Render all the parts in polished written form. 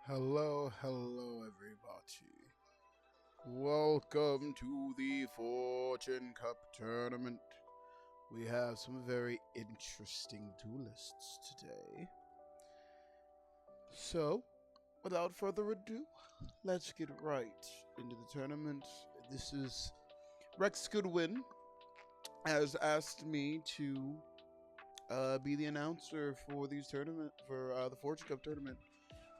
Hello, everybody. Welcome to the Fortune Cup tournament. We have some very interesting duelists today. So, without further ado, let's get right into the tournament. This is Rex Goodwin has asked me to be the announcer for the Fortune Cup tournament.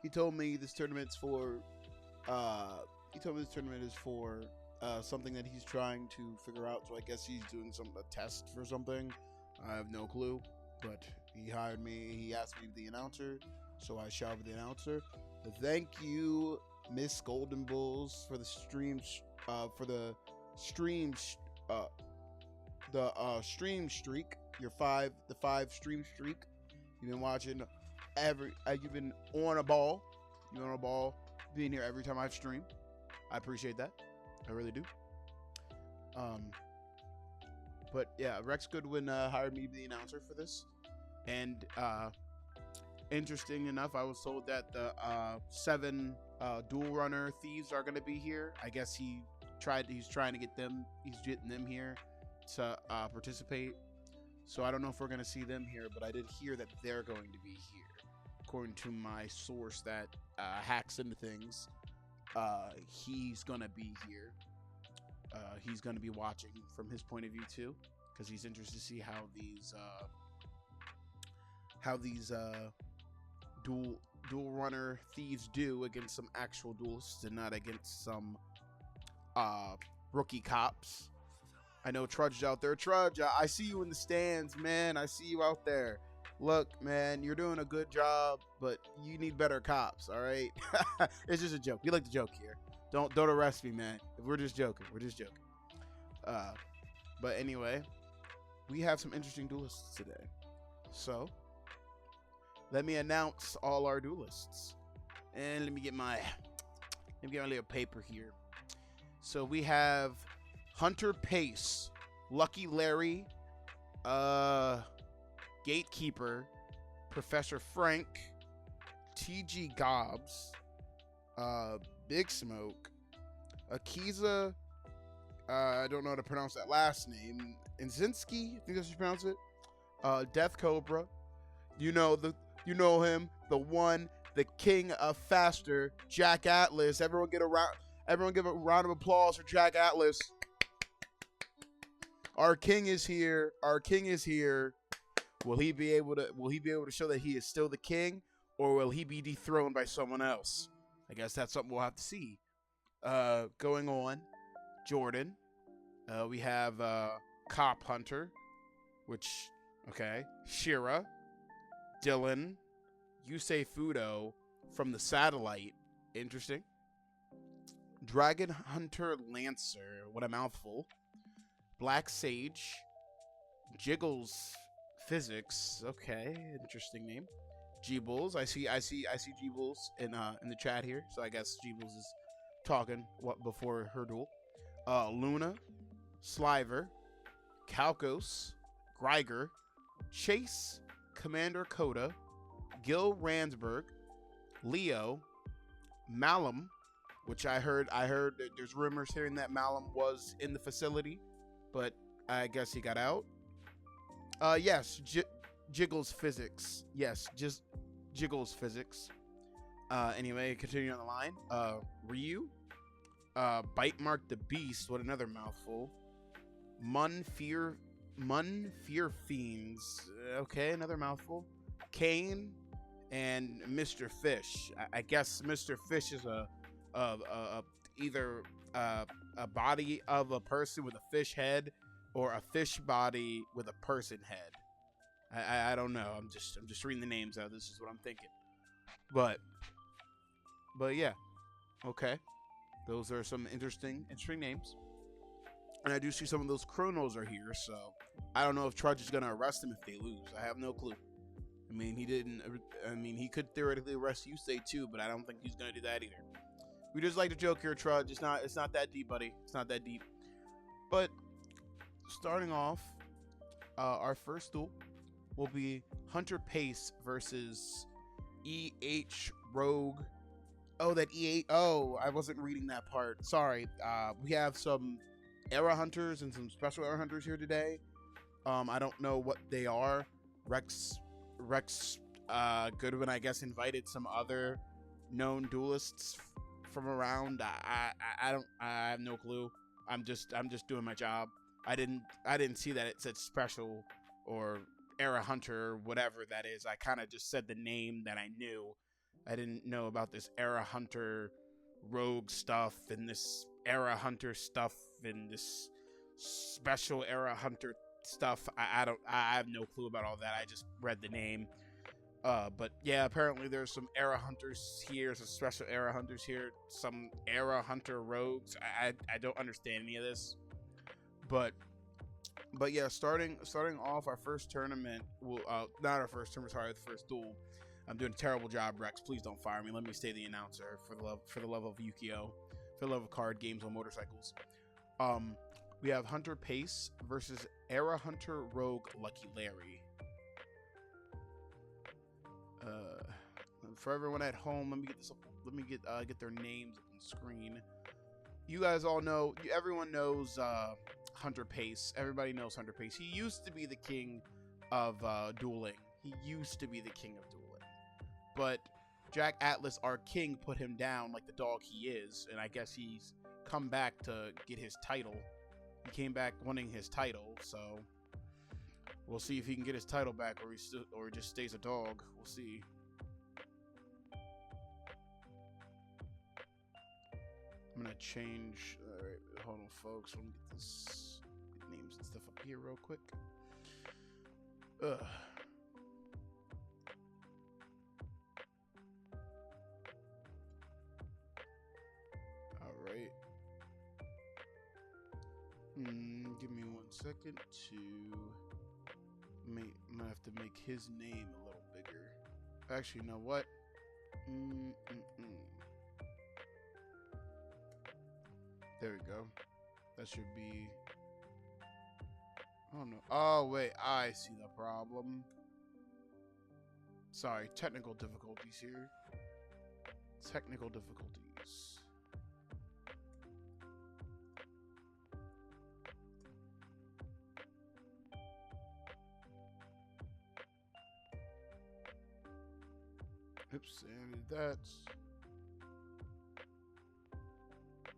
He told me this tournament's for uh, he told me this tournament is for something that he's trying to figure out. So I guess he's doing a test for something. I have no clue, but he hired me. He asked me to be the announcer, so I shall be the announcer. But thank you, Miss Golden Bulls, for the streams. For the streams. Stream streak. The five stream streak. You've been watching you've been on a ball. You're on a ball, being here every time I stream. I appreciate that. I really do. But yeah, Rex Goodwin hired me to be the announcer for this, and interesting enough, I was told that the seven dual runner thieves are going to be here. I guess he's trying to get them. He's getting them here to participate. So I don't know if we're going to see them here, but I did hear that they're going to be here. According to my source that hacks into things, he's going to be here. He's going to be watching from his point of view too, because he's interested to see how these dual runner thieves do against some actual duelists and not against some rookie cops. I know Trudge's out there. Trudge, I see you in the stands, man. I see you out there. Look, man, you're doing a good job, but you need better cops, all right? It's just a joke. We like to joke here. Don't arrest me, man. We're just joking. But anyway, we have some interesting duelists today. So, let me announce all our duelists. And let me get my little paper here. So we have Hunter Pace, Lucky Larry, Gatekeeper, Professor Frank, TG Gobbs, Big Smoke, Akiza, I don't know how to pronounce that last name, Nzinski, I think that's how you pronounce it, Death Cobra, you know him, the one, the king of faster, Jack Atlas. Everyone give a round of applause for Jack Atlas. Our king is here. Will he be able to show that he is still the king, or will he be dethroned by someone else? I guess that's something we'll have to see. Going on, Jordan. We have Cop Hunter, Shira, Dylan, Yusei Fudo from the Satellite. Interesting. Dragon Hunter Lancer. What a mouthful. Black Sage, Jiggles Physics. Okay, interesting name. G-Bulls. I see G-Bulls in the chat here. So I guess G-Bulls is talking before her duel. Luna, Sliver, Kalkos, Greiger, Chase, Commander Coda, Gil Ransberg, Leo, Malum, which I heard that there's rumors hearing that Malum was in the facility, but I guess he got out. Yes, Jiggles Physics. Yes, just Jiggles Physics. Anyway, continuing on the line. Ryu. Bite Mark the Beast. What another mouthful. Mun Fear Fiends. Okay, another mouthful. Kane and Mr. Fish. I guess Mr. Fish is either a body of a person with a fish head, or a fish body with a person head. I don't know. I'm just reading the names out. This is what I'm thinking. But yeah. Okay. Those are some interesting names. And I do see some of those chronos are here, so I don't know if Trudge is gonna arrest them if they lose. I have no clue. I mean, he could theoretically arrest Yusei too, but I don't think he's gonna do that either. We just like to joke here, Trudge. It's not that deep, buddy. It's not that deep. But starting off, our first duel will be Hunter Pace versus EH Rogue Oh, that EA. Oh, I wasn't reading that part. Sorry. We have some era hunters and some special era hunters here today. I don't know what they are. Rex Goodwin, I guess, invited some other known duelists from around. I have no clue. I'm just doing my job. I didn't see that it said special or era hunter or whatever that is. I kind of just said the name that I knew. I didn't know about this era hunter rogue stuff and this era hunter stuff and this special era hunter stuff. I have no clue about all that. I just read the name. But yeah, apparently there's some era hunters here, some special era hunters here, some era hunter rogues. I don't understand any of this. But yeah, starting off our first tournament, well, not our first tournament, sorry, the first duel. I'm doing a terrible job, Rex. Please don't fire me. Let me stay the announcer for the love of Yu-Gi-Oh, for the love of card games on motorcycles. We have Hunter Pace versus Era Hunter Rogue Lucky Larry. For everyone at home, let me get this up. Let me get their names up on the screen. You guys all know. Everyone knows Hunter Pace. Everybody knows Hunter Pace. He used to be the king of dueling. He used to be the king of dueling. But Jack Atlas, our king, put him down like the dog he is, and I guess he's come back to get his title. He came back wanting his title, so we'll see if he can get his title back, or he just stays a dog. We'll see. I'm gonna change. All right, hold on, folks. Let me get names and stuff up here real quick. Ugh. Give me 1 second to I'm gonna have to make his name a little bigger. Actually, you know what? There we go. That should be. Oh no. Oh wait, I see the problem. Sorry, technical difficulties here. Technical difficulties. Oops, and that.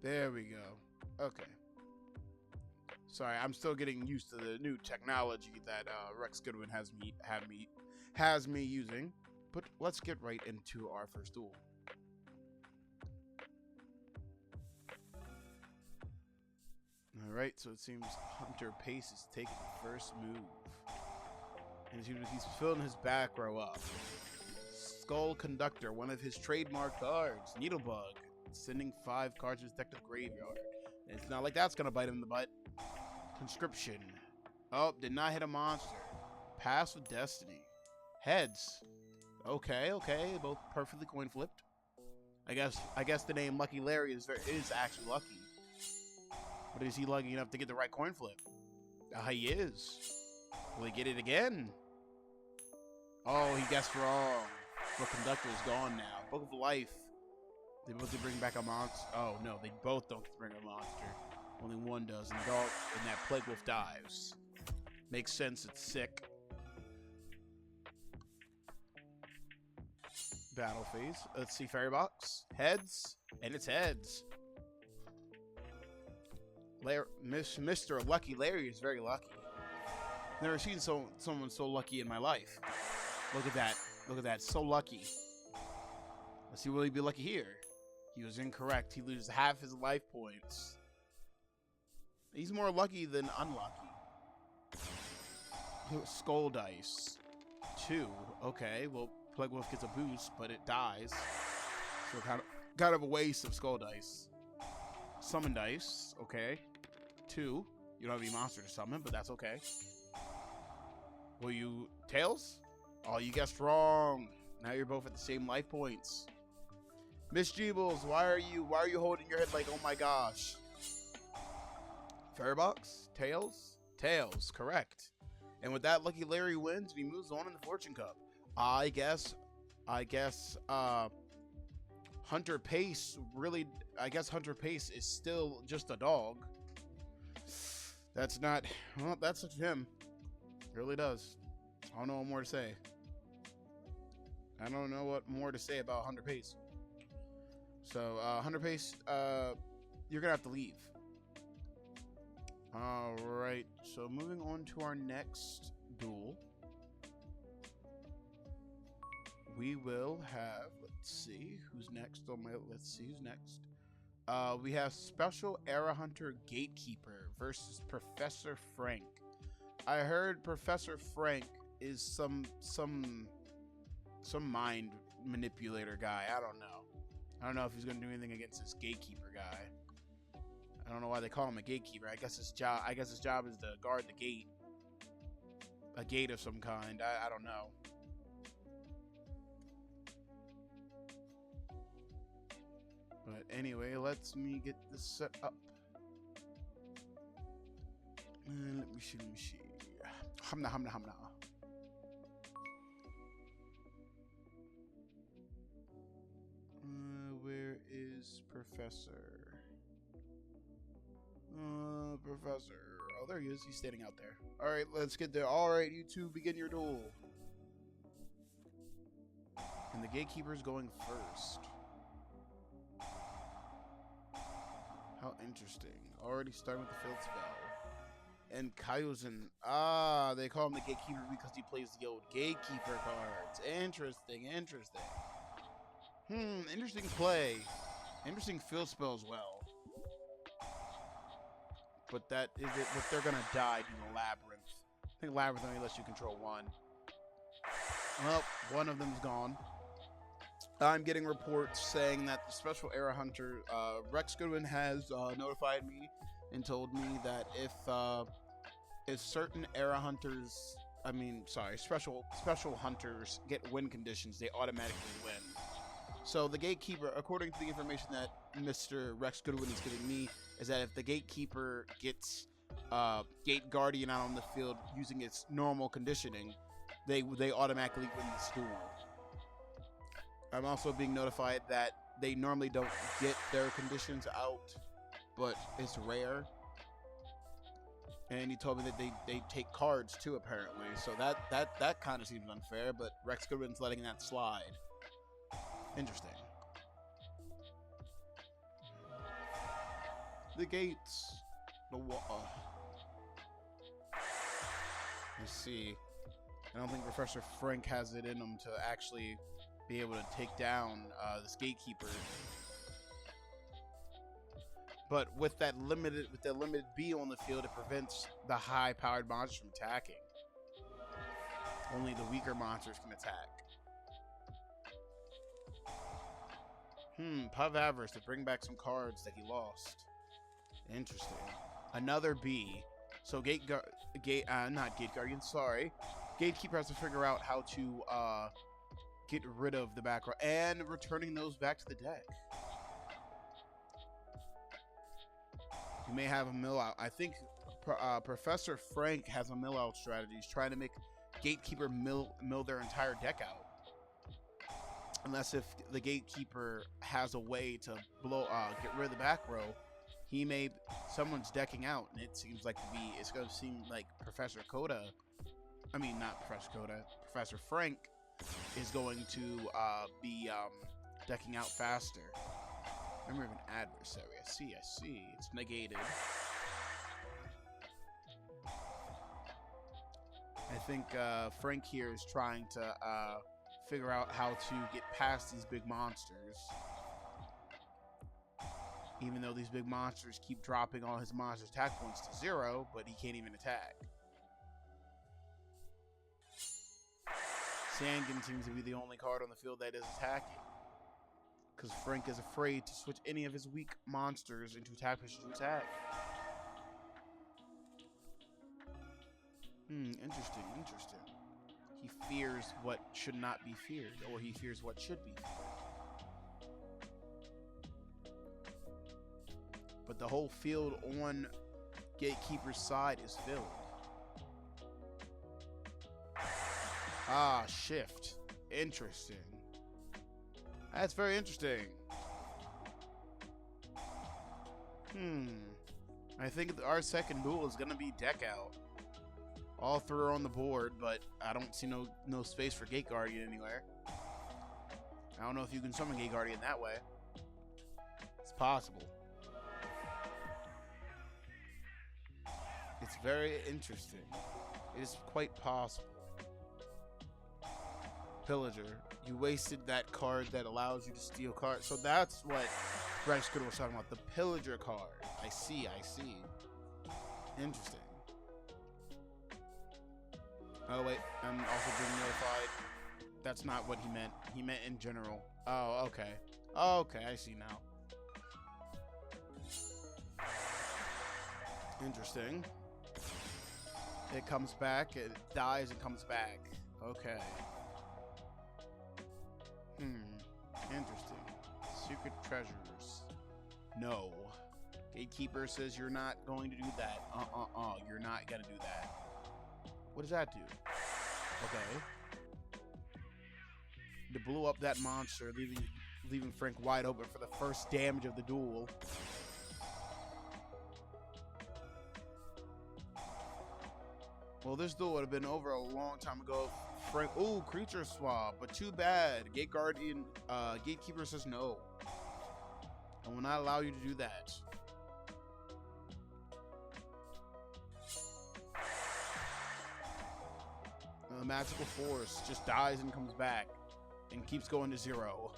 There we go. Okay. Sorry, I'm still getting used to the new technology that Rex Goodwin has me using. But let's get right into our first duel. All right, so it seems Hunter Pace is taking the first move, and he's filling his back row up. Skull Conductor, one of his trademark cards. Needlebug, sending 5 cards to his deck to the graveyard. And it's not like that's gonna bite him in the butt. Conscription. Oh, did not hit a monster. Pass with Destiny. Heads. Okay, both perfectly coin flipped. I guess the name Lucky Larry is actually lucky. But is he lucky enough to get the right coin flip? He is. Will he get it again? Oh, he guessed wrong. The Conductor is gone now. Book of Life. They both bring back a monster. Oh no, they both don't bring a monster. Only one does, and that Plague Wolf dies. Makes sense. It's sick. Battle phase. Let's see. Fairy box. Heads, and it's heads. Mr. Lucky Larry is very lucky. Never seen someone so lucky in my life. Look at that. Look at that. So lucky. Let's see, will he be lucky here? He was incorrect. He loses half his life points. He's more lucky than unlucky. Skull dice. 2. Okay, well, Plague Wolf gets a boost, but it dies. So kind of a waste of skull dice. Summon dice. Okay. 2. You don't have any monster to summon, but that's okay. Will you... Tails? Oh, you guessed wrong. Now you're both at the same life points. Miss Jeebles, why are you holding your head like, oh my gosh? Fairbox? Tails? Tails, correct. And with that, Lucky Larry wins and he moves on in the Fortune Cup. I guess Hunter Pace really, I guess Hunter Pace is still just a dog. That's not, well, that's him. It really does. I don't know what more to say. I don't know what more to say about Hunter Pace. So, Hunter Pace, you're gonna have to leave. Alright, so moving on to our next duel. We will have, let's see who's next on my, let's see who's next. We have Special Era Hunter Gatekeeper versus Professor Frank. I heard Professor Frank is some mind manipulator guy. I don't know. I don't know if he's gonna do anything against this gatekeeper guy. I don't know why they call him a gatekeeper. I guess his job is to guard the gate. A gate of some kind. I don't know. But anyway, let's me get this set up. Let me see. Hamna. Where is Professor? Professor. Oh, there he is. He's standing out there. All right, let's get there. All right, you two, begin your duel. And the gatekeeper's going first. How interesting. Already starting with the field spell. And Kaizen. Ah, they call him the gatekeeper because he plays the old gatekeeper cards. Interesting. Interesting play. Interesting field spell as well. But that is it. But they're gonna die to the labyrinth. I think labyrinth only lets you control one. Well, one of them's gone. I'm getting reports saying that the Special Era Hunter, Rex Goodwin, has notified me and told me that if certain Era Hunters, special hunters get win conditions, they automatically win. So the gatekeeper, according to the information that Mr. Rex Goodwin is giving me, is that if the gatekeeper gets Gate Guardian out on the field using its normal conditioning, they automatically win this duel. I'm also being notified that they normally don't get their conditions out, but it's rare. And he told me that they take cards too, apparently. So that kind of seems unfair, but Rex Goodwin's letting that slide. Interesting. The gates. The wall. Let's see. I don't think Professor Frank has it in him to actually be able to take down this gatekeeper. But with that limited B on the field, it prevents the high-powered monsters from attacking. Only the weaker monsters can attack. Puv Avarice to bring back some cards that he lost. Interesting. Another B. So not Gate Guardian, sorry. Gatekeeper has to figure out how to get rid of the back row and returning those back to the deck. You may have a mill out. I think Professor Frank has a mill out strategy. He's trying to make Gatekeeper mill their entire deck out. Unless if the Gatekeeper has a way to get rid of the back row, someone's decking out, and it seems like it's going to seem like Professor Frank is going to be decking out faster. Remember of an adversary. I see. It's negated. I think Frank here is trying to figure out how to get past these big monsters. Even though these big monsters keep dropping all his monster attack points to 0, but he can't even attack. Sandkin seems to be the only card on the field that is attacking. Because Frank is afraid to switch any of his weak monsters into attack position to attack. Interesting. He fears what should not be feared, or he fears what should be feared. But the whole field on Gatekeeper's side is filled. Shift. Interesting. That's very interesting. I think our second duel is gonna be deck out. All three are on the board, but I don't see no space for Gate Guardian anywhere. I don't know if you can summon Gate Guardian that way. It's possible. It's very interesting. It is quite possible. Pillager. You wasted that card that allows you to steal cards. So that's what Rex Scooter was talking about. The Pillager card. I see. Interesting. Oh, wait. I'm also being notified. That's not what he meant. He meant in general. Oh, okay. Okay, I see now. Interesting. It comes back. It dies and comes back. Okay. Interesting. Secret treasures. No. Gatekeeper says you're not going to do that. You're not gonna do that. What does that do? Okay. To blow up that monster, leaving Frank wide open for the first damage of the duel. Well, this duel would have been over a long time ago. Frank, ooh, creature swap, but too bad. Gatekeeper says no. I will not allow you to do that. The magical force just dies and comes back and keeps going to 0.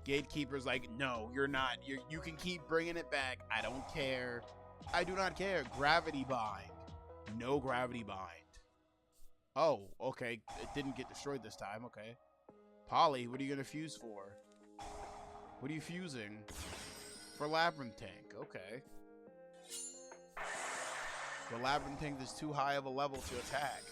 Gatekeeper's like, no, you're not. You can keep bringing it back. I don't care. I do not care. Gravity bind. No gravity bind. Oh, okay. It didn't get destroyed this time. Okay. Polly, what are you going to fuse for? What are you fusing? For Labyrinth Tank. Okay. The Labyrinth Tank is too high of a level to attack.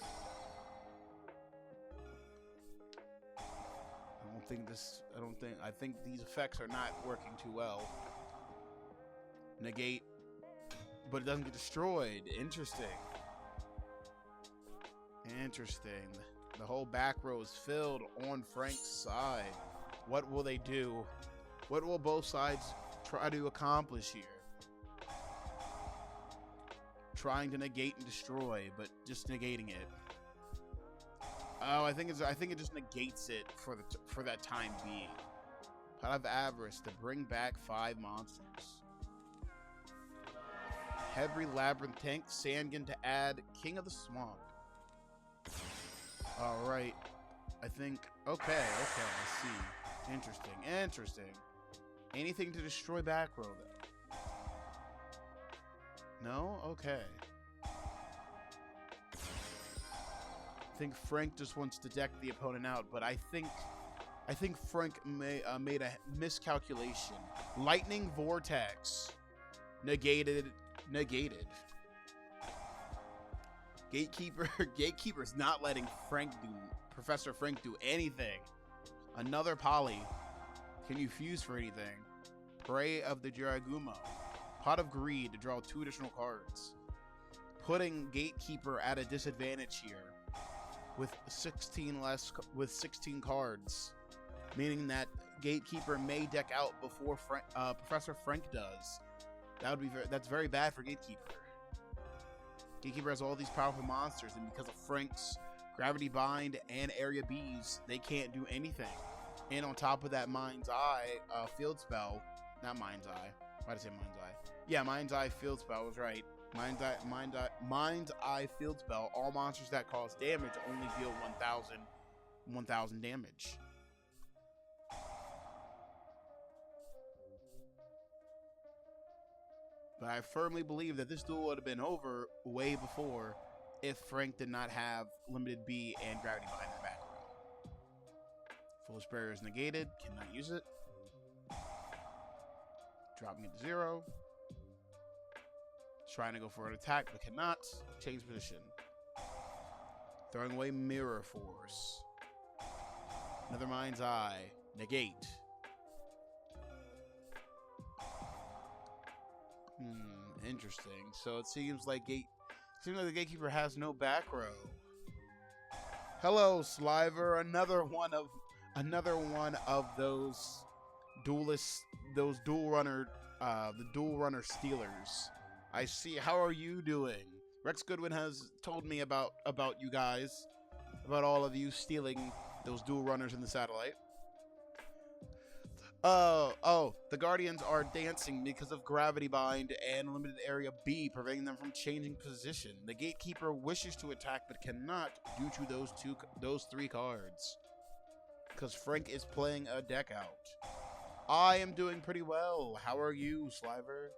I think these effects are not working too well. Negate, but it doesn't get destroyed. Interesting. Interesting. The whole back row is filled on Frank's side. What will they do? What will both sides try to accomplish here? Trying to negate and destroy, but just negating it. Oh, I think it just negates it for that time being. Pot of Avarice to bring back 5 monsters. Heavy Labyrinth Tank, Sandkin to add King of the Swamp. Alright. I think... Okay, I see. Interesting. Anything to destroy back row, though? No? Okay. I think Frank just wants to deck the opponent out, but I think Frank made a miscalculation. Lightning Vortex. Negated. Gatekeeper's not letting Professor Frank do anything. Another Poly. Can you fuse for anything? Prey of the Jiragumo. Pot of Greed to draw 2 additional cards. Putting Gatekeeper at a disadvantage here with 16 cards, meaning that Gatekeeper may deck out before Professor Frank does. That's very bad for Gatekeeper. Gatekeeper has all these powerful monsters, and because of Frank's Gravity Bind and Area B's, they can't do anything. And on top of that, Mind's Eye Field Spell, not Mind's Eye. Why did I say Mind's Eye? Yeah, Mind's Eye Field Spell was right. Mind's Eye Field Spell. All monsters that cause damage only deal 1,000 damage. But I firmly believe that this duel would have been over way before if Frank did not have Limited B and Gravity Bind in the back row. Foolish Barrier is negated. Cannot use it. Dropping it to 0. Trying to go for an attack, but cannot. Change position. Throwing away Mirror Force. Another Mind's Eye. Negate. Interesting. So it seems like the Gatekeeper has no back row. Hello, Sliver. Another one of those duelists, those dual runner the dual runner Steelers. I see. How are you doing? Rex Goodwin has told me about you guys, about all of you stealing those dual runners in the satellite. The Guardians are dancing because of gravity bind and limited area B, preventing them from changing position. The Gatekeeper wishes to attack but cannot due to those 3 cards. Because Frank is playing a deck out. I am doing pretty well. How are you, Sliver?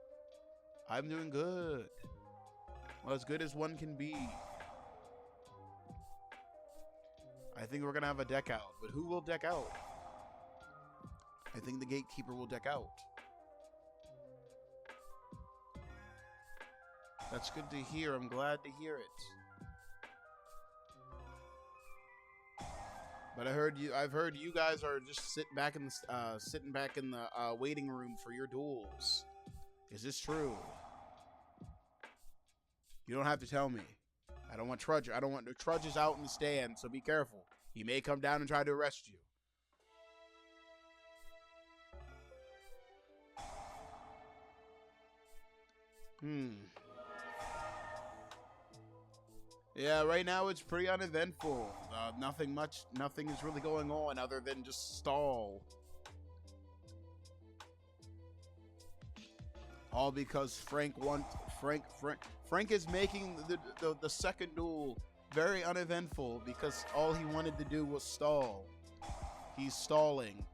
I'm doing good. Well, as good as one can be. I think we're gonna have a deck out, but who will deck out? I think the Gatekeeper will deck out. That's good to hear. I'm glad to hear it. But I've heard you guys are just sitting back in the waiting room for your duels. Is this true? You don't have to tell me. I don't want the trudges out in the stand, so be careful. He may come down and try to arrest you. Yeah, right now it's pretty uneventful. Nothing is really going on other than just stall. All because Frank is making the second duel very uneventful because all he wanted to do was stall. He's stalling.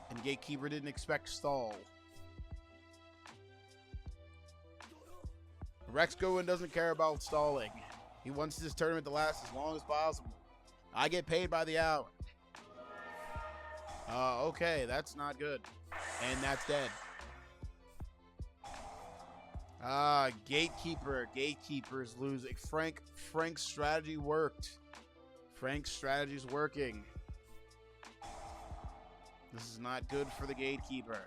And Gatekeeper didn't expect stall. Rex Goodwin doesn't care about stalling. He wants this tournament to last as long as possible. I get paid by the hour. Okay, that's not good. And that's dead. Gatekeeper is losing. Frank's strategy worked. Frank's strategy's working. This is not good for the Gatekeeper.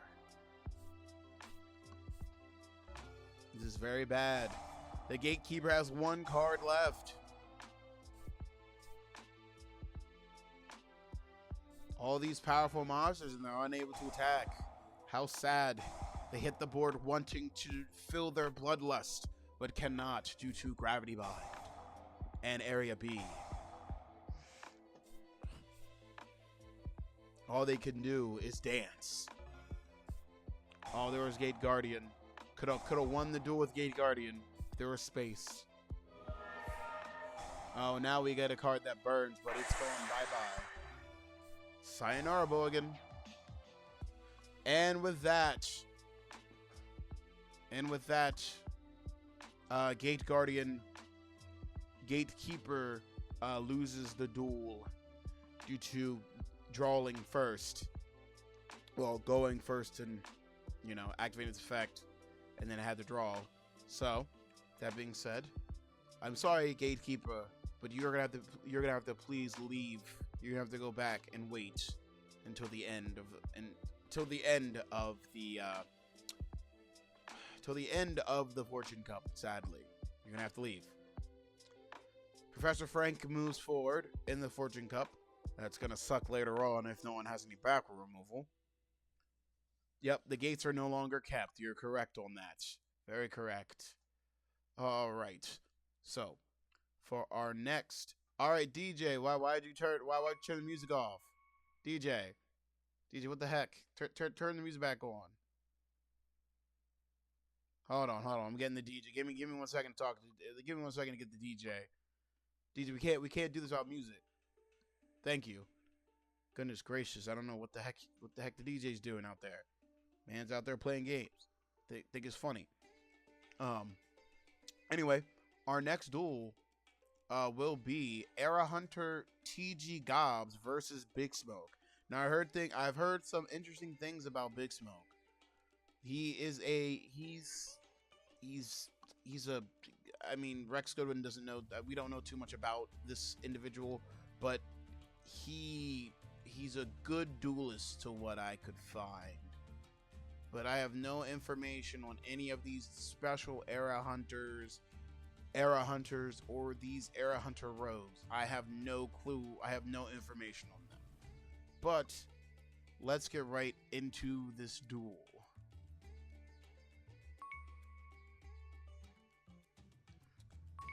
This is very bad. The Gatekeeper has 1 card left. All these powerful monsters and they're unable to attack. How sad. They hit the board wanting to fill their bloodlust, but cannot due to gravity bind and area B. All they can do is dance. Oh, there was Gate Guardian. Could have won the duel with Gate Guardian. There was space. Oh, now we get a card that burns, but it's going bye-bye. Sayonara, Bogan. And with that, Gatekeeper loses the duel due to drawing first. Well, going first and, activating its effect, and then it had to draw. So, that being said, I'm sorry, Gatekeeper, but you're gonna have to please leave. You're gonna have to go back and wait until the end of the Fortune Cup. Sadly, you're gonna have to leave. Professor Frank moves forward in the Fortune Cup. That's gonna suck later on if no one has any backward removal. Yep, the gates are no longer kept. You're correct on that. Very correct. All right. So, for our next, all right, DJ, why'd you turn the music off? DJ, what the heck? Turn the music back on. Hold on. I'm getting the DJ. Give me 1 second to talk. Give me 1 second to get the DJ. DJ, we can't do this without music. Thank you. Goodness gracious, I don't know what the heck the DJ's doing out there. Man's out there playing games. Think it's funny. Anyway, our next duel will be Era Hunter TG Gobs versus Big Smoke. Now I've heard some interesting things about Big Smoke. Rex Goodwin doesn't know. We don't know too much about this individual, but he's a good duelist to what I could find. But I have no information on any of these special Era Hunters, or these Era Hunter rogues. I have no clue. I have no information on them. But let's get right into this duel.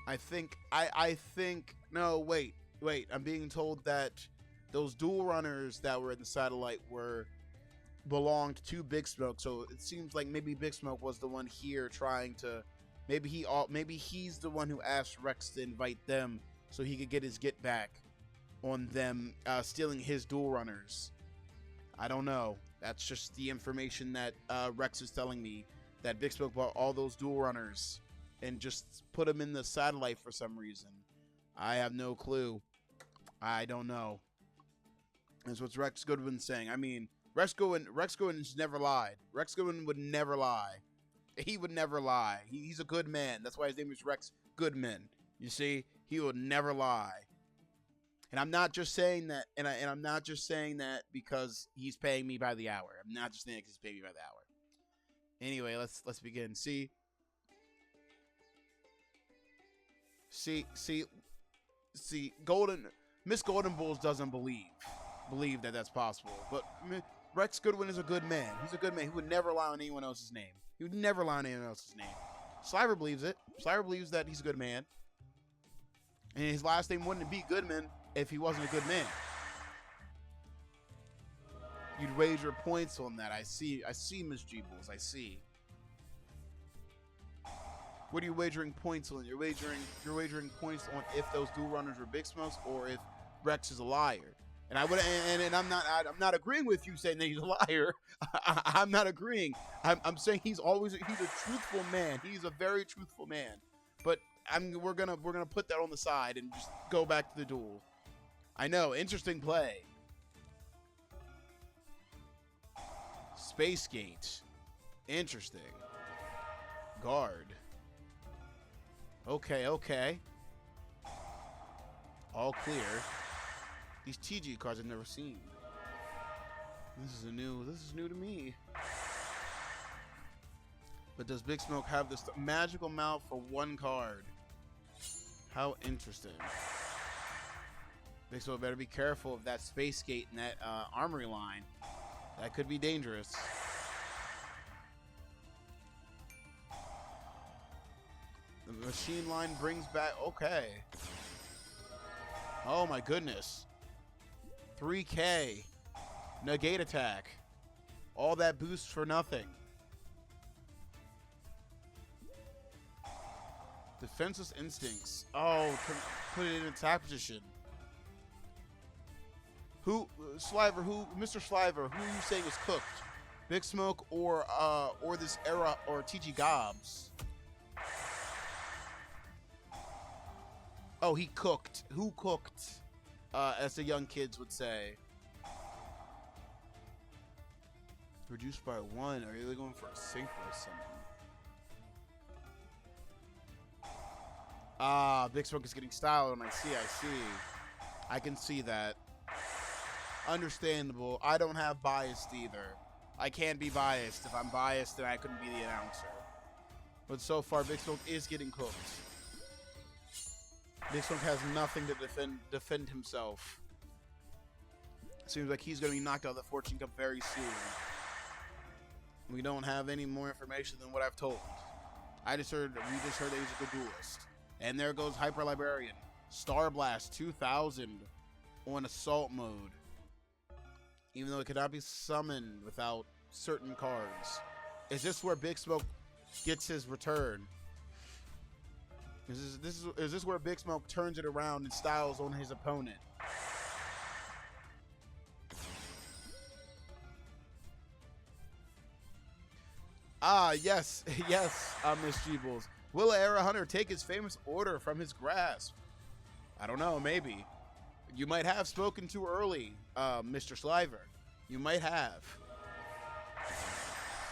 I think no, wait. I'm being told that those dual runners that were in the satellite were belonged to Big Smoke. So it seems like maybe Big Smoke was the one here trying to maybe he's the one who asked Rex to invite them so he could get his get back on them stealing his dual runners. I don't know. That's just the information that Rex is telling me, that Big Smoke bought all those dual runners and just put them in the satellite for some reason. I have no clue. I don't know. That's what Rex Goodwin's saying. I mean, Rex Goodwin's never lied. Rex Goodwin would never lie. He would never lie. He's a good man. That's why his name is Rex Goodman. You see, he would never lie. And I'm not just saying that, and I'm not just saying that because he's paying me by the hour. I'm not just saying that because he's paying me by the hour. Anyway, let's begin. See, Miss Golden Bulls doesn't believe that that's possible. But Rex Goodwin is a good man. He's a good man. He would never lie on anyone else's name. He would never lie on anyone else's name. Sliver believes it. Sliver believes that he's a good man. And his last name wouldn't be Goodman if he wasn't a good man. You'd wager points on that. I see, Miss Jeebles. I see. What are you wagering points on? You're wagering points on if those dual runners were Big Smokes or if Rex is a liar. And I'm not agreeing with you saying that he's a liar. I'm not agreeing. I'm saying he's a truthful man. He's a very truthful man. But we're gonna put that on the side and just go back to the duel. I know, interesting play. Space Gate. Interesting. Guard. Okay. All clear. These TG cards I've never seen. This is new to me. But does Big Smoke have this magical mouth for one card? How interesting. Big Smoke better be careful of that Space Gate and that armory line. That could be dangerous. The machine line brings back... Okay. Oh my goodness. 3K. Negate attack. All that boost for nothing. Defenseless instincts. Oh, put it in attack position. Mr. Sliver, who are you saying is cooked? Big Smoke or this era or TG Gobs? Oh, he cooked. Who cooked? As the young kids would say. Reduced by 1. Are you really going for a sync or something? Ah, Big Smoke is getting styled, and I see. I can see that. Understandable. I don't have bias either. I can't be biased. If I'm biased, then I couldn't be the announcer. But so far, Big Smoke is getting cooked. Big Smoke has nothing to defend himself. Seems like he's going to be knocked out of the Fortune Cup very soon. We don't have any more information than what I've told. We just heard that he's a good duelist. And there goes Hyper Librarian. Star Blast 2000 on assault mode. Even though it cannot be summoned without certain cards. Is this where Big Smoke gets his return? Is this where Big Smoke turns it around and styles on his opponent? Ah, yes, Miss Jeebles. Will Era Hunter take his famous order from his grasp? I don't know, maybe. You might have spoken too early, Mr. Sliver. You might have.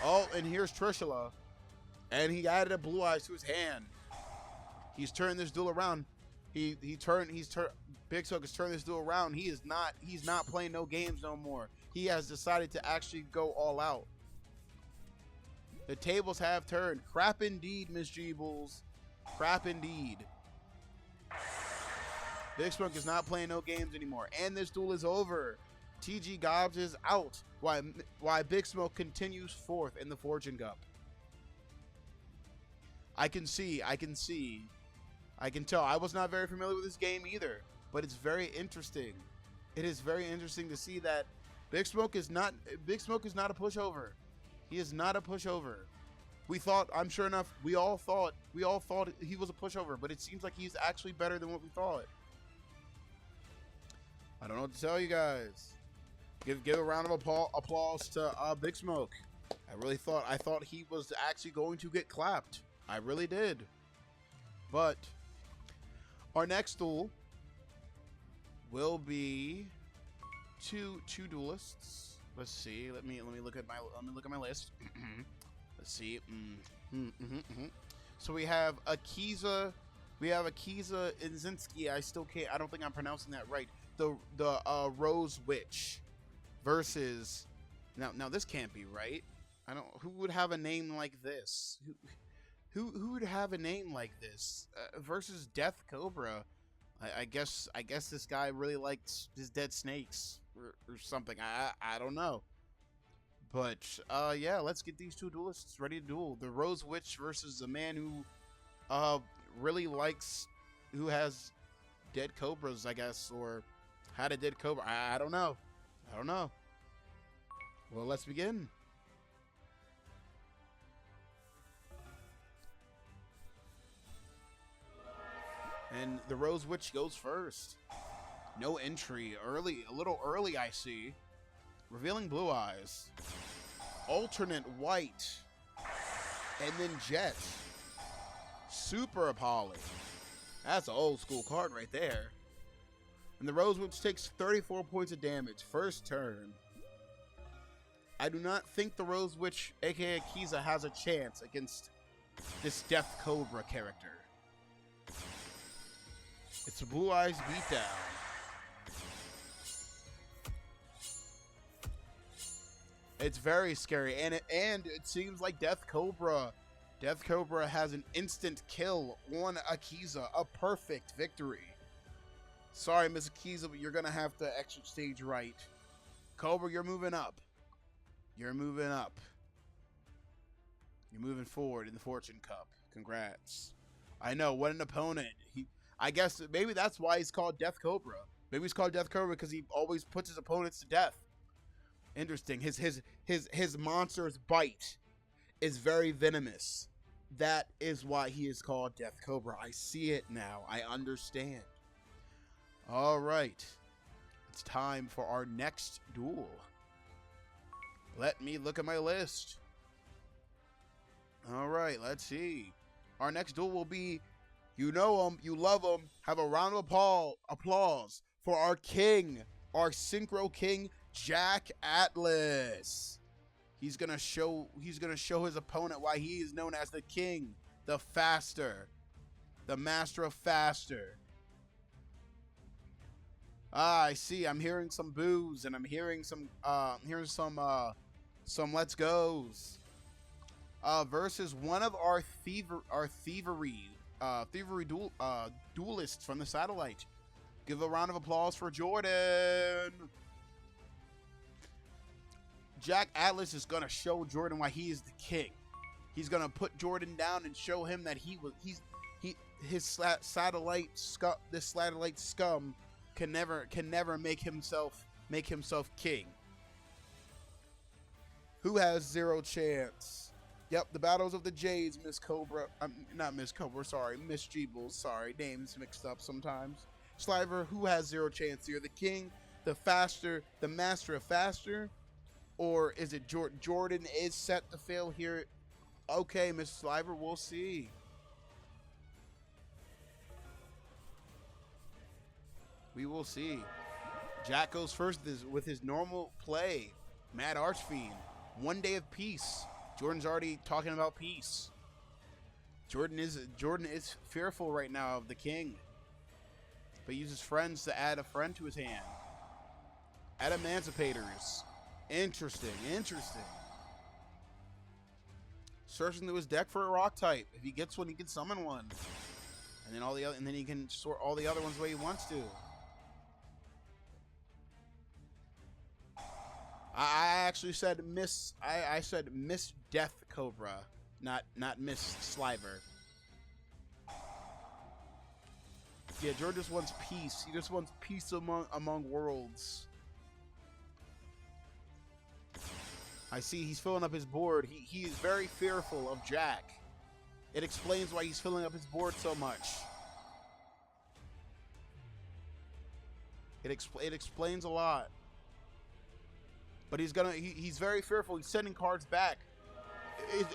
Oh, and here's Trishula. And he added a Blue Eyes to his hand. He's turned this duel around. Big Smoke has turned this duel around. He's not playing no games no more. He has decided to actually go all out. The tables have turned. Crap indeed, Miss Jeebles. Crap indeed. Big Smoke is not playing no games anymore. And this duel is over. TG Gobs is out. Why Big Smoke continues fourth in the Fortune Cup. I can see I can tell. I was not very familiar with this game either, but it's very interesting. It is very interesting to see that Big Smoke is not a pushover. He is not a pushover. We thought, I'm sure enough, we all thought he was a pushover, but it seems like he's actually better than what we thought. I don't know what to tell you guys. Give a round of applause to Big Smoke. I thought he was actually going to get clapped. I really did. But our next duel will be two duelists. Let's see. Let me look at my list. Let's see. So we have Akiza. We have Akiza Inzinski. I don't think I'm pronouncing that right. The Rose Witch versus now this can't be right. Who would have a name like this? Who would have a name like this versus Death Cobra? I guess this guy really likes his dead snakes or something. I don't know. But yeah, let's get these two duelists ready to duel. The Rose Witch versus a man who who has dead cobras, I guess, or had a dead cobra. I don't know. Well, let's begin. And the Rose Witch goes first. No entry. A little early, I see. Revealing blue eyes. Alternate white. And then Jet. Super Apollo. That's an old school card right there. And the Rose Witch takes 34 points of damage. First turn. I do not think the Rose Witch, aka Akiza, has a chance against this Death Cobra character. It's a Blue Eyes beatdown. It's very scary, and it seems like Death Cobra has an instant kill on Akiza, a perfect victory. Sorry, Miss Akiza, but you're gonna have to exit stage right. Cobra, you're moving up. You're moving up. You're moving forward in the Fortune Cup. Congrats. I know, what an opponent. I guess maybe that's why he's called Death Cobra. Maybe he's called Death Cobra because he always puts his opponents to death. Interesting. His monster's bite is very venomous. That is why he is called Death Cobra. I see it now. I understand. All right. It's time for our next duel. Let me look at my list. All right, let's see. Our next duel will be, you know him, you love him. Have a round of applause for our king, our Synchro King, Jack Atlas. He's gonna show his opponent why he is known as the king, the faster, the master of faster. I see. I'm hearing some boos and I'm hearing some let's goes. Versus one of our thievery duelists from the satellite. Give a round of applause for Jordan. Jack Atlas is gonna show Jordan why he is the king. He's gonna put Jordan down and show him that this satellite scum can never make himself king. Who has zero chance? Yep, the battles of the Jades, Miss Cobra. Not Miss Cobra, sorry, Miss Jeebles. Sorry, names mixed up sometimes. Sliver, who has zero chance? You're the king, the faster, the master of faster, or is it Jordan? Jordan is set to fail here. Okay, Miss Sliver, we'll see. We will see. Jack goes first with his normal play. Mad Archfiend. 1 day of peace. Jordan's already talking about peace. Jordan is fearful right now of the king. But uses friends to add a friend to his hand. Adamantimators. Interesting. Searching through his deck for a rock type. If he gets one, he can summon one. And then he can sort all the other ones the way he wants to. I actually said Miss. I said Miss Death Cobra, not Miss Sliver. Yeah, Jordan just wants peace. He just wants peace among worlds. I see he's filling up his board. He is very fearful of Jack. It explains why he's filling up his board so much. It explains a lot. But he's very fearful. He's sending cards back.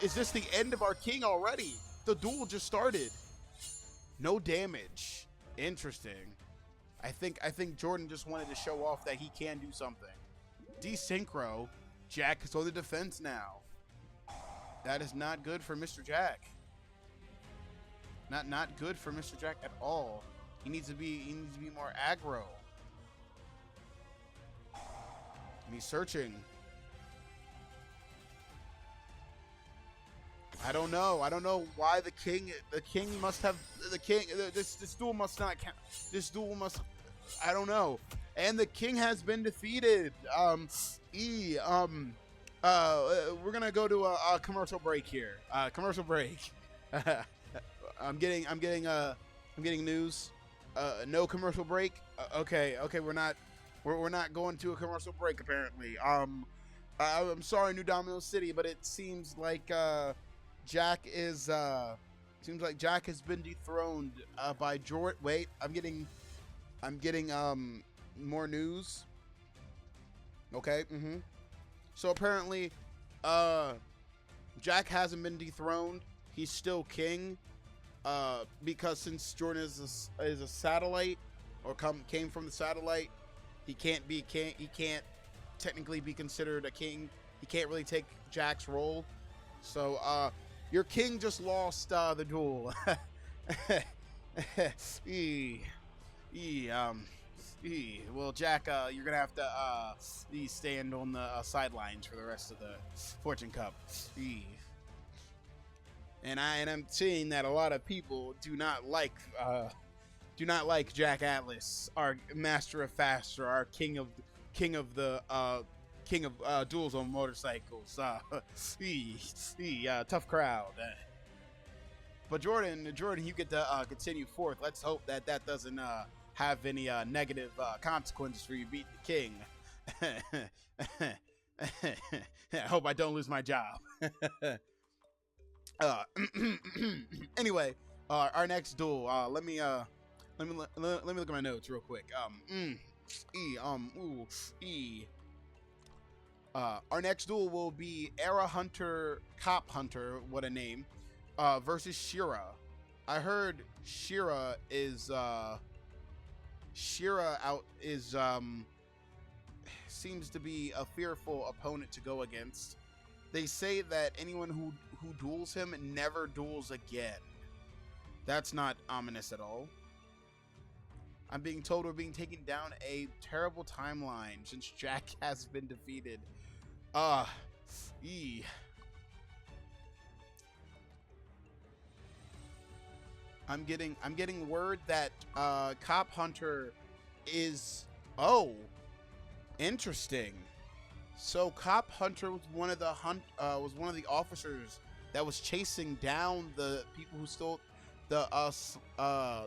Is this the end of our king already? The duel just started. No damage. Interesting. I think Jordan just wanted to show off that he can do something. Desynchro. Jack is on the defense now. That is not good for Mr. Jack. Not good for Mr. Jack at all. He needs to be more aggro. And he's searching. I don't know why the king must have this duel must not count. This duel must, I don't know. And the king has been defeated. We're gonna go to a commercial break here. Commercial break. I'm getting news. No commercial break. Okay, we're not going to a commercial break apparently. I'm sorry, New Domino City, but it seems like Jack has been dethroned by Jordan. Wait, I'm getting more news. Okay. So apparently, Jack hasn't been dethroned. He's still king. Because since Jordan is a satellite, or came from the satellite, he can't technically be considered a king. He can't really take Jack's role. So your king just lost the duel. Well, Jack, you're gonna have to stand on the sidelines for the rest of the Fortune Cup. And I'm seeing that a lot of people do not like Jack Atlas, our master of faster, our king of duels on motorcycles. Tough crowd. But Jordan, you get to continue forth. Let's hope that doesn't have any negative consequences for you beating the king. I hope I don't lose my job. Anyway, our next duel. Let me look at my notes real quick. Our next duel will be Era Hunter, Cop Hunter. What a name! Versus Shira. I heard Shira seems to be a fearful opponent to go against. They say that anyone who duels him never duels again. That's not ominous at all. I'm being told we're being taken down a terrible timeline since Jack has been defeated. I'm getting word that Cop Hunter is interesting. So Cop Hunter was one of the officers that was chasing down the people who stole the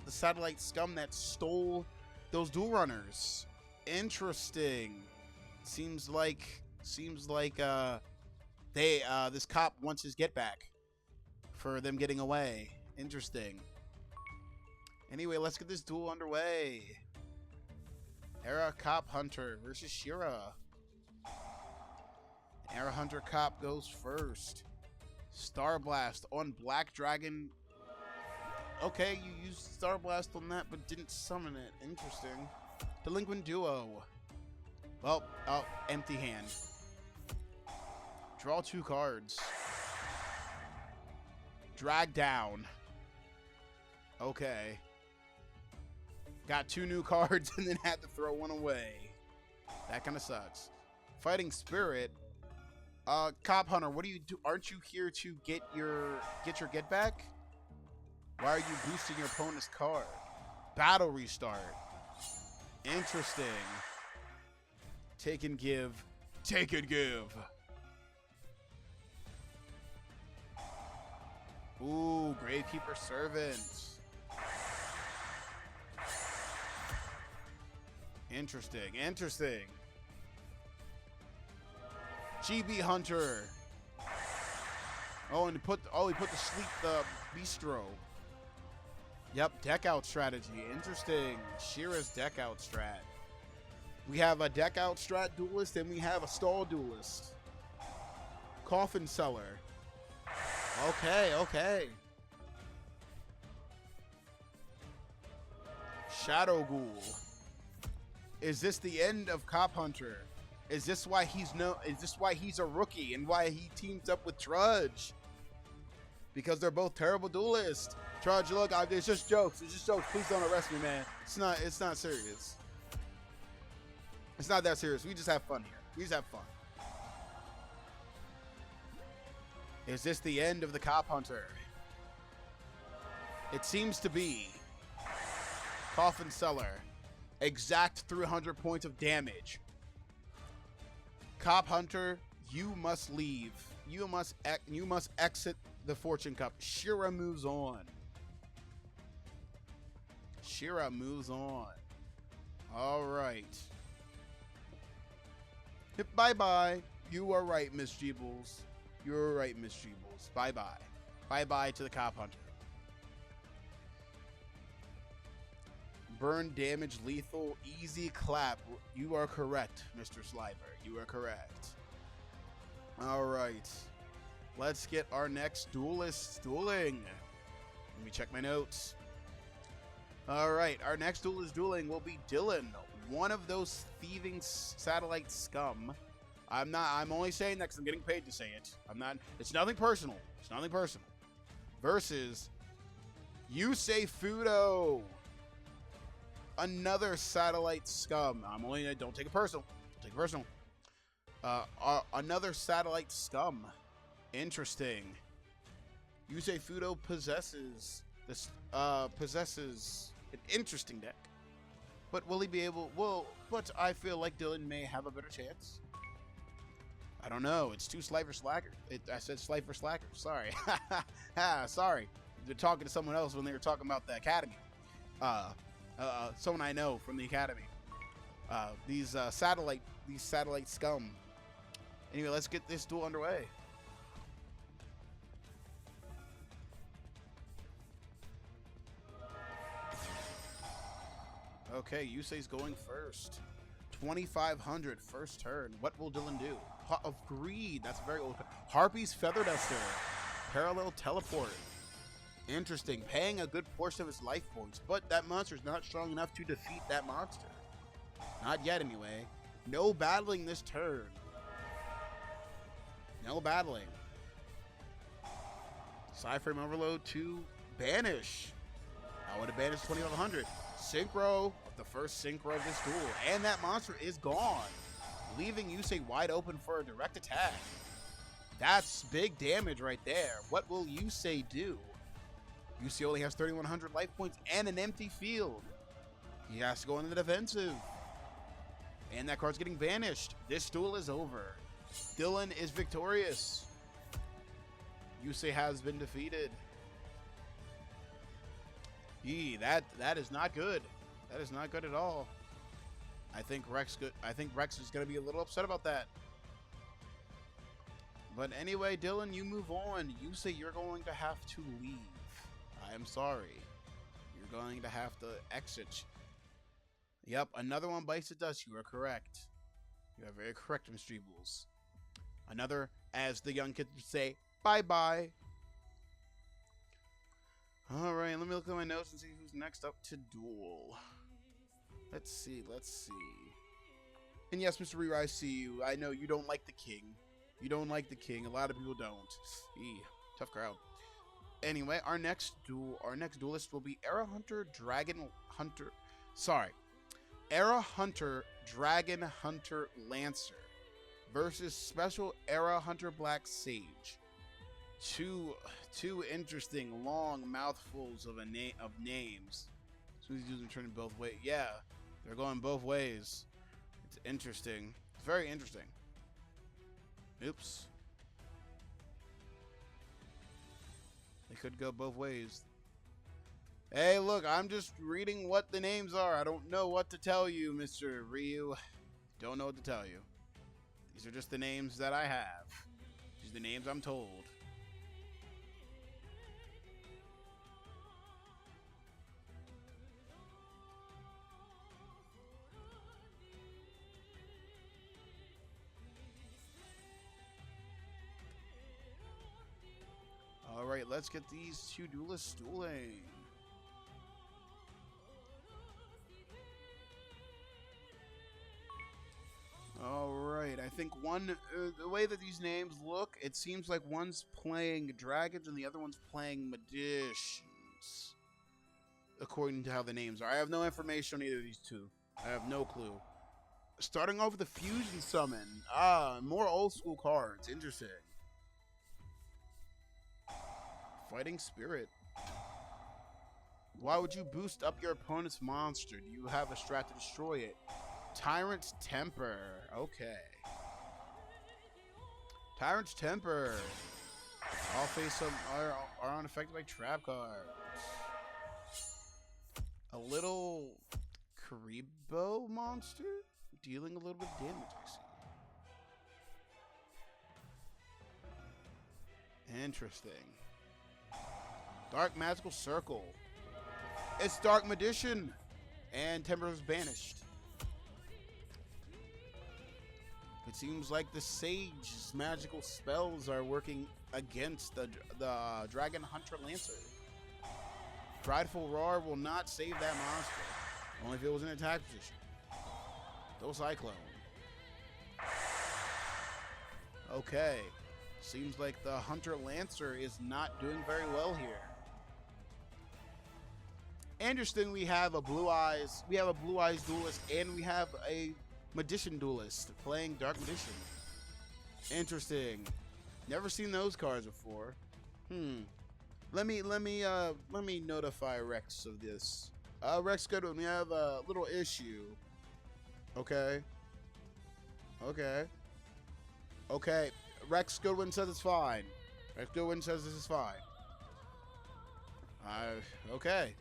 satellite scum that stole those duel runners. Interesting. Seems like this cop wants his get back for them getting away. Interesting. Anyway, let's get this duel underway. Era Cop Hunter versus Shira. Era Hunter Cop goes first. Star Blast on Black Dragon. Okay, you used Star Blast on that, but didn't summon it. Interesting. Delinquent Duo. Well, empty hand. Draw 2 cards. Drag down. Okay. Got 2 new cards and then had to throw 1 away. That kind of sucks. Fighting Spirit. Cop Hunter, what do you do? Aren't you here to get your get back? Why are you boosting your opponent's card? Battle Restart. Interesting. Take and give. Take and give. Ooh, Gravekeeper Servant. Interesting. Interesting. GB Hunter. Oh, and he put the sleep the bistro. Yep, deck out strategy. Interesting. Shira's deck out strat. We have a deck out strat duelist and we have a stall duelist. Coffin seller. Okay, okay. Shadow Ghoul. Is this the end of Cop Hunter? Is this why he's a rookie and why he teams up with Trudge? Because they're both terrible duelists. Trudge, look, it's just jokes. It's just jokes. Please don't arrest me, man. It's not serious. It's not that serious. We just have fun here. We just have fun. Is this the end of the Cop Hunter? It seems to be. Coffin Seller. Exact 300 points of damage. Cop Hunter, you must leave. You must exit the Fortune Cup. Shira moves on. Shira moves on. All right. Bye-bye. You are right, Miss Jeebles. You're right, Miss Jeebles. Bye-bye. Bye-bye to the Cop Hunter. Burn damage lethal. Easy clap. You are correct, Mr. Sliver. You are correct. All right. Let's get our next duelist dueling. Let me check my notes. All right. Our next duelist dueling will be Dylan, one of those thieving satellite scum. I'm only saying that because I'm getting paid to say it. It's nothing personal. It's nothing personal. Versus Yusei Fudo, another satellite scum. Don't take it personal. Don't take it personal. Another satellite scum. Interesting. Yusei Fudo possesses an interesting deck. But will he be able? Well, but I feel like Dylan may have a better chance. I don't know. It's too Slifer Slacker. I said Slifer Slacker. Sorry. Sorry. They're talking to someone else when they were talking about the Academy. Someone I know from the Academy. These satellite scum. Anyway, let's get this duel underway. Okay, Yusei's going first. 2,500 first turn. What will Dylan do? Pot of Greed. That's very old. Harpy's Feather Duster. Parallel Teleport. Interesting. Paying a good portion of his life points, but that monster's not strong enough to defeat that monster. Not yet, anyway. No battling this turn. No battling. Cyframe Overload to banish. I would have banished 2,100. Synchro, the first synchro of this duel, and that monster is gone, leaving Yusei wide open for a direct attack. That's big damage right there. What will Yusei do? Yusei only has 3,100 life points and an empty field. He has to go in the defensive. And that card's getting banished. This duel is over. Dylan is victorious. Yusei has been defeated. That is not good. That is not good at all. I think Rex is going to be a little upset about that. But anyway, Dylan, you move on. You say you're going to have to leave. I am sorry. You're going to have to exit. Yep, another one bites the dust. You are correct. You are very correct, Mr. Dreebles. Another, as the young kids would say, bye-bye. Alright, let me look at my notes and see who's next up to duel. Let's see. And yes, Mr. Rear, I see you. I know you don't like the king. You don't like the king. A lot of people don't. Tough crowd. Anyway, our next duelist will be Era Hunter Dragon Hunter Lancer versus Special Era Hunter Black Sage. Two interesting long mouthfuls of names. So these dudes are turning both ways. Yeah, they're going both ways. It's interesting. It's very interesting. Oops. They could go both ways. Hey, look, I'm just reading what the names are. I don't know what to tell you, Mr. Ryu. Don't know what to tell you. These are just the names that I have. These are the names I'm told. Alright, let's get these two duelists dueling. Alright, I think the way that these names look, it seems like one's playing dragons and the other one's playing magicians. According to how the names are. I have no information on either of these two. I have no clue. Starting off with the Fusion Summon. More old school cards. Interesting. Fighting Spirit. Why would you boost up your opponent's monster? Do you have a strat to destroy it? Tyrant's Temper. Okay. Tyrant's Temper. All face up are unaffected by trap cards. A little Karibo monster? Dealing a little bit of damage, I see. Interesting. Dark Magical Circle. It's Dark Magician. And Temper is banished. It seems like the Sage's magical spells are working against the Dragon Hunter Lancer. Prideful Roar will not save that monster. Only if it was in attack position. Go Cyclone. Okay. Seems like the Hunter Lancer is not doing very well here. Interesting, we have a Blue Eyes duelist, and we have a Magician duelist playing Dark Magician. Interesting. Never seen those cards before. Let me notify Rex of this. Rex Goodwin, we have a little issue. Okay. Rex Goodwin says it's fine. Rex Goodwin says this is fine. Okay.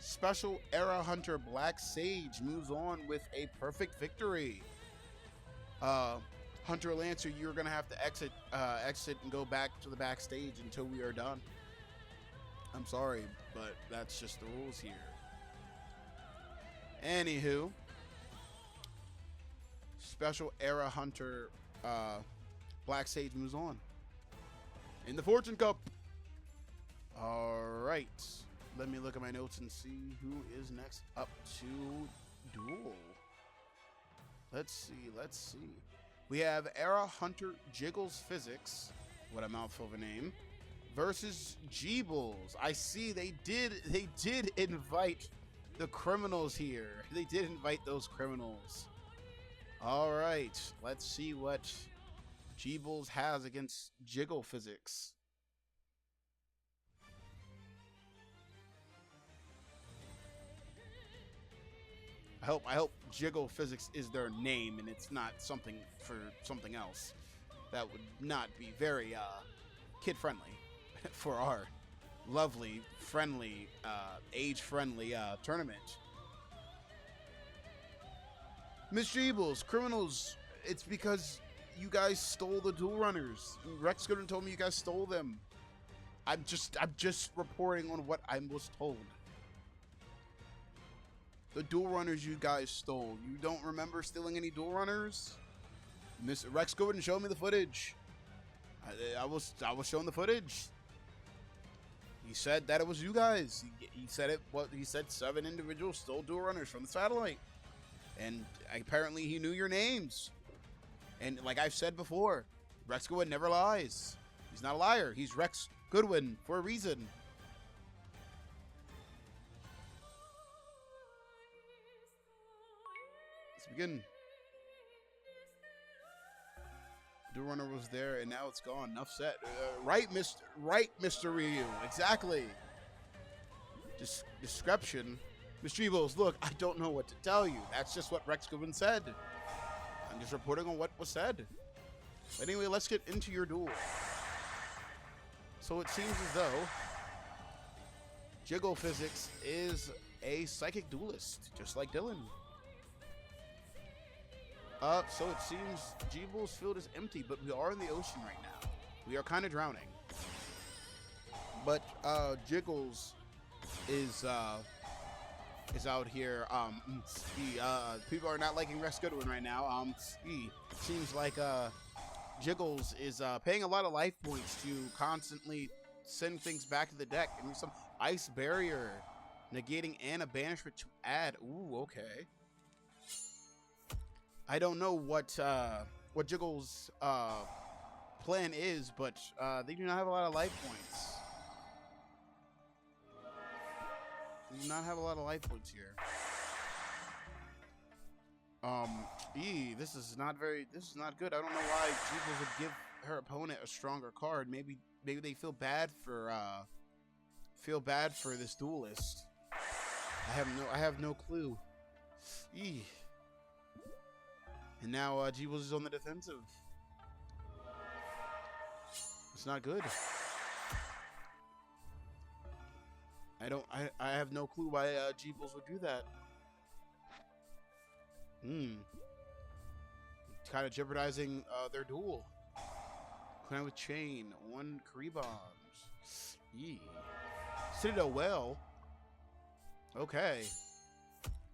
Special Era Hunter Black Sage moves on with a perfect victory. Hunter Lancer, you're gonna have to exit and go back to the backstage until we are done. I'm sorry, but that's just the rules here. Anywho, Special Era Hunter Black Sage moves on in the Fortune Cup. All right, let me look at my notes and see who is next up to duel. Let's see. We have Era Hunter Jiggles Physics, what a mouthful of a name, versus Jeebles. I see they did invite the criminals here. They did invite those criminals. All right, let's see what Jeebles has against Jiggle Physics. I hope Jiggle Physics is their name and it's not something for something else. That would not be very kid friendly for our lovely, friendly, age friendly tournament. Miss Jeebles, criminals, it's because you guys stole the Duel Runners. Rex Gooden told me you guys stole them. I'm just reporting on what I was told. The Duel Runners you guys stole. You don't remember stealing any Duel Runners? Miss Rex Gooden showed me the footage. I was shown the footage. He said that it was you guys. He said it. What he said? 7 individuals stole Duel Runners from the satellite, and apparently he knew your names. And like I've said before, Rex Goodwin never lies. He's not a liar. He's Rex Goodwin for a reason. Let's begin. Duel Runner was there, and now it's gone. Enough said. Right, Mr. Ryu. Exactly. Description. Mr. Evils, look, I don't know what to tell you. That's just what Rex Goodwin said. I'm just reporting on what was said. But anyway, let's get into your duel. So it seems as though Jiggle Physics is a psychic duelist, just like Dylan. So it seems Jeeble's field is empty, but we are in the ocean right now. We are kind of drowning. But Jiggles is out here. People are not liking Rex Goodwin right now. Seems like Jiggles is paying a lot of life points to constantly send things back to the deck. And some ice barrier, negating and a banishment to add. Ooh, okay. I don't know what Jiggles' plan is, but they do not have a lot of life points. They do not have a lot of life points here. This is not good. I don't know why Jiggles would give her opponent a stronger card. Maybe they feel bad for this duelist. I have no clue. And now Jeebles is on the defensive. It's not good. I have no clue why Jeebles would do that. Kind of jeopardizing their duel. Clan with chain, 1 Kree bombs. Citadel well. Okay.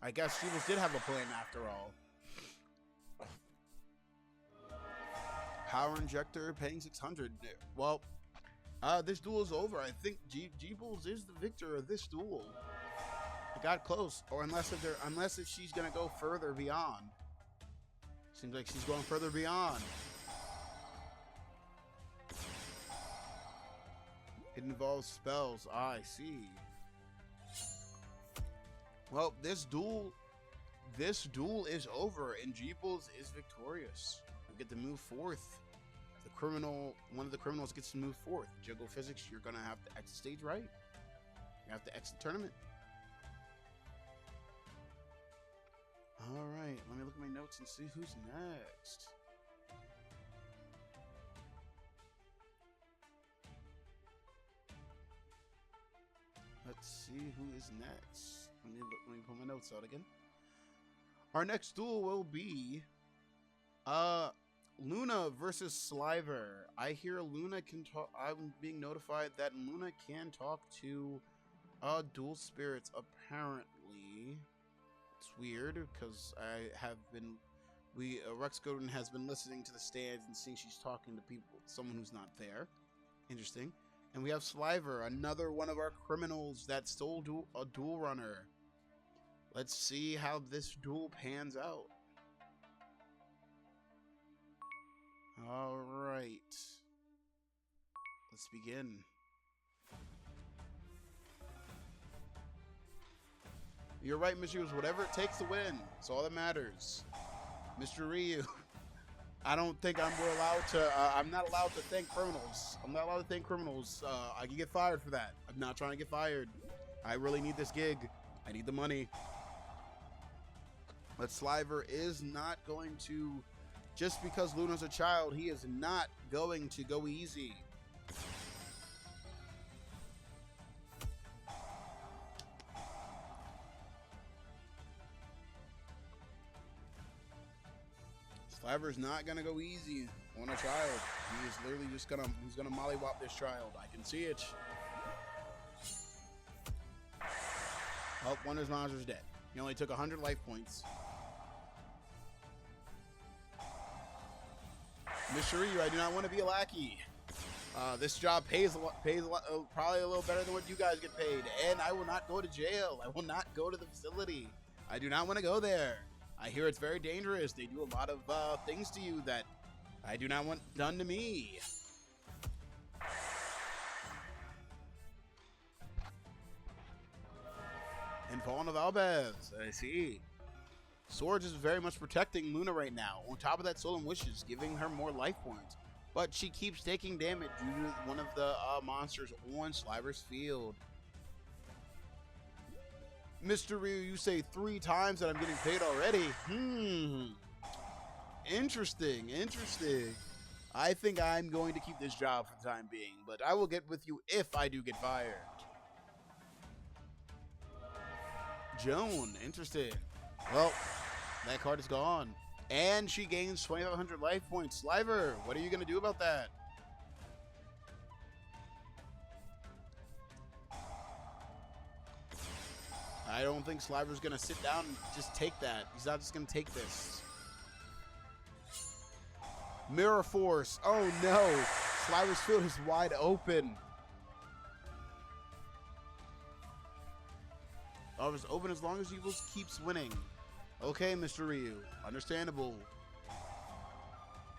I guess Jeebles did have a plan after all. Power injector paying 600. Well, this duel is over. I think Jeebles is the victor of this duel. It got close, or unless if she's gonna go further beyond. Seems like she's going further beyond. It involves spells. I see. Well, this duel is over, and Jeebles is victorious. We get to move forth. One of the criminals gets to move forth. Jiggle Physics, you're gonna have to exit stage right. You have to exit the tournament. All right, let me look at my notes and see who's next. Let's see who is next. Let me pull my notes out again. Our next duel will be Luna versus Sliver. I hear Luna can talk. I'm being notified that Luna can talk to dual spirits, apparently. It's weird because Rex Godwin has been listening to the stands and seeing she's talking to people, someone who's not there. Interesting. And we have Sliver, another one of our criminals that stole a duel runner. Let's see how this duel pans out. All right. Let's begin. You're right, Mr. Ryu. Whatever it takes to win. It's all that matters. Mr. Ryu. I don't think I'm not allowed to thank criminals. I'm not allowed to thank criminals. I can get fired for that. I'm not trying to get fired. I really need this gig. I need the money. But Sliver is not going to, just because Luna's a child, he is not going to go easy. Sliver's not gonna go easy on a child. He is literally just he's gonna mollywop this child. I can see it. Oh, one of his monsters dead. He only took 100 life points. Mr. Ryu, I do not want to be a lackey. This job pays probably a little better than what you guys get paid, and I will not go to jail. I will not go to the facility. I do not want to go there. I hear it's very dangerous. They do a lot of things to you that I do not want done to me. And Fallen of Albaz, I see. Swords is very much protecting Luna right now. On top of that, Solemn Wishes, giving her more life points. But she keeps taking damage due to one of the monsters on Sliver's field. Mr. Ryu, you say 3 times that I'm getting paid already. Interesting, interesting. I think I'm going to keep this job for the time being, but I will get with you if I do get fired. Joan, interesting. Well, that card is gone. And she gains 2,500 life points. Sliver, what are you going to do about that? I don't think Sliver's going to sit down and just take that. He's not just going to take this. Mirror Force. Oh, no. Sliver's field is wide open. Oh, it's open as long as Evil keeps winning. Okay, Mr. Ryu. Understandable.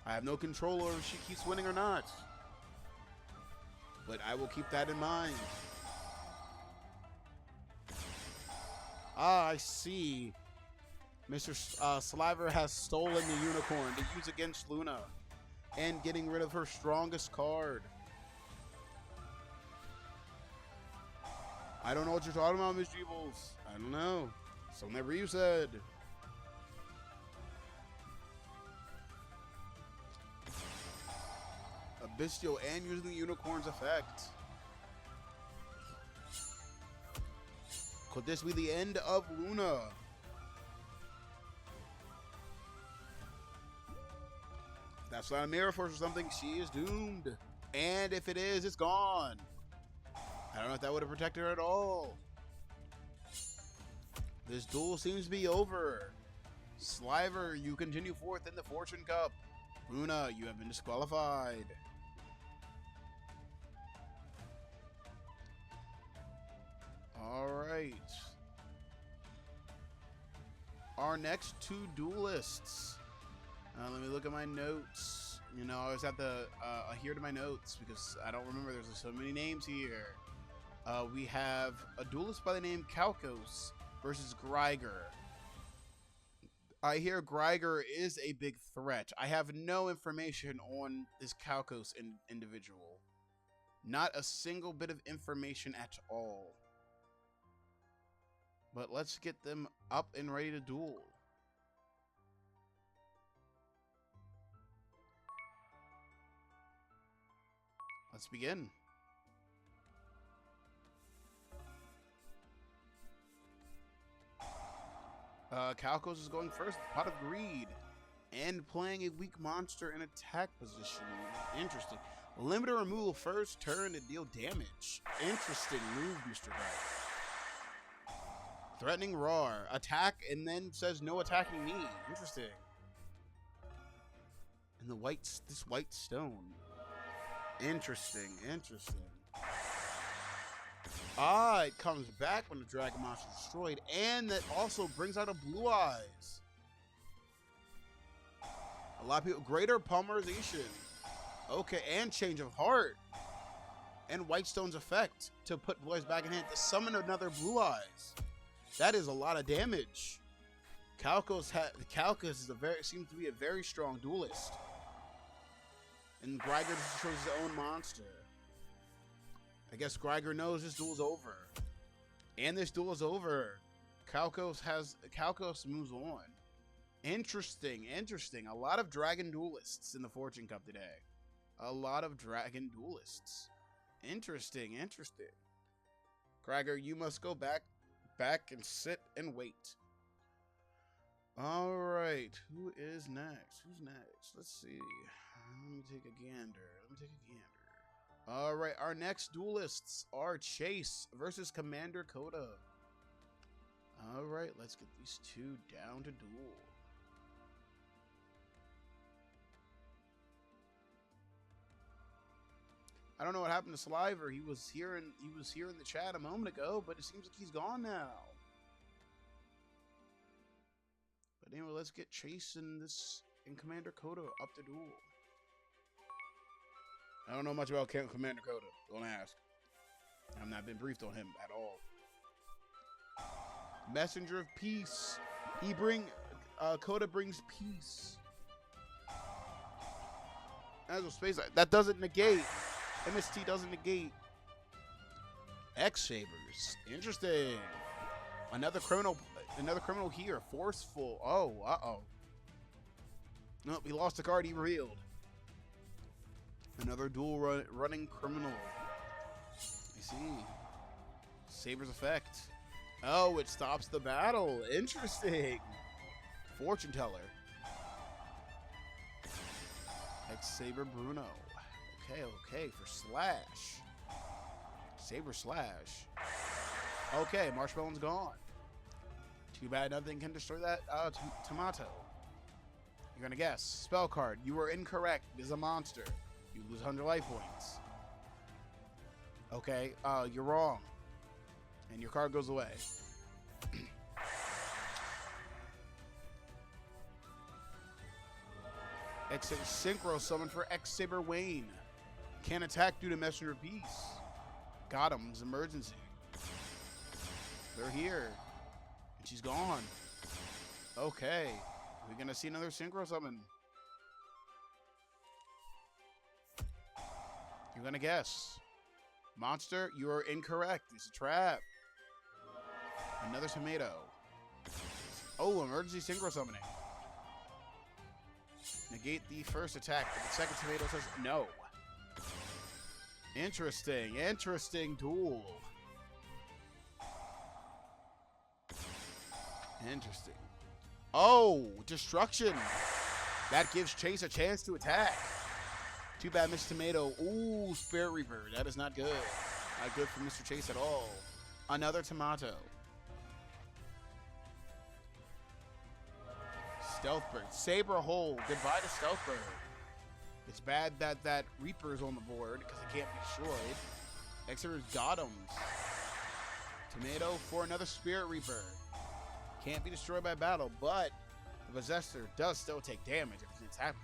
I have no control over if she keeps winning or not. But I will keep that in mind. Ah, I see. Mr. Sliver has stolen the unicorn to use against Luna. And getting rid of her strongest card. I don't know what you're talking about, Miss Jeebles. I don't know. Something that Ryu said. A bestial and using the unicorn's effect. Could this be the end of Luna? If that's not a Mirror Force or something, she is doomed. And if it is, it's gone. I don't know if that would have protected her at all. This duel seems to be over. Sliver, you continue forth in the Fortune Cup. Luna, you have been disqualified. Alright. Our next two duelists. Let me look at my notes. You know, I always have to adhere to my notes because I don't remember. There's so many names here. We have a duelist by the name Kalkos versus Greiger. I hear Greiger is a big threat. I have no information on this Kalkos individual. Not a single bit of information at all. But let's get them up and ready to duel. Let's begin. Kalkos is going first, Pot of Greed, and playing a weak monster in attack position. Interesting. Limiter removal first turn to deal damage. Interesting move, Mr. Guy. Threatening Roar. Attack and then says no attacking me. Interesting. And this white stone. Interesting, interesting. Ah, it comes back when the Dragon Monster is destroyed, and that also brings out a Blue Eyes. A lot of people, greater polymerization. Okay, and Change of Heart. And Whitestone's effect to put Blue Eyes back in hand to summon another Blue Eyes. That is a lot of damage. Kalkos is seems to be a very strong duelist. And Greiger just shows his own monster. I guess Greiger knows this duel's over. And this duel is over. Kalkos moves on. Interesting, interesting. A lot of dragon duelists in the Fortune Cup today. A lot of dragon duelists. Interesting, interesting. Greiger, you must go back and sit and wait. All right, who is next? Who's next? Let's see. Let me take a gander. All right, our next duelists are Chase versus Commander Coda. All right, let's get these two down to duel. I don't know what happened to Sliver. He was here in the chat a moment ago, but it seems like he's gone now. But anyway, let's get Chase and Commander Coda up to duel. I don't know much about Commander Coda. Don't ask. I've not been briefed on him at all. Messenger of Peace. Coda brings peace. As a space that doesn't negate. MST doesn't negate. X-Sabers. Interesting. Another criminal here. Forceful. Oh, uh-oh. Nope, he lost the card he revealed. Another dual running criminal. I see. Saber's effect. Oh, it stops the battle. Interesting. Fortune teller. X-Saber Bruno. Okay, for slash. Saber slash. Okay, Marshmallow's gone. Too bad nothing can destroy that tomato. You're gonna guess. Spell card. You were incorrect. It is a monster. You lose 100 life points. Okay, you're wrong. And your card goes away. X-Saber Synchro summon for X-Saber Wayne. Can't attack due to Messenger of Peace. Got him. It's emergency. They're here. And she's gone. Okay. We're gonna see another Synchro summon. You're gonna guess. Monster, you are incorrect. It's a trap. Another tomato. Oh, emergency Synchro summoning. Negate the first attack, but the second tomato says no. Interesting duel. Interesting. Oh, destruction. That gives Chase a chance to attack. Too bad, Mr. Tomato. Ooh, Spirit Reaper. That is not good. Not good for Mr. Chase at all. Another tomato. Stealthbird. Saber Hole. Goodbye to Stealthbird. It's bad that that Reaper is on the board because it can't be destroyed. X-Saber's got him. Tomato for another Spirit Reaper. Can't be destroyed by battle, but the Possessor does still take damage if it's happened.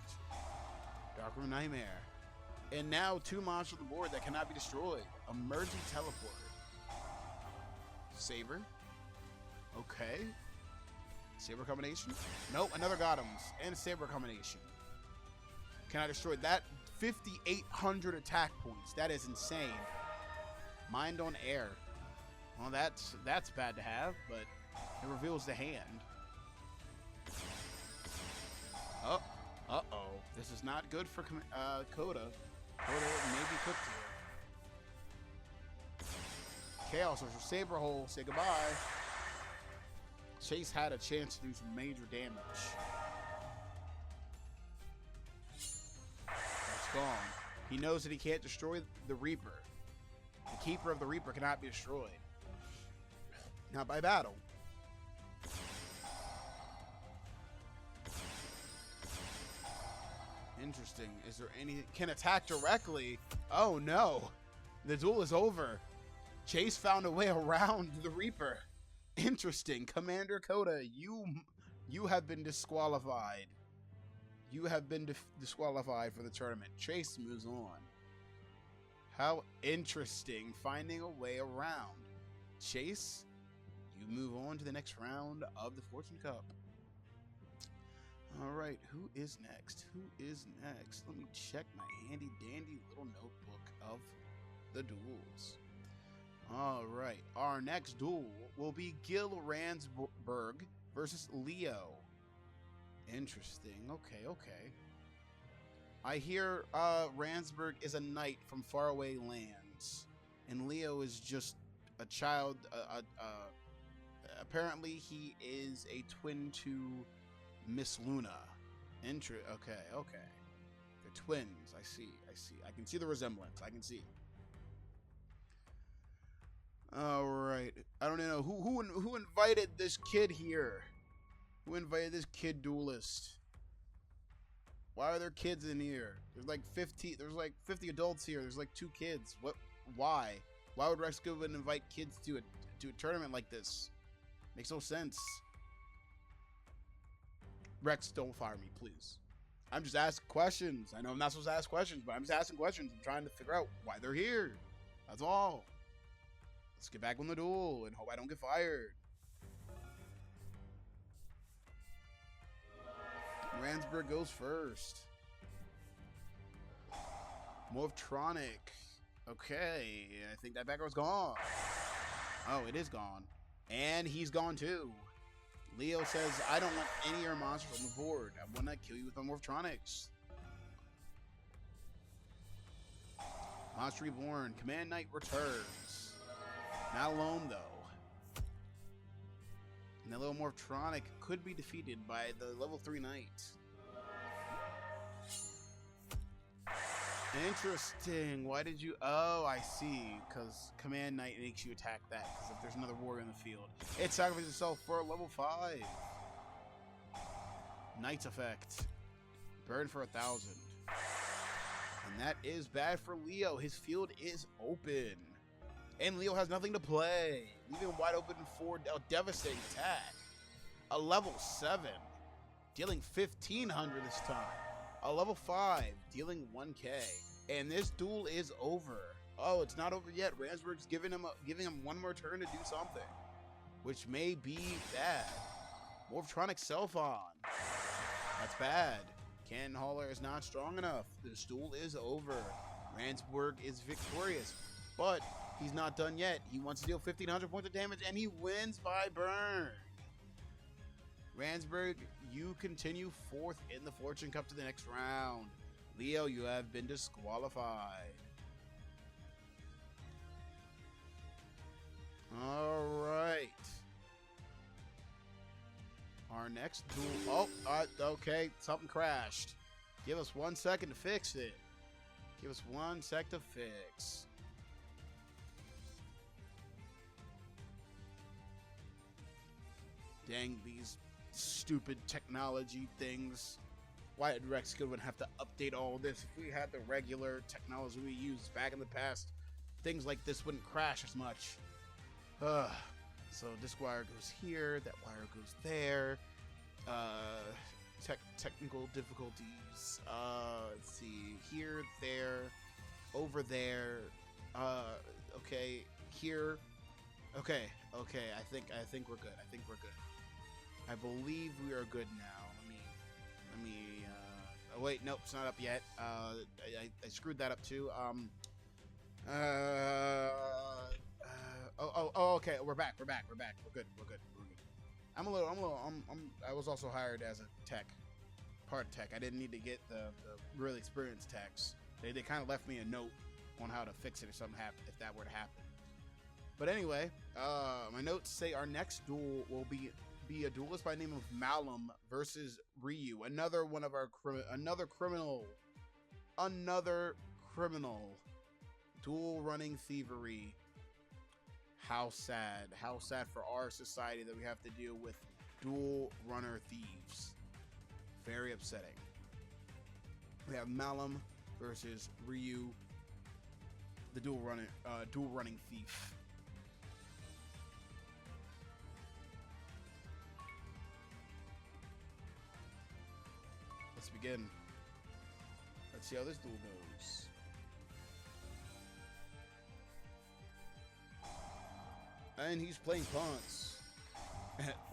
Dark Room Nightmare. And now 2 monsters on the board that cannot be destroyed. Emerging Teleport. Saber. Okay. Saber combination? Nope, another Gotham's and Saber combination. Cannot destroy that. 5,800 attack points. That is insane. Mind on Air. Well, that's bad to have, but it reveals the hand. Oh. Uh-oh. This is not good for Coda. Coda may be cooked here. Chaos Sorcerer. Saber Hole. Say goodbye. Chase had a chance to do some major damage. It's gone. He knows that he can't destroy the Reaper. The Keeper of the Reaper cannot be destroyed. Not by battle. Interesting. Is there any... Can attack directly? Oh, no. The duel is over. Chase found a way around the Reaper. Interesting. Commander Coda, you have been disqualified. You have been disqualified for the tournament. Chase moves on. How interesting. Finding a way around. Chase, you move on to the next round of the Fortune Cup. All right, who is next? Let me check my handy dandy little notebook of the duels. All right, our next duel will be Gil Ransburg versus Leo. Interesting. Okay. I hear Ransburg is a knight from faraway lands, and Leo is just a child. Apparently, he is a twin to Miss Luna. Okay. They're twins. I see. I can see the resemblance. I can see. All right. I don't know who invited this kid here. Who invited this kid duelist? Why are there kids in here? There's like 50 adults here. There's like 2 kids. What? Why? Why would Rex Goodwin invite kids to a tournament like this? Makes no sense. Rex, don't fire me, please. I'm just asking questions. I know I'm not supposed to ask questions, but I'm just asking questions. I'm trying to figure out why they're here. That's all. Let's get back on the duel and hope I don't get fired. Ransburg goes first. Morphtronic. Okay, I think that backrow's gone. Oh, it is gone. And he's gone too. Leo says, I don't want any of your monsters on the board. I want to kill you with my Morphtronics. Monster Reborn. Command Knight returns. Not alone, though. And the little Morphtronic could be defeated by the level 3 Knight. Interesting. Why did you... Oh, I see. Because Command Knight makes you attack that. Because if there's another warrior in the field. It sacrifices itself for level 5. Knight's effect. Burn for 1,000. And that is bad for Leo. His field is open. And Leo has nothing to play. Leaving him wide open for a devastating attack. A level 7. Dealing 1,500 this time. A level 5. Dealing 1k. And this duel is over. Oh, it's not over yet. Ransburg's giving him one more turn to do something. Which may be bad. Morphtronic Self-On. That's bad. Cannon Hauler is not strong enough. This duel is over. Ransburg is victorious. But he's not done yet. He wants to deal 1,500 points of damage, and he wins by burn. Ransburg, you continue 4th in the Fortune Cup to the next round. Leo, you have been disqualified. All right. Our next duel. Oh, okay. Something crashed. Give us 1 second to fix it. Give us 1 sec to fix. Dang, these stupid technology things. Why did Rex Goodwin have to update all this? If we had the regular technology we used back in the past, things like this wouldn't crash as much. So this wire goes here, that wire goes there. Technical difficulties. Let's see, here, there, over there. Okay, here. Okay. I think we're good. I believe we are good now. Let me. Oh wait, nope, it's not up yet. I screwed that up too. Okay, we're back. We're good. I was also hired as a tech, part tech. I didn't need to get the really experienced techs. They kind of left me a note on how to fix it if something happened, if that were to happen. But anyway, my notes say our next duel will be a duelist by the name of Malum versus Ryu. Another criminal. Dual running thievery. How sad for our society that we have to deal with dual runner thieves. Very upsetting. We have Malum versus Ryu, the dual running thief. Let's begin. Let's see how this duel goes. And he's playing punts.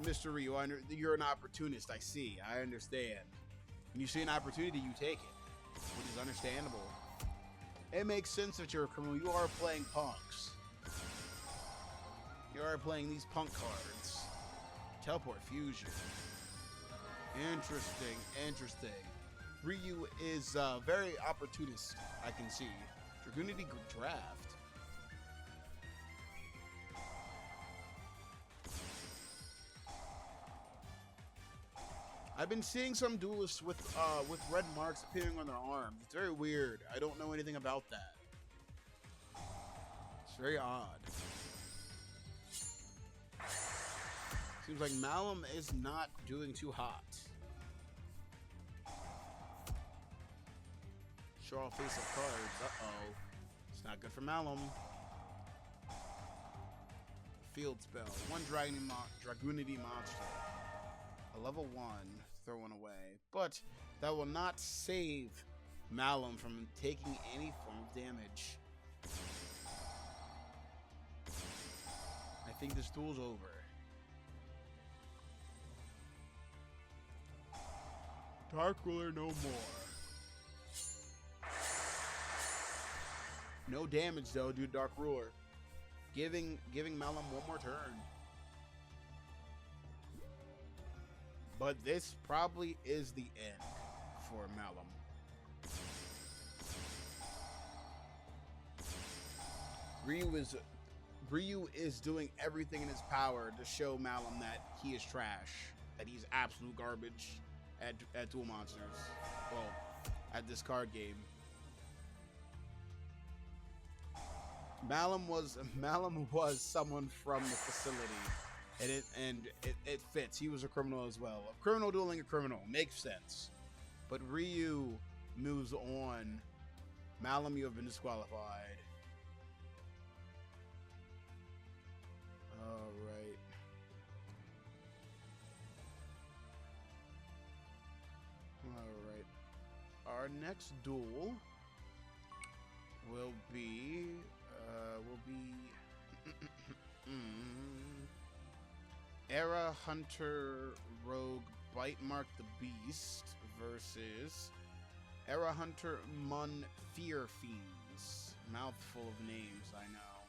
Mr. Ryu, you're an opportunist, I see. I understand. When you see an opportunity, you take it, which is understandable. It makes sense that you're a criminal. You are playing punks. You are playing these punk cards. Teleport fusion. Interesting. Ryu is very opportunist, I can see. Dragoonity draft. I've been seeing some duelists with red marks appearing on their arms. It's very weird. I don't know anything about that. It's very odd. Seems like Malum is not doing too hot. Show off face of cards. Uh-oh. It's not good for Malum. Field spell. One Dragoonity monster. A level 1. Thrown away. But that will not save Malum from taking any form of damage. I think this duel's over. Dark Ruler no more. No damage though, dude. Dark Ruler. Giving Malum one more turn. But this probably is the end for Malum. Ryu is Ryu is doing everything in his power to show Malum that he is trash, that he's absolute garbage at Duel Monsters. Well, at this card game. Malum was someone from the facility, and it fits. He was a criminal as well. A criminal dueling a criminal makes sense, but Ryu moves on. Malum, you have been disqualified. All right. All right. Our next duel will be Era Hunter Rogue Bite Mark the Beast versus Era Hunter Mun Fear Fiends. Mouthful of names, I know.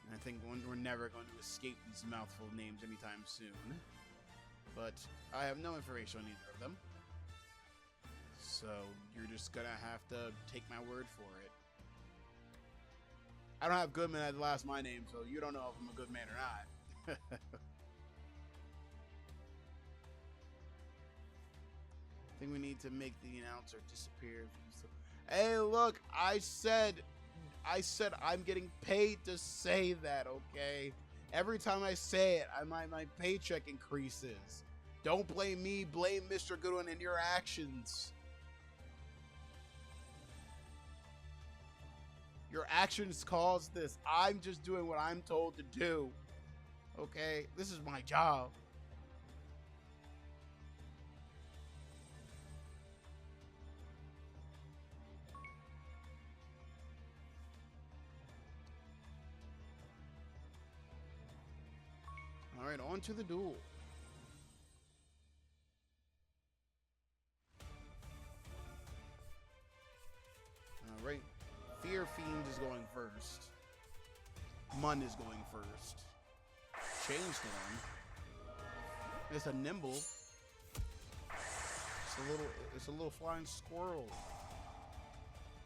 And I think we're never going to escape these mouthful of names anytime soon. But I have no information on either of them. So you're just gonna have to take my word for it. I don't have Goodman as the last my name, so you don't know if I'm a good man or not. I think we need to make the announcer disappear. Hey, look, I said I'm getting paid to say that, okay? Every time I say it, my paycheck increases. Don't blame me, blame Mr. Goodwin and your actions. Your actions caused this. I'm just doing what I'm told to do. Okay? This is my job. All right, on to the duel. All right. Fear Fiend is going first. Mun is going first. Chainstorm. It's a nimble. It's a little flying squirrel.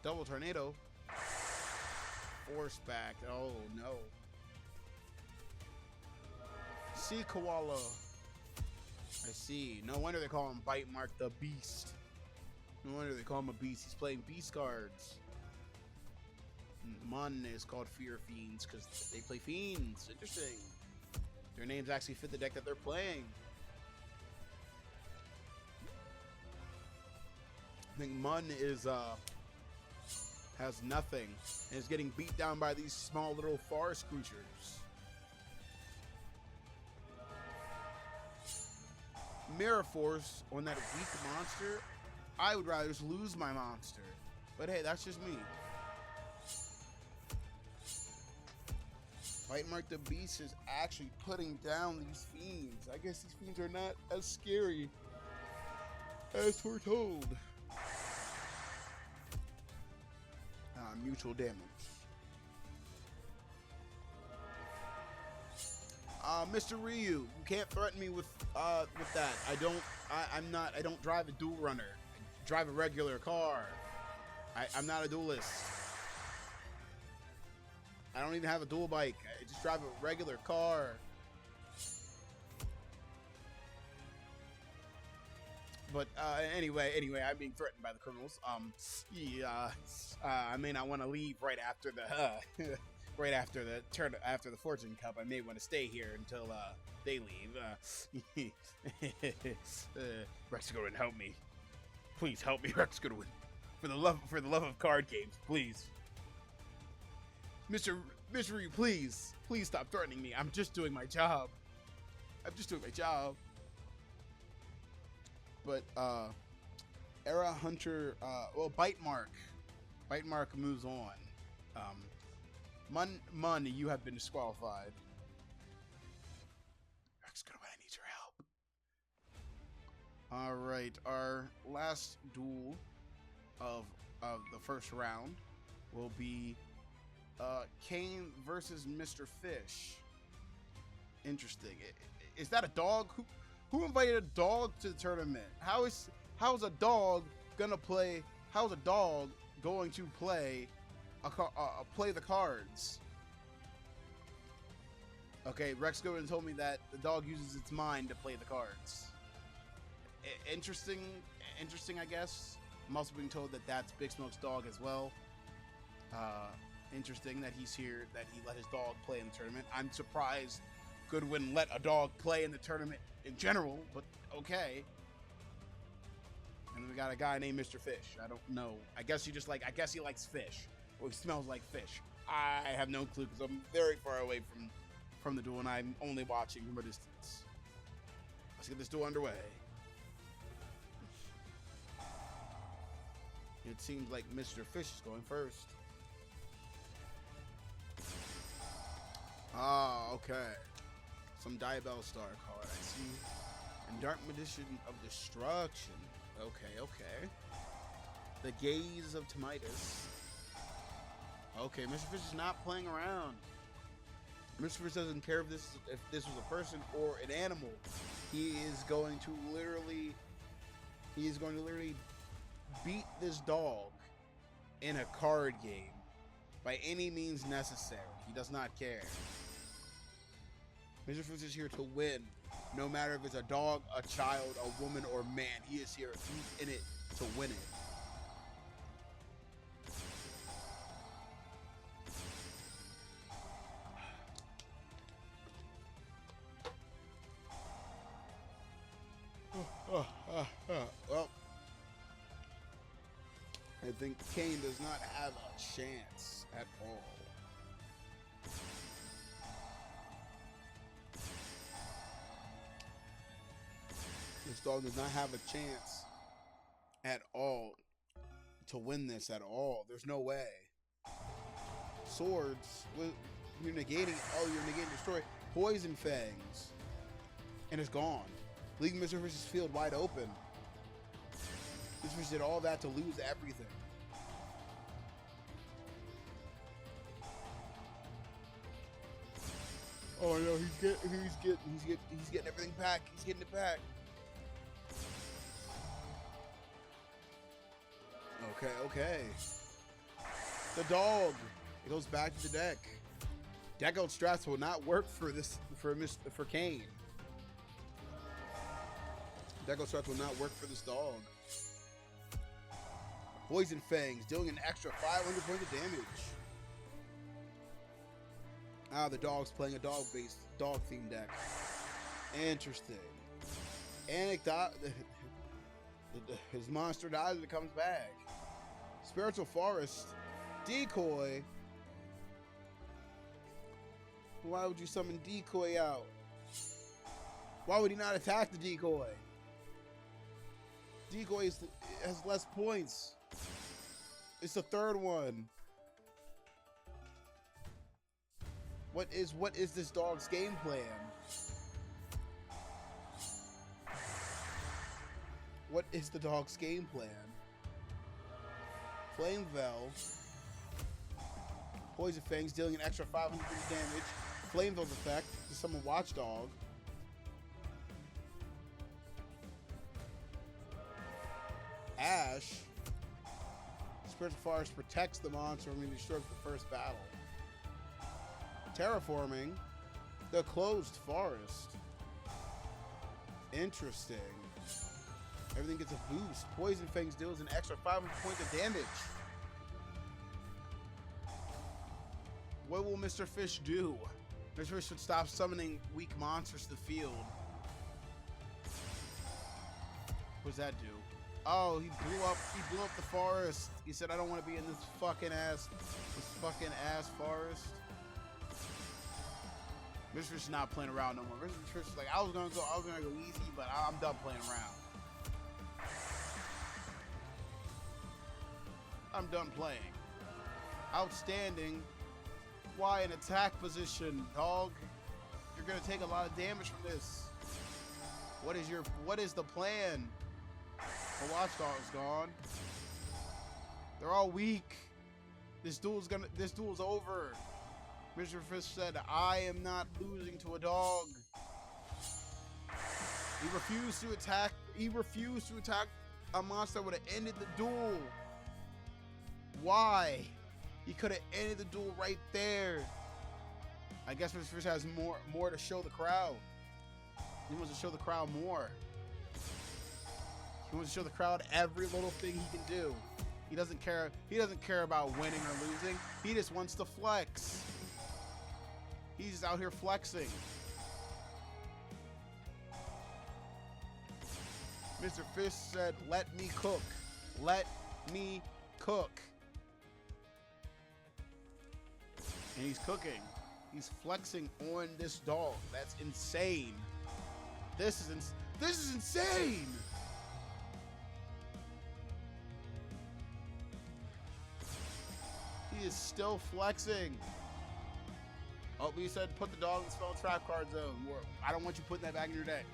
Double tornado. Force back. Oh no. Sea koala. I see. No wonder they call him Bite Mark the Beast. No wonder they call him a beast. He's playing beast cards. Mun is called Fear Fiends because they play fiends. Interesting. Their names actually fit the deck that they're playing. I think Mun is has nothing and is getting beat down by these small little forest creatures. Mirror Force on that weak monster. I would rather just lose my monster. But hey, that's just me. Bite Mark the Beast is actually putting down these fiends. I guess these fiends are not as scary as we're told. Mutual damage. Mr. Ryu, you can't threaten me with that. I don't drive a dual runner. I drive a regular car. I'm not a duelist. I don't even have a dual bike. I just drive a regular car. But anyway, I'm being threatened by the criminals. I may not want to leave right after the after the Fortune Cup. I may want to stay here until they leave. Rex Goodwin, help me! Please help me, Rex Goodwin. For the love of card games, please. Mr. Ryu, please stop threatening me. I'm just doing my job. But Era Hunter, Bite Mark moves on. Mun, you have been disqualified. Rex Goodwin, I need your help. All right, our last duel of the first round will be Kane versus Mr. Fish. Interesting. Is that a dog? Who invited a dog to the tournament? How's a dog going to play the cards? Okay, Rex Gordon told me that the dog uses its mind to play the cards. Interesting, interesting, I guess. I'm also being told that that's Big Smoke's dog as well. Interesting that he's here, that he let his dog play in the tournament. I'm surprised Goodwin let a dog play in the tournament in general, but okay. And we got a guy named Mr. Fish. I don't know. I guess he likes fish. Or he smells like fish. I have no clue because I'm very far away from the duel and I'm only watching from a distance. Let's get this duel underway. It seems like Mr. Fish is going first. Ah, okay. Some Diabell Star card, I see. And Dark Magician of Destruction. Okay, okay. The Gaze of Timitus. Okay, Mr. Fish is not playing around. Mr. Fish doesn't care if this was a person or an animal. He is going to literally beat this dog in a card game by any means necessary. He does not care. Mr. Fish is here to win, no matter if it's a dog, a child, a woman, or man. He is here. He's in it to win it. Well, I think Kane does not have a chance at all. This dog does not have a chance at all to win this at all. There's no way. Swords, you're negating, you're negating destroy. Poison Fangs. And it's gone. Leaving Mr. Fish's field wide open. Mr. Fish did all that to lose everything. Oh no, he's getting everything back. He's getting it back. Okay. The dog. It goes back to the deck. Deck out strats will not work for Kane. Deck out strats will not work for this dog. Poison Fangs, dealing an extra 500 points of damage. Ah, the dog's playing a dog-based, dog-themed deck. Interesting. His monster dies and it comes back. Spiritual Forest. Decoy. Why would you summon Decoy out? Why would he not attack the Decoy? Decoy has less points. It's the third one. What is this dog's game plan? What is the dog's game plan? Flame Veil. Poison Fangs dealing an extra 500 damage. Flame Veil's effect to summon Watchdog. Ash. Spiritual Forest protects the monster when he destroys the first battle. Terraforming. The Closed Forest. Interesting. Everything gets a boost. Poison Fangs deals an extra 500 points of damage. What will Mr. Fish do? Mr. Fish should stop summoning weak monsters to the field. What does that do? Oh, he blew up the forest. He said, I don't want to be in this fucking ass forest. Mr. Fish is not playing around no more. Mr. Fish is like, I was gonna go easy, but I'm done playing around. I'm done playing. Outstanding. Why an attack position, dog? You're gonna take a lot of damage from this. What is the plan? The Watchdog's gone. They're all weak. This duel's over. Mr. Fish said, I am not losing to a dog. He refused to attack a monster that would have ended the duel. Why? He could have ended the duel right there. I guess Mr. Fish has more to show the crowd. He wants to show the crowd more. He wants to show the crowd every little thing he can do. He doesn't care. He doesn't care about winning or losing. He just wants to flex. He's just out here flexing. Mr. Fish said, "Let me cook. Let me cook." And he's cooking. He's flexing on this dog. That's insane. This is insane. He is still flexing. Oh, we said put the dog in the spell trap card zone. I don't want you putting that back in your deck.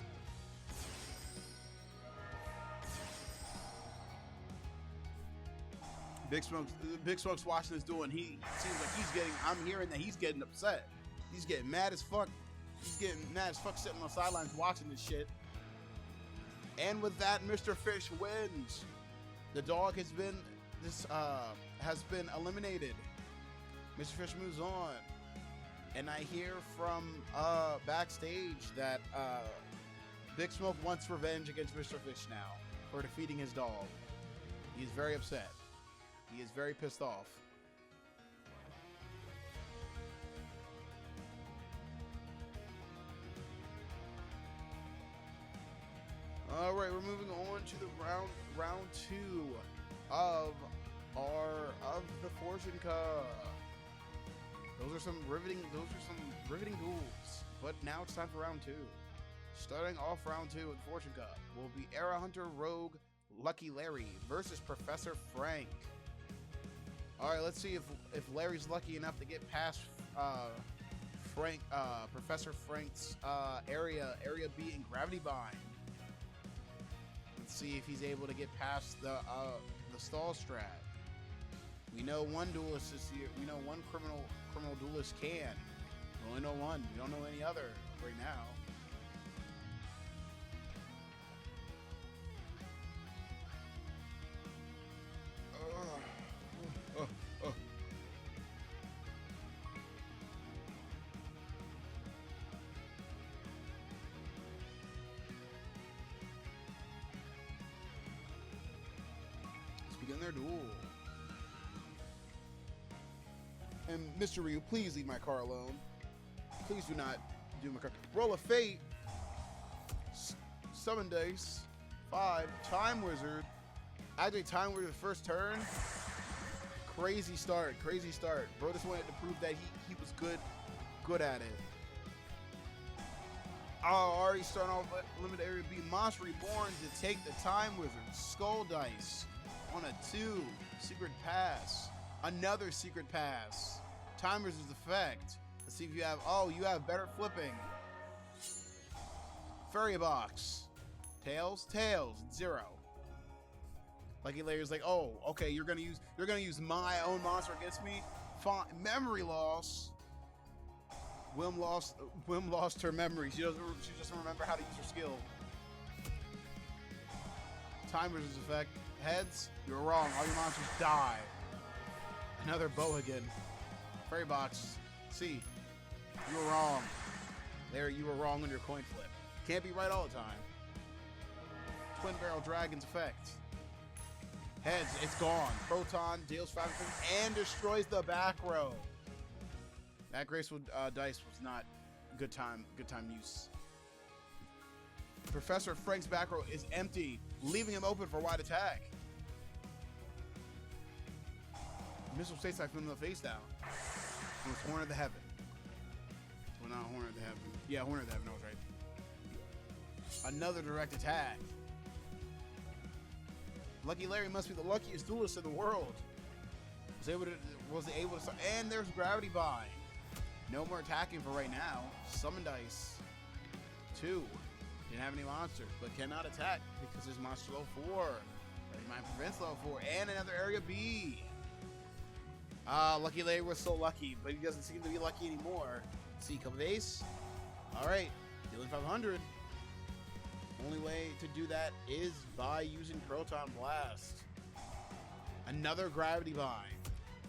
Big Smoke's watching this duel, and he seems like he's getting. I'm hearing that he's getting upset. He's getting mad as fuck. He's getting mad as fuck sitting on the sidelines watching this shit. And with that, Mr. Fish wins. The dog has been eliminated. Mr. Fish moves on. And I hear from backstage that Big Smoke wants revenge against Mr. Fish now for defeating his dog. He's very upset. He is very pissed off. All right, we're moving on to the round 2 of the Fortune Cup. Those are some riveting duels. But now it's time for round 2. Starting off round 2 of the Fortune Cup will be Era Hunter Rogue Lucky Larry versus Professor Frank. All right, let's see if Larry's lucky enough to get past Professor Frank's area B in Gravity Bind. Let's see if he's able to get past the stall strat. We know one duelist is here. We know one criminal duelist can. We only know one. We don't know any other right now. Begin their duel. And Mr. Ryu, please leave my car alone. Please do not do my car. Roll of Fate. Summon Dice. 5. Time Wizard. Activate Time Wizard first turn. Crazy start. Crazy start. Bro just wanted to prove that he was good at it. Already starting off limited area B. Monster Reborn to take the Time Wizard. Skull Dice. On a 2, secret pass. Another secret pass. Time Wizard's effect. Let's see if you have. Oh, you have better flipping. Fairy box. Tails. 0. Lucky Larry's like, oh, okay, you're gonna use my own monster against me. Fine. Memory loss. Wim lost her memory. She doesn't remember how to use her skill. Time Wizard's effect. Heads, you're wrong. All your monsters die. Another Bohigan. Fairy box. C. You were wrong. Larry, you were wrong on your coin flip. Can't be right all the time. Twin Barrel Dragon's effect. Heads, it's gone. Proton deals 5 and destroys the back row. That graceful dice was not good time use. Professor Frank's back row is empty, leaving him open for wide attack. Missile State Typhoon the face down. It was Horn of the Heaven. Well, not Horn of the Heaven. Yeah, Horn of the Heaven, I was right. Another direct attack. Lucky Larry must be the luckiest duelist in the world. Was able to and there's Gravity Bind. No more attacking for right now. Summon Dice. 2. Didn't have any monsters, but cannot attack because his monster level 4. Ready Mind prevents level 4, and another area B. Lucky Larry was so lucky, but he doesn't seem to be lucky anymore. See, couple of ace. All right, dealing 500. Only way to do that is by using Proton Blast. Another Gravity Bind.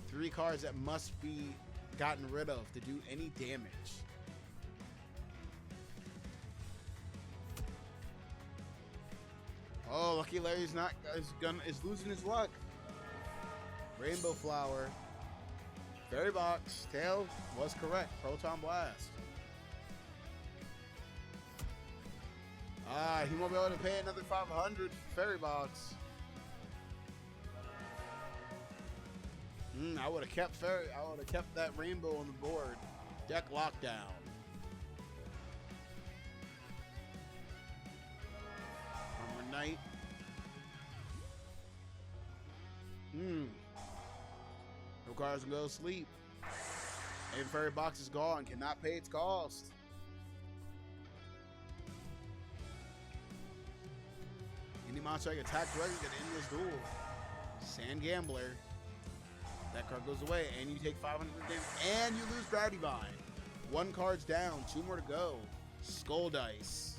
3 cards that must be gotten rid of to do any damage. Oh, Lucky Larry's is losing his luck. Rainbow Flower. Fairy Box. Tail was correct. Proton Blast. He won't be able to pay another 500 Fairy Box. I would have kept that rainbow on the board. Deck lockdown. Armor Knight. No cards can go to sleep. And Fairy Box is gone. Cannot pay its cost. Any monster I can attack directly can end this duel. Sand Gambler. That card goes away, and you take 500 damage, and you lose Gravity Vine. 1 card's down, 2 more to go. Skull Dice.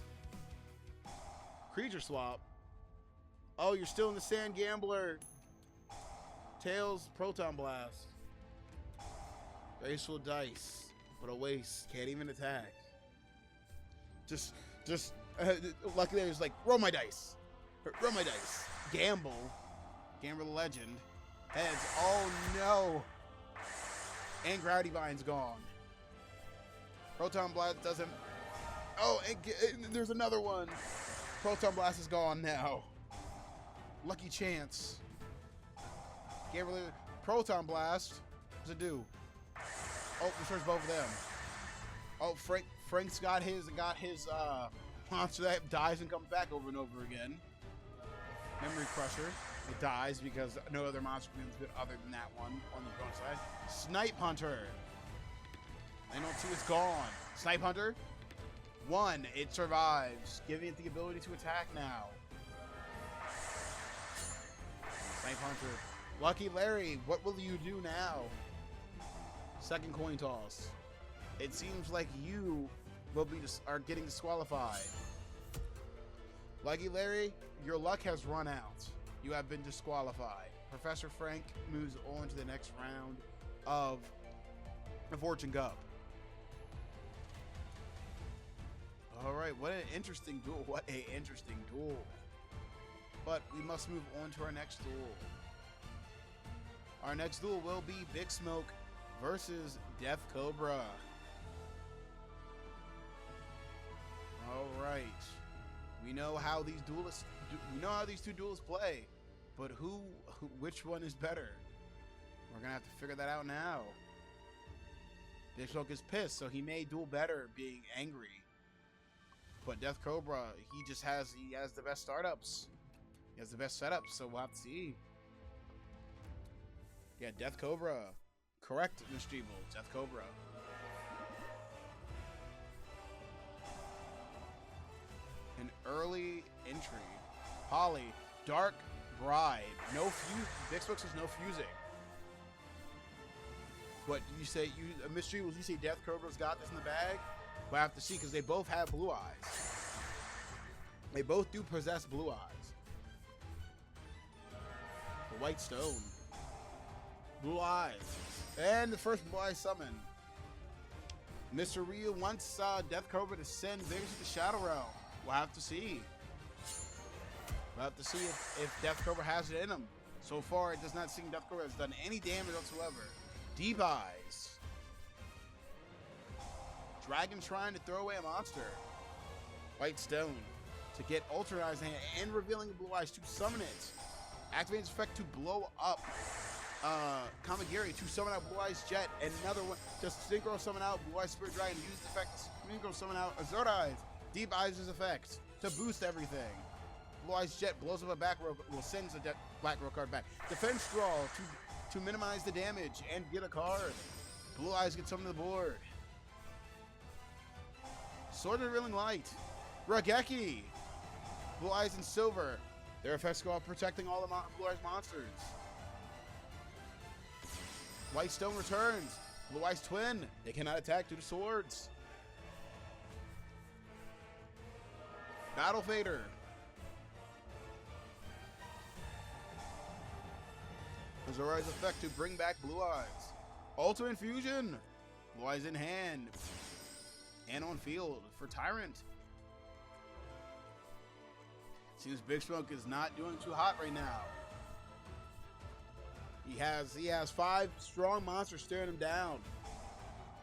Creature Swap. Oh, you're still in the Sand Gambler. Tails, Proton Blast. Graceful Dice. What a waste. Can't even attack. Luckily there's like, roll my dice. Roll my dice. Gamble. Gamble the Legend. Heads. Oh no. And Gravity Vine's gone. Proton Blast doesn't. Oh, and there's another one. Proton Blast is gone now. Lucky Chance. Gamble. Proton Blast. What's it do? Oh, restores both of them. Oh, Frank's got his monster that dies and comes back over and over again. Memory Crusher. It dies because no other monster can be good other than that one on the opponent's side. Snipe Hunter. I don't see it's gone. Snipe Hunter. 1. It survives, giving it the ability to attack now. Snipe Hunter. Lucky Larry, what will you do now? Second coin toss. It seems like you are getting disqualified. Lucky Larry, your luck has run out. You have been disqualified. Professor Frank moves on to the next round of the Fortune Cup. All right, what an interesting duel. What an interesting duel. But we must move on to our next duel. Our next duel will be Big Smoke versus Death Cobra. All right. We know how these two duelists play, but which one is better? We're gonna have to figure that out now. Big Smoke is pissed, so he may duel better being angry. But Death Cobra, he has the best startups. He has the best setups, so we'll have to see. Yeah, Death Cobra. Correct, Miss Jeeble. Death Cobra. An early entry. Holly. Dark Bride. No fuse. Big Smoke says no fusing. What you say? Miss Jeeble, you say Death Cobra's got this in the bag? But I have to see because they both have blue eyes. They both do possess blue eyes. The White Stone. Blue eyes. And the first blue eye summon. Mr. Ryu wants Death Cobra to send Vigors to the Shadow Realm. We'll have to see. We'll have to see if Death Cobra has it in him. So far, it does not seem Death Cobra has done any damage whatsoever. Deep Eyes. Dragon trying to throw away a monster. White Stone. To get Ultra Eyes in hand and revealing the Blue Eyes to summon it. Activating its effect to blow up Kamigiri to summon out Blue Eyes Jet. And another one to Synchro summon out Blue Eyes Spirit Dragon. Use the effect Synchro summon out Azure Eyes. Deep Eyes' effect to boost everything. Blue Eyes Jet blows up a back row, will send the black row card back. Defense Draw to minimize the damage and get a card. Blue Eyes get summoned to the board. Sword of Revealing Light. Rageki. Blue Eyes in silver. Their effects go off protecting all the Blue Eyes monsters. White Stone returns. Blue Eyes Twin. They cannot attack due to swords. Battle Fader. Azure Eyes effect to bring back Blue Eyes. Ultimate Fusion. Wise in hand. And on field for Tyrant. Seems Big Smoke is not doing too hot right now. He has 5 strong monsters staring him down.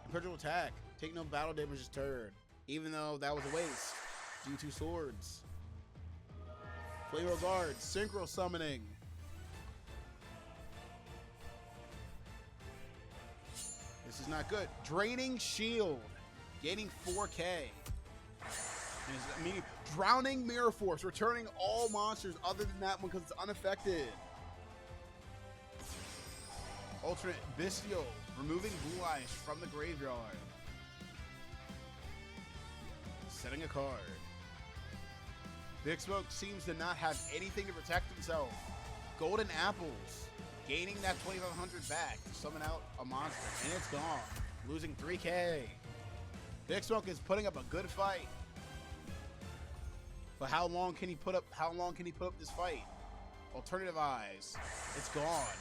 Impetuous attack. Take no battle damage this turn. Even though that was a waste. Due to swords. Flaming Guard. Synchro summoning. This is not good. Draining Shield. Gaining 4K. I mean, Drowning Mirror Force. Returning all monsters other than that one because it's unaffected. Alternate Bestial. Removing Blue Eyes from the graveyard. Setting a card. Big Smoke seems to not have anything to protect himself. Golden Apples. Gaining that 2,500 back to summon out a monster. And it's gone. Losing 3K. Big Smoke is putting up a good fight. But how long can he put up this fight? Alternative Eyes. It's gone.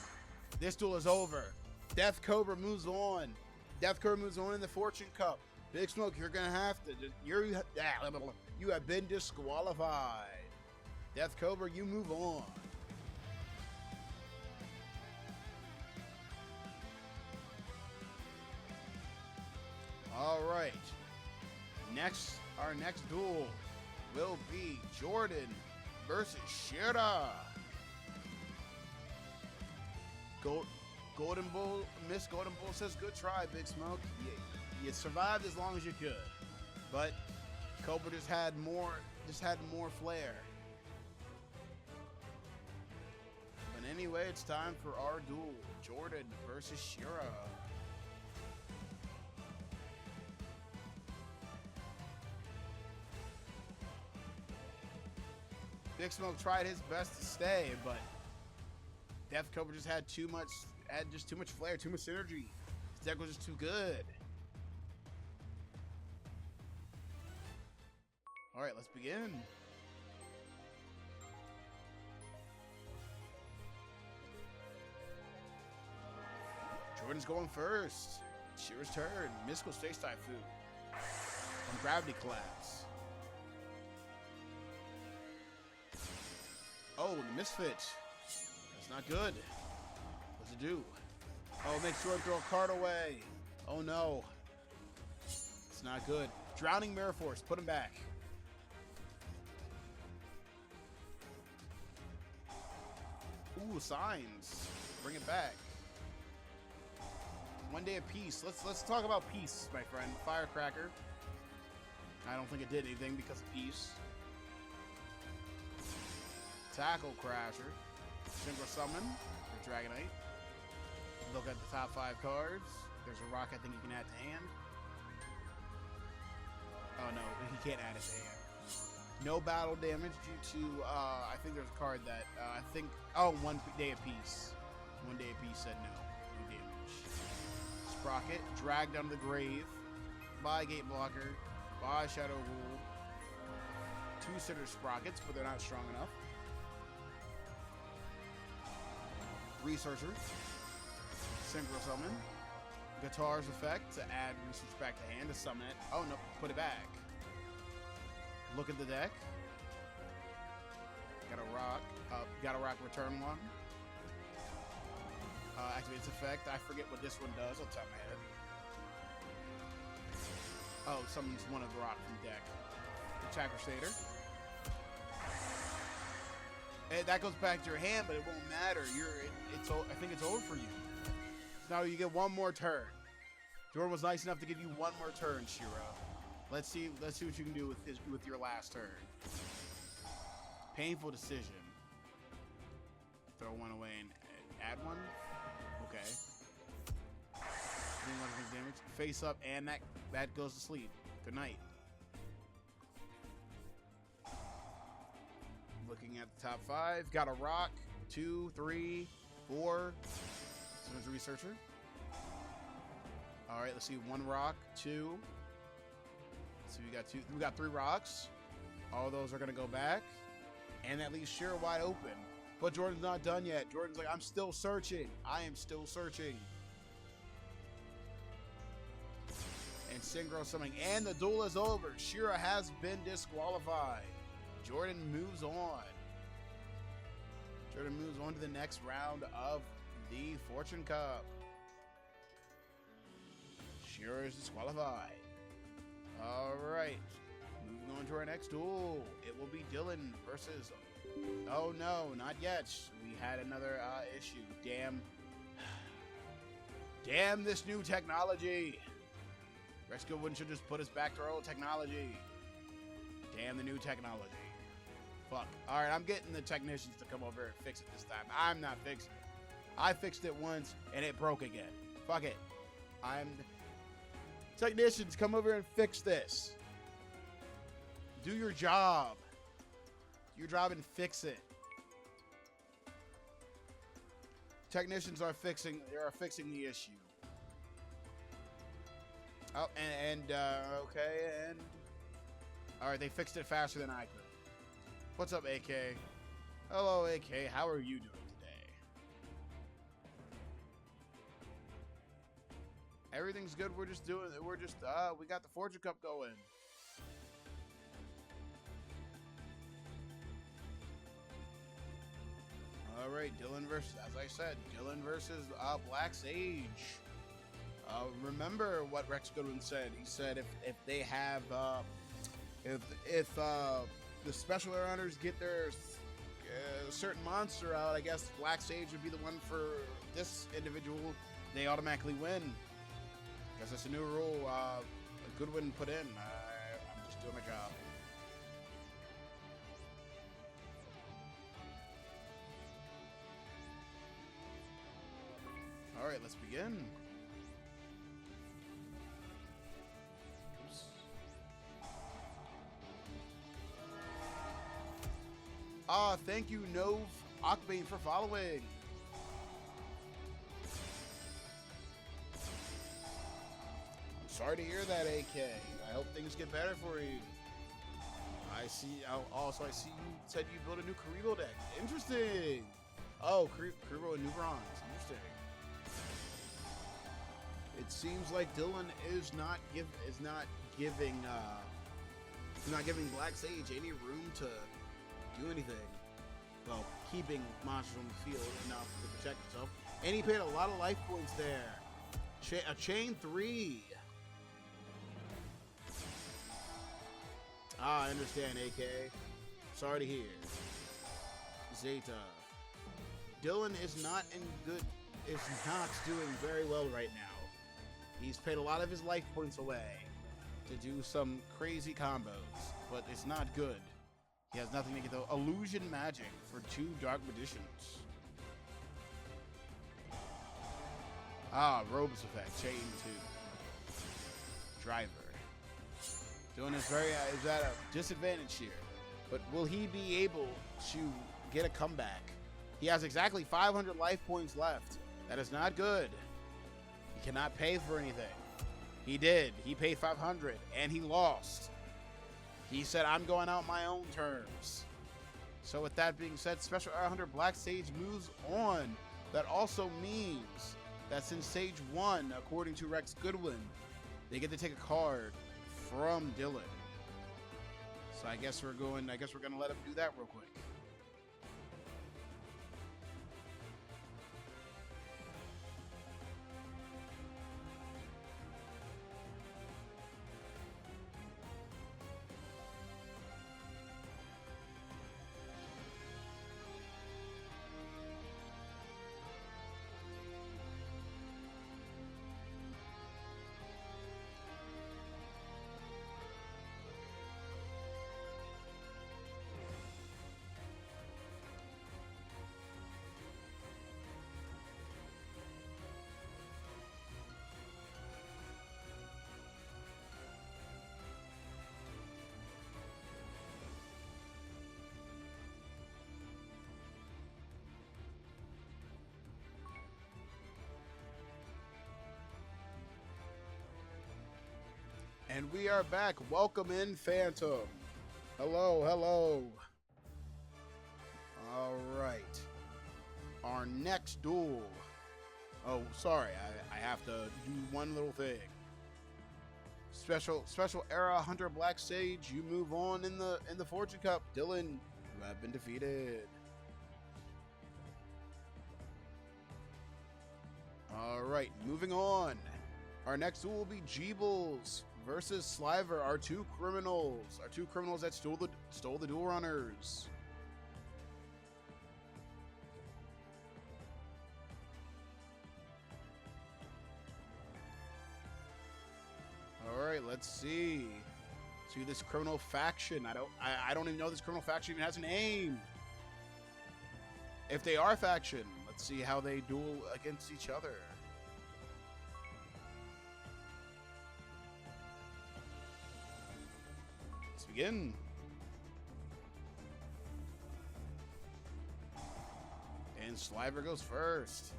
This duel is over. Death Cobra moves on. Death Cobra moves on in the Fortune Cup. Big Smoke, you're gonna have to. You have been disqualified. Death Cobra, you move on. All right. Our next duel will be Jordan versus Shira. Golden Bull, Miss Golden Bull says, "Good try, Big Smoke. You survived as long as you could, but Cobra just had more flair." But anyway, it's time for our duel: Jordan versus Shira. Big Smoke tried his best to stay, but Death Cobra just had too much flair, too much synergy. His deck was just too good. All right, let's begin. Jordan's going first. Shira's turn. Mystical Space Typhoon. On Gravity Collapse. Oh, the Misfit. That's not good. What's it do? Oh, it makes Jordan throw a card away. Oh no. It's not good. Drowning Mirror Force. Put him back. Ooh, Signs. Bring it back. 1 day of peace. Let's talk about peace, my friend. Firecracker. I don't think it did anything because of peace. Tackle Crasher. Synchro Summon for Dragonite. Look at the top 5 cards. There's a rock I think you can add to hand. Oh no, he can't add it to hand. No battle damage due to, I think there's a card that, oh, 1 day of peace. 1 day of peace said no. No damage. Sprocket, dragged down to the grave. By Gate Blocker. By Shadow Rule. 2 Cinder Sprockets, but they're not strong enough. Researcher. Synchro Summon. Guitar's effect to add research back to hand to summon it. Oh no, put it back. Look at the deck. Got a rock return one. Activates effect. I forget what this one does. Off the top of my head. Oh, summons one of the rock from the deck. Attack Crusader. And that goes back to your hand, but it won't matter. I think it's over for you. Now you get 1 more turn. Jordan was nice enough to give you 1 more turn, Shira. Let's see what you can do with your last turn. Painful decision. Throw 1 away and add 1. Okay. Doing 1 damage. Face up, and that goes to sleep. Good night. Looking at the top 5. Got a rock. 2, 3, 4. There's a Researcher. All right, let's see. 1 rock. 2. So we got 3 rocks. All those are gonna go back, and that leaves Shira wide open. But Jordan's not done yet. Jordan's like, I'm still searching. I am still searching. and synchro summoning. And the duel is over. Shira has been disqualified. Jordan moves on. Jordan moves on to the next round of the Fortune Cup. Shira is disqualified. All right. Moving on to our next duel. It will be Dylan versus... Oh, no, not yet. We had another issue. Damn. Damn this new technology. Rex Goodwin should just put us back to our old technology. Damn the new technology. Fuck. All right, I'm getting the technicians to come over and fix it this time. I'm not fixing it. I fixed it once, and it broke again. Fuck it. Technicians, come over and fix this. Do your job. Do your job and fix it. Technicians are fixing the issue. Oh, okay, and all right, they fixed it faster than I could. What's up, AK? Hello, AK. How are you doing today? Everything's good. We got the Fortune Cup going. All right, Dylan versus, as I said, Dylan versus Black Sage. Remember what Rex Goodwin said. He said if they have if the special runners get their certain monster out, I guess Black Sage would be the one for this individual. They automatically win. Guess that's a new rule Goodwin put in. I'm just doing my job. All right, let's begin. Thank you, Nove Akbane, for following. I'm sorry to hear that, AK. I hope things get better for you. I see you said you built a new Karibo deck. Interesting. Oh, Karibo and New Bronze. Interesting. It seems like Dylan is not giving Black Sage any room to do anything. Well, keeping monsters on the field enough to protect himself. And he paid a lot of life points there. A chain 3. I understand, AK. Sorry to hear. Zeta. Dylan is not doing very well right now. He's paid a lot of his life points away to do some crazy combos, but it's not good. He has nothing to get though. Illusion Magic for 2 Dark Magicians. Robes effect, chain 2. Driver. Dylan is at a disadvantage here, but will he be able to get a comeback? He has exactly 500 life points left. That is not good. He cannot pay for anything. He did. He paid 500 and he lost. He said, I'm going out my own terms. So with that being said, Special Hunter Black Sage moves on. That also means that since Sage won, according to Rex Goodwin, they get to take a card from Dylan. So I guess we're gonna let him do that real quick. And we are back. Welcome in, Phantom. Hello, hello. All right. Our next duel. Oh, sorry. I have to do one little thing. special era Hunter Black Sage. You move on in the Fortune Cup. Dylan, you have been defeated. All right, moving on. Our next duel will be Jeebles versus Sliver, our two criminals that stole the duel runners. All right, let's see. See this criminal faction. I don't even know this criminal faction even has a name. If they are a faction, let's see how they duel against each other. Let's begin. And Sliver goes first.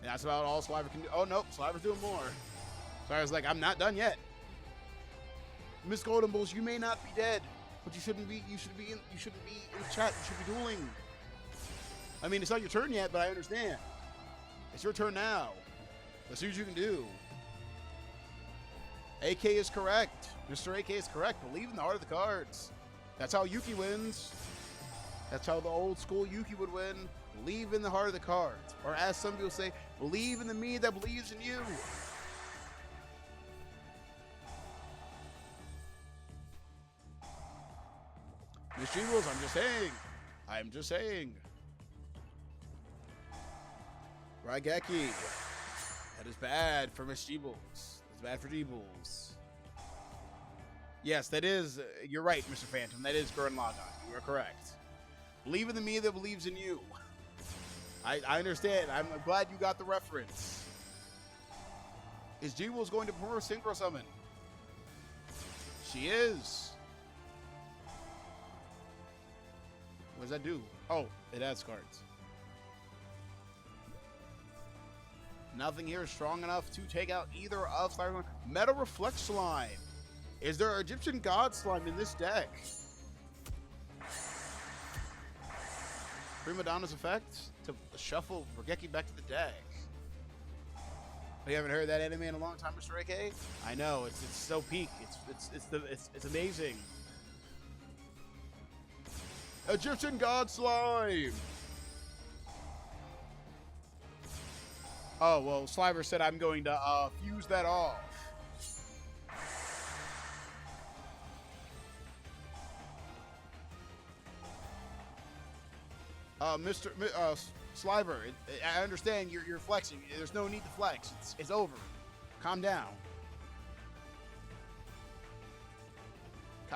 And that's about all Sliver can do. Oh, nope. Sliver's doing more. Sliver's like, I'm not done yet. Miss Golden Bulls, you may not be dead, but you shouldn't be in the chat. You should be dueling. I mean, it's not your turn yet, but I understand. It's your turn now. Let's see what you can do. AK is correct. Mr. AK is correct. Believe in the heart of the cards. That's how Yuki wins. That's how the old school Yuki would win. Believe in the heart of the cards. Or as some people say, believe in the me that believes in you. Miss Jeebles, I'm just saying. Raigeki. That is bad for Miss Jeebles. That's bad for Jeebles. Yes, that is, you're right, Mr. Phantom. That is Gurren Lagann. You are correct. Believe in the me that believes in you. I understand. I'm glad you got the reference. Is Jeebles going to perform a Synchro Summon? She is. What does that do? Oh, it adds cards. Nothing here is strong enough to take out either of Slimer. Meta Reflect Slime. Is there Egyptian God Slime in this deck? Prima Donna's effect to shuffle Raigeki back to the deck. You haven't heard that anime in a long time, Mr. AK? I know, it's so peak. It's amazing. Egyptian God Slime. Oh well, Sliver said I'm going to fuse that off. Mr. Sliver, I understand you're flexing. There's no need to flex. It's over. Calm down.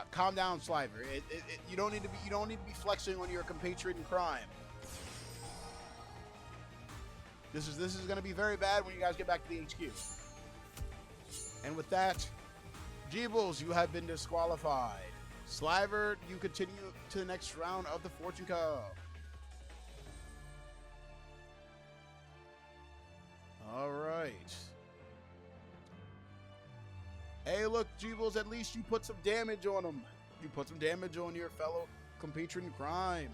Calm down, Sliver. You don't need to be flexing when you're a compatriot in crime. This is going to be very bad when you guys get back to the HQ. And with that, Jeebles, you have been disqualified. Sliver, you continue to the next round of the Fortune Cup. All right. Hey, look, Jeebles, at least you put some damage on him. You put some damage on your fellow compatriot in crime.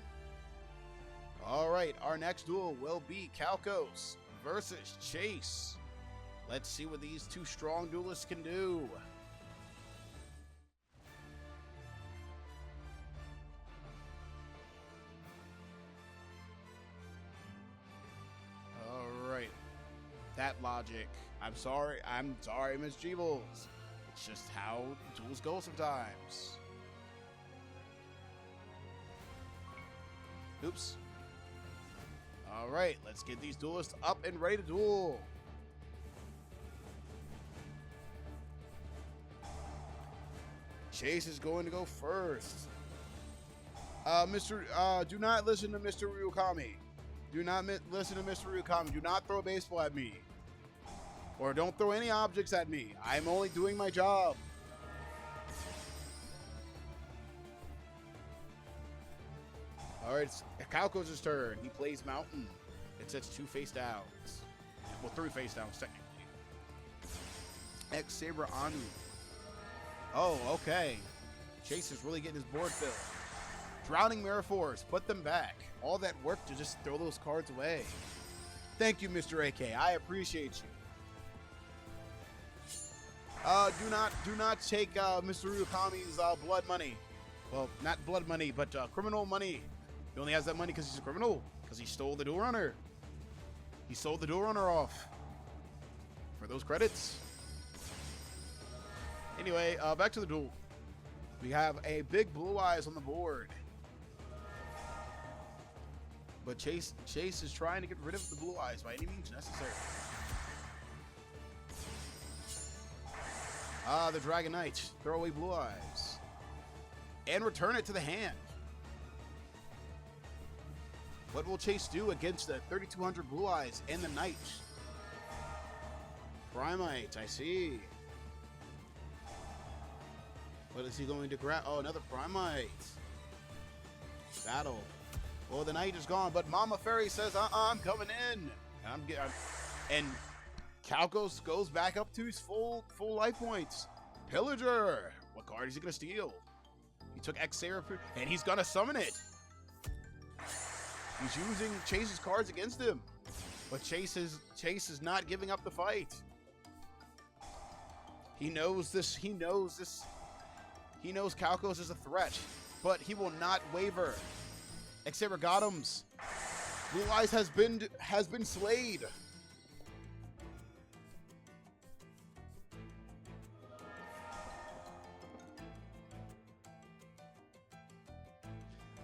All right, our next duel will be Calcos versus Chase. Let's see what these two strong duelists can do. That logic. I'm sorry, Miss Jeebles. It's just how duels go sometimes. Oops. Alright, let's get these duelists up and ready to duel. Chase is going to go first. Do not listen to Mr. Ryukami. Do not listen to Mr. Ryukami. Do not throw a baseball at me. Or don't throw any objects at me. I'm only doing my job. Alright, it's Calcos' turn. He plays Mountain. It sets 2 face downs. Well, 3 face downs, technically. X Saber Anu. Oh, okay. Chase is really getting his board filled. Drowning Mirror Force. Put them back. All that work to just throw those cards away. Thank you, Mr. AK. I appreciate you. Do not take Mr. Ryukami's blood money. Well, not blood money, but criminal money. He only has that money because he's a criminal. Because he stole the Duel Runner. He sold the Duel Runner off for those credits. Anyway, back to the duel. We have a big Blue Eyes on the board. But Chase is trying to get rid of the Blue Eyes by any means necessary. The Dragon Knight. Throw away Blue Eyes. And return it to the hand. What will Chase do against the 3,200 Blue Eyes and the Knight? Primite, I see. What is he going to grab? Oh, another Primite. Battle. Well, the Knight is gone, but Mama Fairy says, I'm coming in. And Calcos goes back up to his full life points. Pillager. What card is he going to steal? He took X-Seraph, and he's going to summon it. He's using Chase's cards against him. But Chase is not giving up the fight. He knows this. He knows Calcos is a threat, but he will not waver. Exeragotums. Blue Eyes has been slayed.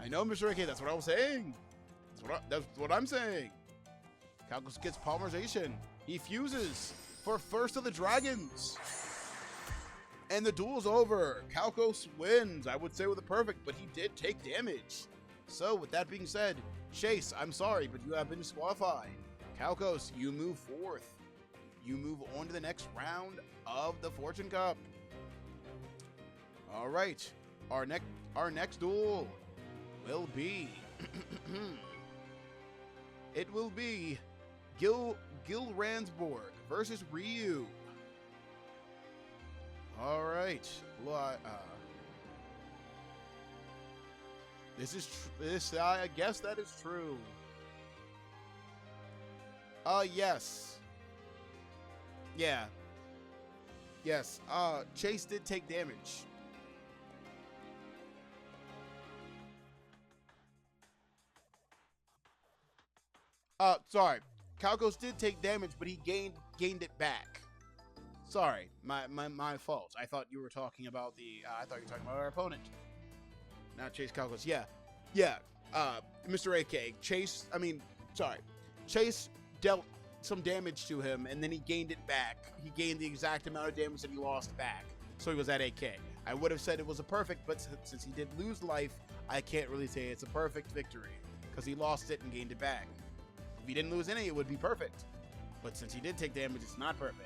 I know, Mr. AK, that's what I was saying. That's what I'm saying. Calcos gets polymerization. He fuses for First of the Dragons. And the duel's over. Calcos wins, I would say with a perfect, but he did take damage. So, with that being said, Chase, I'm sorry, but you have been disqualified. Calcos, you move forth. You move on to the next round of the Fortune Cup. All right, our next duel will be it will be Gil Ransborg versus Ryu. All right, this I guess that is true. Yes. Yeah. Yes. Chase did take damage. Sorry. Calcos did take damage, but he gained it back. Sorry, my fault. I thought you were talking about I thought you were talking about our opponent. Not Chase Calcos. Yeah. Mr. AK. Chase dealt some damage to him, and then he gained it back. He gained the exact amount of damage that he lost back. So he was at AK. I would have said it was a perfect, but since he did lose life, I can't really say it's a perfect victory, because he lost it and gained it back. If he didn't lose any, it would be perfect. But since he did take damage, it's not perfect.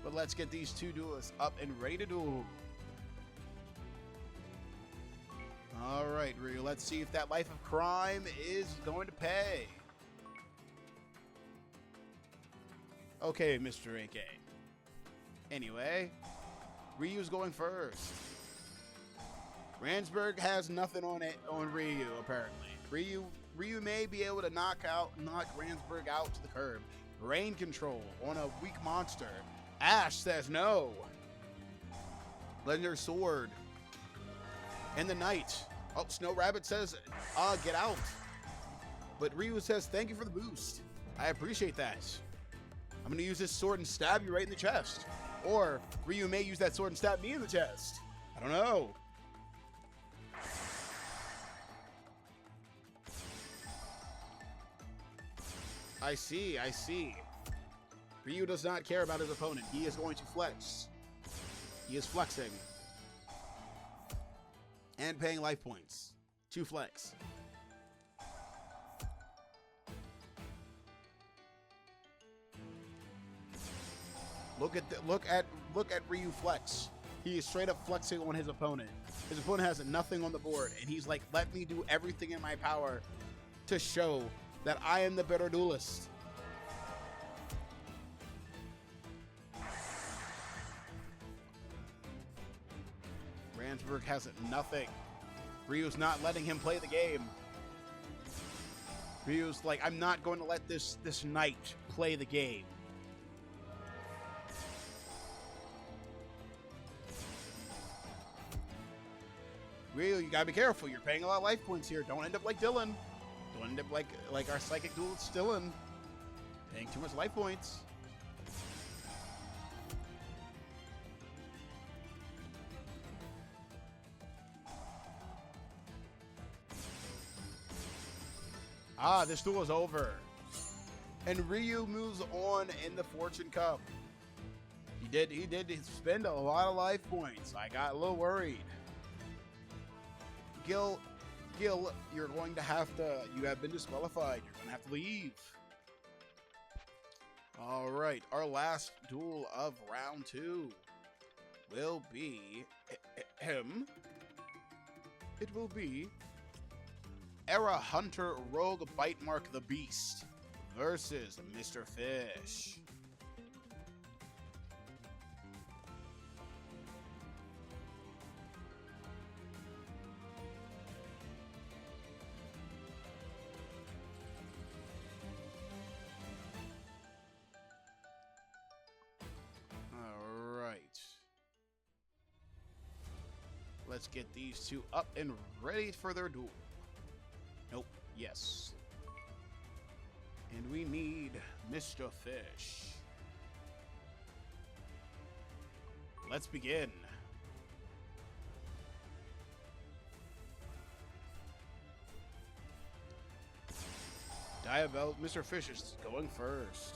But let's get these two duelists up and ready to duel. All right, Ryu, let's see if that life of crime is going to pay. Okay, Mr. AK. Anyway, Ryu's going first. Ransburg has nothing on Ryu, apparently. Ryu may be able to knock Ransburg out to the curb. Rain control on a weak monster. Ash says no. Legendary sword. And the knight. Oh, Snow Rabbit says, get out. But Ryu says, thank you for the boost. I appreciate that. I'm going to use this sword and stab you right in the chest. Or Ryu may use that sword and stab me in the chest. I don't know. I see. Ryu does not care about his opponent. He is going to flex. He is flexing. And paying life points to flex. Look at Ryu flex. He is straight up flexing on his opponent. His opponent has nothing on the board, and he's like, let me do everything in my power to show that I am the better duelist. Ransburg has nothing. Ryu's not letting him play the game. Ryu's like, I'm not going to let this knight play the game. Ryu, you gotta be careful. You're paying a lot of life points here. Don't end up like Dylan. Don't end up like our psychic duelist Dylan. Paying too much life points. Ah, this duel is over. And Ryu moves on in the Fortune Cup. He did spend a lot of life points. I got a little worried. Gil, you're going to have to, you have been disqualified. You're going to have to leave. All right, our last duel of round 2 will be him. It will be Era Hunter Rogue Bite Mark the Beast versus Mr. Fish. Let's get these two up and ready for their duel. Nope. Yes. And we need Mr. Fish. Let's begin. Diabell, Mr. Fish is going first.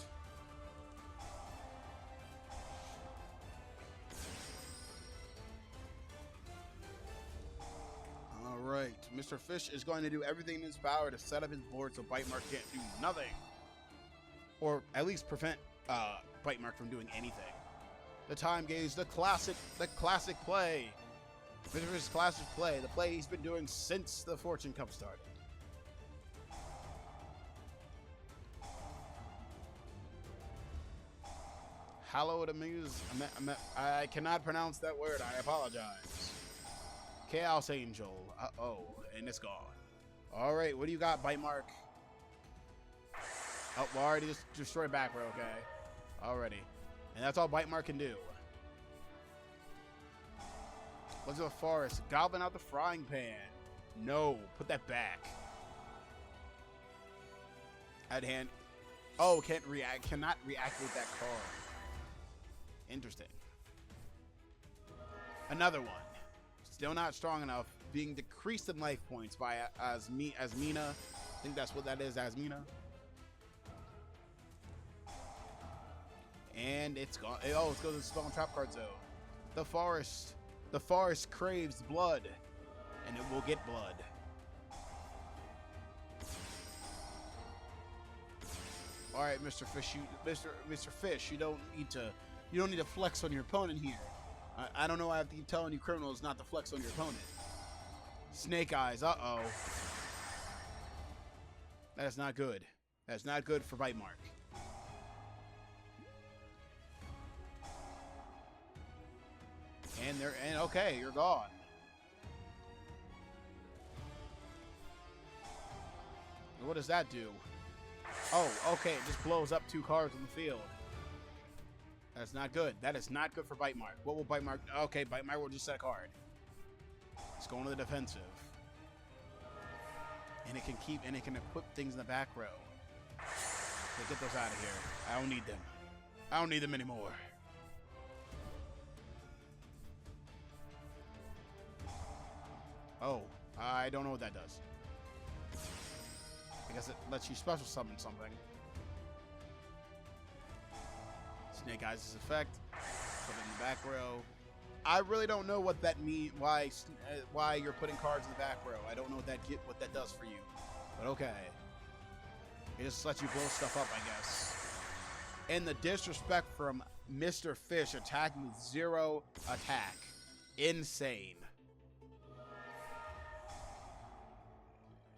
Alright, Mr. Fish is going to do everything in his power to set up his board so Bite Mark can't do nothing. Or at least prevent Bite Mark from doing anything. The time gauge, the classic play. Mr. Fish's classic play, the play he's been doing since the Fortune Cup started. Hallowed Amuse, I cannot pronounce that word, I apologize. Chaos Angel. Uh-oh. And it's gone. Alright, what do you got, Bite Mark? Oh, well, already just destroyed back row, okay. Already. And that's all Bite Mark can do. What's the forest? Goblin out the frying pan. No, put that back. Add hand. Oh, cannot reactivate that card. Interesting. Another one. Still not strong enough, being decreased in life points by Asmina. I think that's what that is, Asmina. And it's gone. Oh, it goes to the spell and trap card zone. The forest craves blood, and it will get blood. All right, Mr. Fish, Mr. Fish, you don't need to flex on your opponent here. I don't know why I have to keep telling you criminals not to flex on your opponent. Snake Eyes, uh-oh. That is not good. That is not good for Bite Mark. And okay, you're gone. What does that do? Oh, okay, it just blows up 2 cards on the field. That's not good. That is not good for Bite Mark. What will Bite Mark? Okay, Bite Mark will just set a card. It's going to the defensive. And it can equip things in the back row. Okay, get those out of here. I don't need them. I don't need them anymore. Oh, I don't know what that does. I guess it lets you special summon something. Snake Eyes' effect. Put it in the back row. I really don't know what that means. Why you're putting cards in the back row? I don't know what that does for you. But okay. It just lets you blow stuff up, I guess. And the disrespect from Mr. Fish attacking with 0 attack. Insane.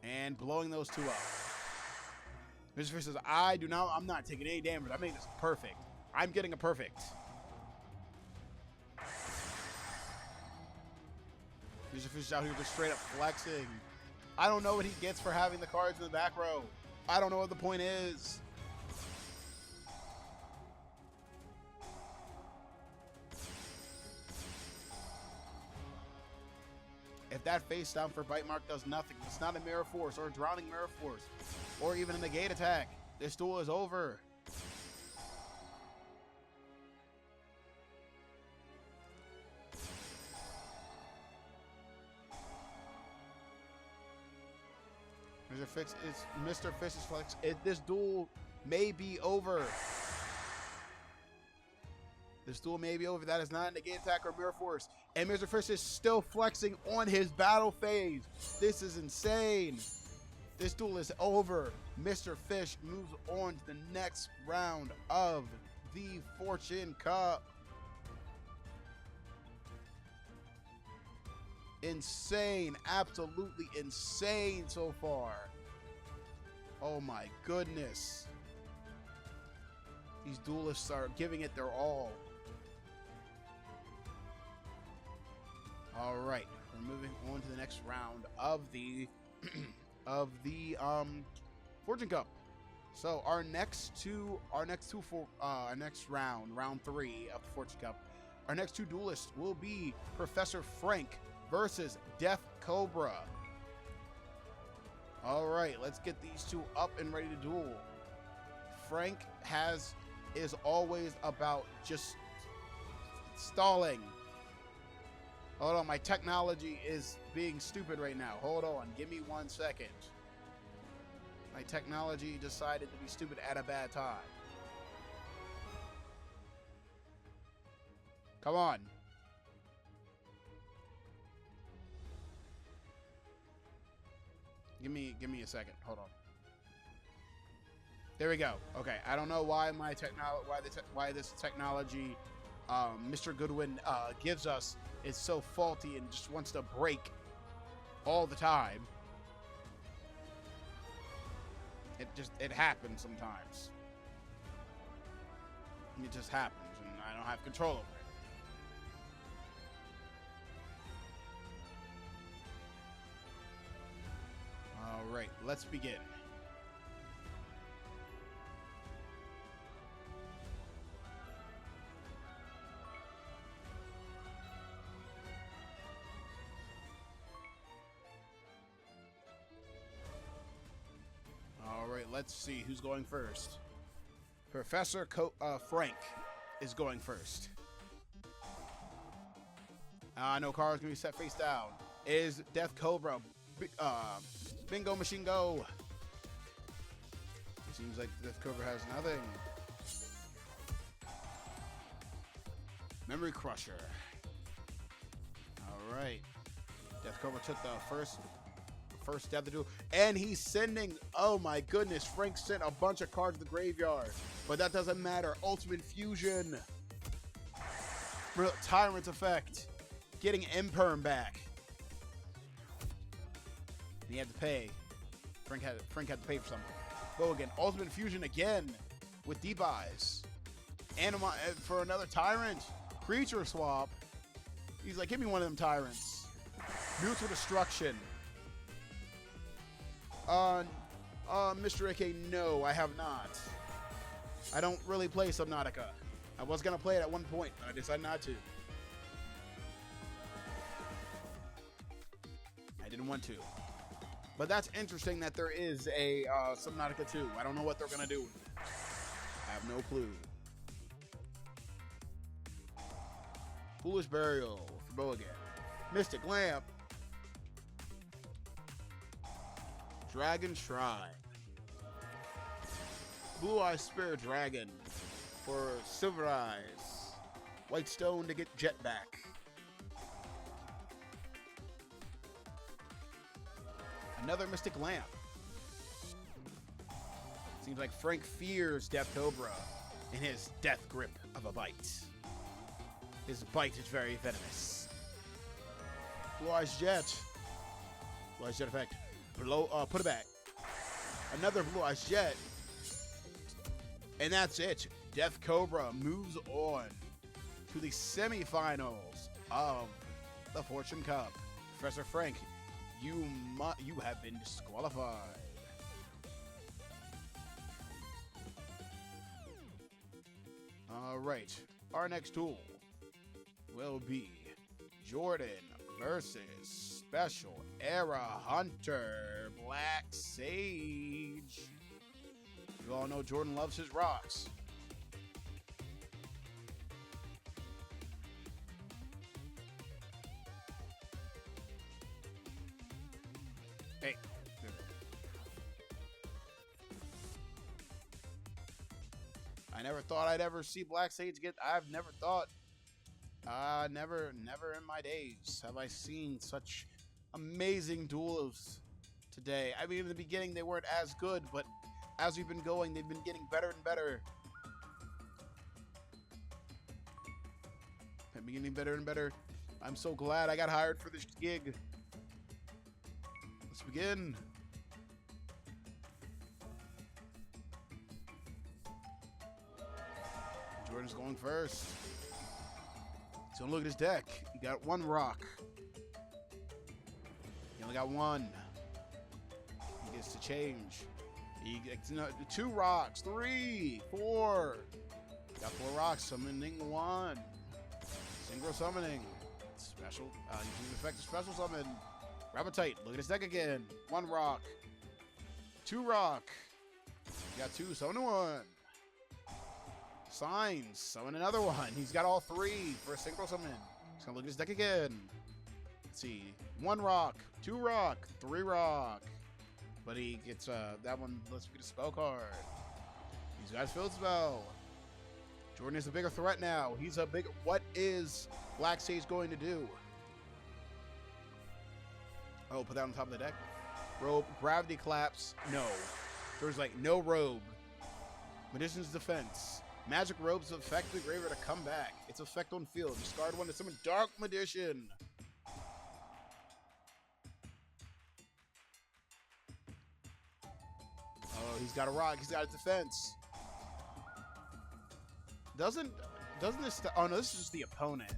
And blowing those 2 up. Mr. Fish says, I'm not taking any damage. I made this perfect. I'm getting a perfect. Mr. Fish is out here just straight up flexing. I don't know what he gets for having the cards in the back row. I don't know what the point is. If that face down for bite mark does nothing, it's not a mirror force or a drowning mirror force or even a negate attack. This duel is over. Mr. Fish's flex. This duel may be over. This duel may be over. That is not a negate attack or mirror force. And Mr. Fish is still flexing on his battle phase. This is insane. This duel is over. Mr. Fish moves on to the next round of the Fortune Cup. Insane. Absolutely insane so far. Oh my goodness. These duelists are giving it their all. All right, we're moving on to the next round of the Fortune Cup. So our next round, round 3 of the Fortune Cup, our next two duelists will be Professor Frank versus Death Cobra. All right, let's get these two up and ready to duel. Frank is always about just stalling. Hold on, my technology is being stupid right now. Hold on, give me 1 second. My technology decided to be stupid at a bad time. Come on. Give me a second. Hold on. There we go. Okay, I don't know why why this technology Mr. Goodwin gives us is so faulty and just wants to break all the time. It happens sometimes. It just happens, and I don't have control over it. All right, let's begin. All right, let's see who's going first. Professor Frank is going first. No cards gonna be set face down. Is Death Cobra Bingo Machine Go? It seems like Death Cobra has nothing. Memory Crusher. All right. Death Cobra took the first step to do, and he's sending. Oh my goodness! Frank sent a bunch of cards to the graveyard, but that doesn't matter. Ultimate Fusion, Tyrant effect, getting Imperm back. And he had to pay. Frank had to pay for something. Go again. Ultimate Fusion again with Deep Eyes. Anima for another Tyrant. Creature swap. He's like, give me one of them Tyrants. Mutual Destruction. Mr. AK, no, I have not. I don't really play Subnautica. I was gonna play it at one point, but I decided not to. I didn't want to. But that's interesting that there is a Subnautica 2. I don't know what they're gonna do with it. I have no clue. Foolish Burial for Bo again. Mystic Lamp. Dragon Shrine. Blue Eye Spirit Dragon for Silver Eyes. White Stone to get Jet back. Another Mystic Lamp. Seems like Frank fears Death Cobra in his death grip of a bite. His bite is very venomous. Blue Eyes Jet. Blue Eyes Jet effect. Put it back. Another Blue Eyes Jet. And that's it. Death Cobra moves on to the semifinals of the Fortune Cup. Professor Frank, you have been disqualified. Alright, our next duel will be Jordan versus Special Era Hunter Black Sage. You all know Jordan loves his rocks. Hey. I never thought I'd ever see Black Sage get. I've never thought. Never in my days have I seen such amazing duels today. I mean, in the beginning they weren't as good, but as we've been going, they've been getting better and better. They've been getting better and better. I'm so glad I got hired for this gig. Let's begin. Jordan's going first. So look at his deck. He got one rock. He only got one. He gets to change. He gets 2 rocks. 3, 4. Got 4 rocks. Summoning 1. Synchro summoning. Special. Using the effect of special summon. Appetite. Look at his deck again. 1 rock. 2 rock. He got 2. Summon 1. Signs. Summon another one. He's got all 3 for a synchro summon. He's gonna look at his deck again. Let's see. 1 rock, 2 rock, 3 rock. But he gets that one. Let's get a spell card. He's got his field spell. Jordan is a bigger threat now. He's a big. What is Black Sage going to do? Oh, put that on top of the deck. Robe, gravity collapse. No. There's like no robe. Magician's defense. Magic robes affect the graveyard to come back. Its effect on field. Discard 1 to summon Dark Magician. Oh, he's got a rock. He's got a defense. Doesn't this? Oh no, this is just the opponent.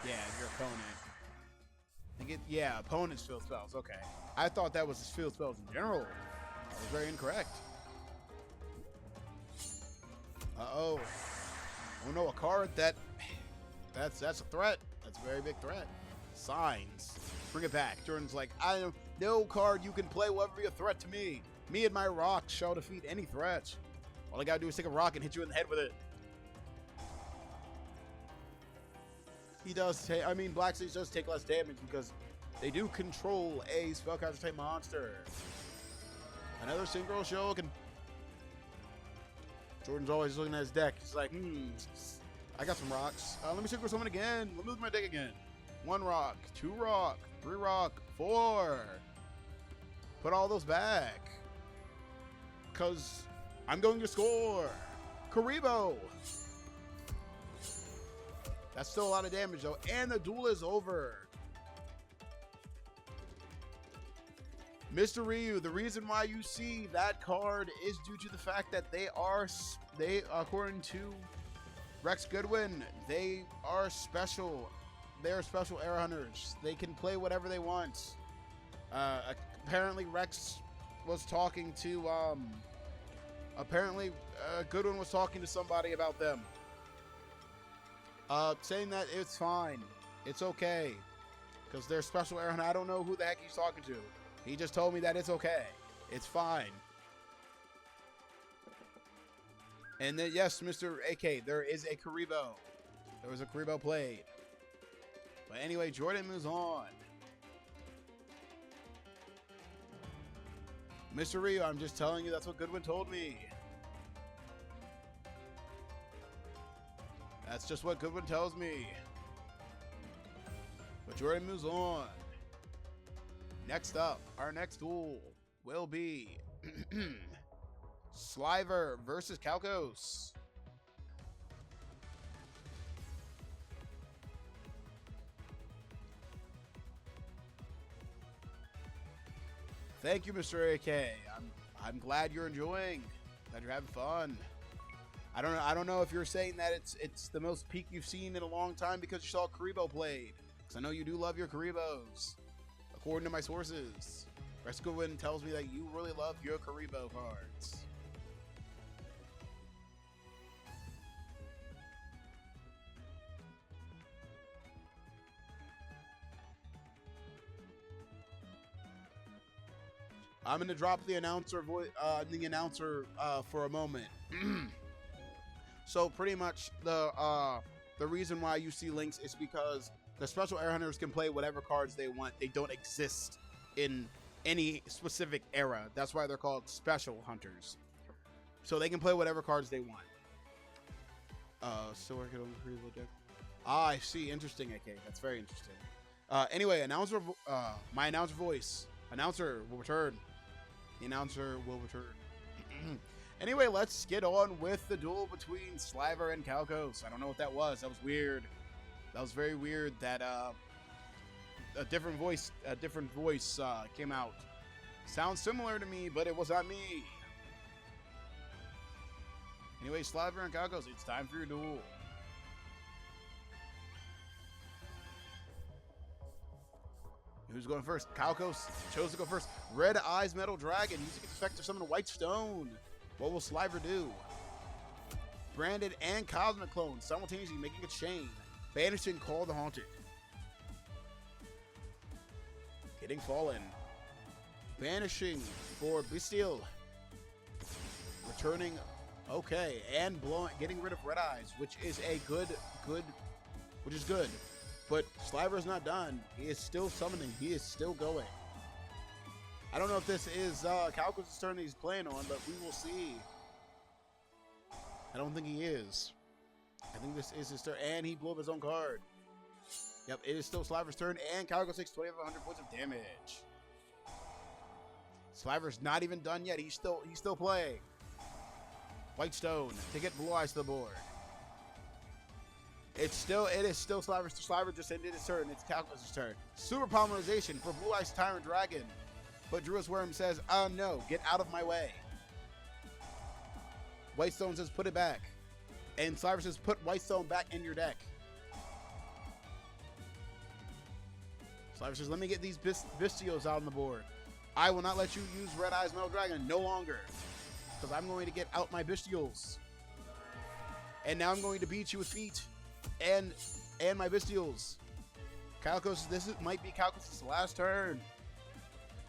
Yeah, your opponent. Yeah, opponent's field spells. Okay, I thought that was his field spells in general. I was very incorrect. Uh-oh. Oh no, a card that's a threat. That's a very big threat. Signs. Bring it back. Jordan's like, I am no card you can play will ever be a threat to me. Me and my rock shall defeat any threat. All I gotta do is take a rock and hit you in the head with it. He does take, I mean, Black Sage does take less damage because they do control a spellcaster type monster. Another synchro shogun. Jordan's always looking at his deck. He's like, I got some rocks. Let me synchro summon again. Let me look at my deck again. 1 rock, 2 rock, 3 rock, 4. Put all those back. Because I'm going to score. Karibo. That's still a lot of damage though. And the duel is over. Mr. Ryu, the reason why you see that card is due to the fact that they according to Rex Goodwin, they are special. They are special era hunters. They can play whatever they want. Apparently Rex was talking to, Goodwin was talking to somebody about them. Saying that it's fine. It's okay. Because they're special era hunter. I don't know who the heck he's talking to. He just told me that it's okay. It's fine. And then, yes, Mr. AK, there is a Karibo. There was a Karibo played. But anyway, Jordan moves on. Mr. Ryu, I'm just telling you that's what Goodwin told me. That's just what Goodwin tells me. But Jordan moves on. Next up, our next duel will be Sliver versus Calcos. Thank you, Mr. AK. I'm glad you're enjoying. Glad you're having fun. I don't know if you're saying that it's the most peak you've seen in a long time because you saw Karibo played. Because I know you do love your Karibos. According to my sources, Rex Goodwin tells me that you really love your Karibo cards. I'm gonna drop the announcer for a moment. So pretty much the reason why you see links is because the special air hunters can play whatever cards they want. They don't exist in any specific era. That's why they're called special hunters. So they can play whatever cards they want. Still working on the pretty little deck. Ah, I see. Interesting, AK. That's very interesting. Anyway, my announcer voice. Announcer will return. The announcer will return. Anyway, let's get on with the duel between Sliver and Calcos. I don't know what that was. That was weird. That was very weird that a different voice came out. Sounds similar to me, but it was not me. Anyway, Sliver and Calcos, it's time for your duel. Who's going first? Calcos chose to go first. Red Eyes Metal Dragon. Using its effect to summon a White Stone. What will Sliver do? Branded and Cosmic Clone, simultaneously making a chain. Banishing Call the Haunted. Getting Fallen. Banishing for Bestial. Returning, okay, and getting rid of Red Eyes, which is a good, which is good. But Sliver's not done. He is still summoning. He is still going. I don't know if this is Calcos' turn that he's playing on, but we will see. I don't think he is. I think this is his turn, and he blew up his own card. Yep, it is still Sliver's turn, and Calcos takes 2,500 points of damage. Sliver's not even done yet. He's still playing. White Stone to get Blue Eyes to the board. It is still Sliver's. Sliver just ended his turn. It's Calcos' turn. Super Polymerization for Blue Eyes Tyrant Dragon. But Druid's Worm says, oh no, get out of my way. White Stone says, put it back. And Sliver says, put White Stone back in your deck. Sliver says, let me get these Bestios out on the board. I will not let you use Red Eyes Metal Dragon no longer. Because I'm going to get out my Bestials. And now I'm going to beat you with feet. And my Bestials. Calcos, might be Calcos' last turn.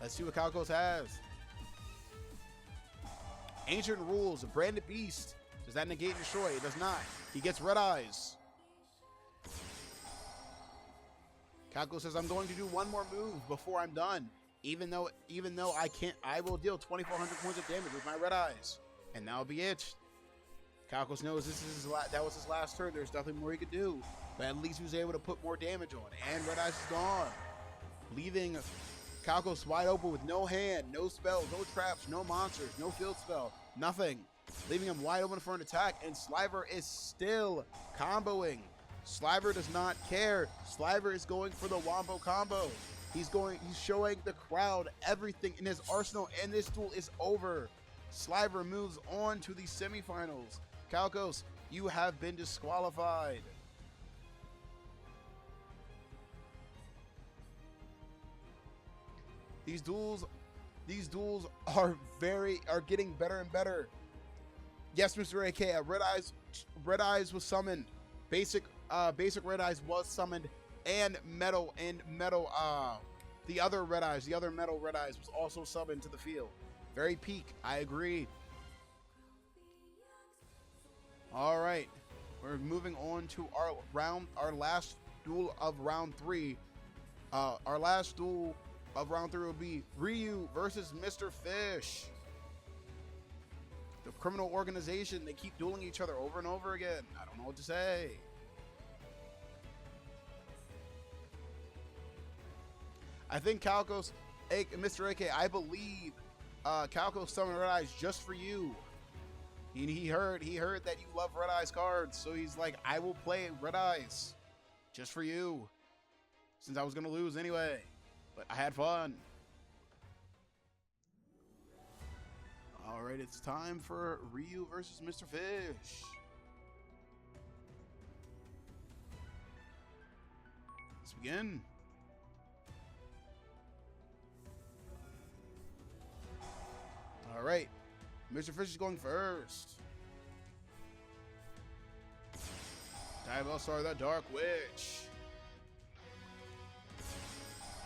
Let's see what Calcos has. Ancient Rules, a Branded Beast. Does that negate and destroy? It does not. He gets Red Eyes. Calcos says, I'm going to do one more move before I'm done. Even though I can't, I will deal 2,400 points of damage with my Red Eyes. And that'll be it. Calcos knows that was his last turn. There's nothing more he could do. But at least he was able to put more damage on. And Red Eyes is gone. Leaving Calcos wide open with no hand, no spells, no traps, no monsters, no field spell, nothing. Leaving him wide open for an attack, and Sliver is still comboing. Sliver does not care. Sliver is going for the Wombo combo. He's showing the crowd everything in his arsenal, and this duel is over. Sliver moves on to the semifinals. Calcos, you have been disqualified. These duels are getting better and better. Yes, Mr. AK, Red Eyes was summoned. Basic Red Eyes was summoned, and the other metal Red Eyes was also summoned to the field. Very peak, I agree. All right, we're moving on to our last duel of round 3. Our last duel of round 3 will be Ryu versus Mr. Fish. The criminal organization, they keep dueling each other over and over again. I don't know what to say. I think Calcos, Mr. AK, I believe Calcos summoned Red Eyes just for you. He heard that you love Red Eyes cards, so he's like, I will play Red Eyes just for you, since I was gonna lose anyway. But I had fun. All right, it's time for Ryu versus Mr. Fish. Let's begin. All right, Mr. Fish is going first. Diabellstar, the Dark Witch.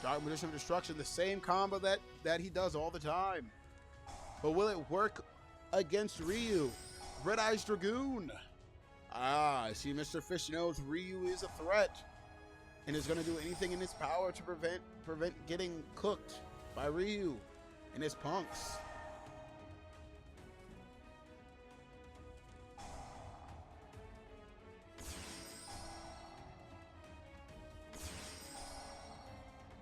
Dark Magician of Destruction, the same combo that he does all the time. But will it work against Ryu? Red Eyes Dragoon. Ah, I see Mr. Fish knows Ryu is a threat and is going to do anything in his power to prevent getting cooked by Ryu and his punks.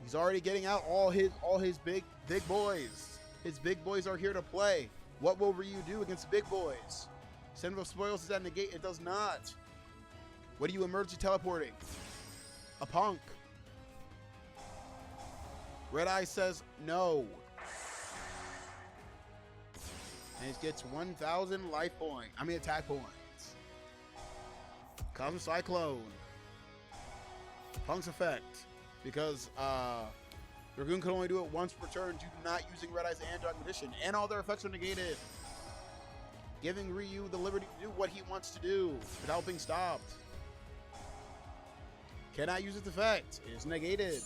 He's already getting out all his big boys. His big boys are here to play. What will Ryu do against big boys? Send of Spoils, does that negate? It does not. What are you emergency teleporting? A punk. Red Eye says no. And he gets 1,000 attack points. Comes Cyclone. Punk's effect. Because Dragoon can only do it once per turn due to not using Red Eyes and Dark Magician, and all their effects are negated, giving Ryu the liberty to do what he wants to do without being stopped. Cannot use its effect. It is negated.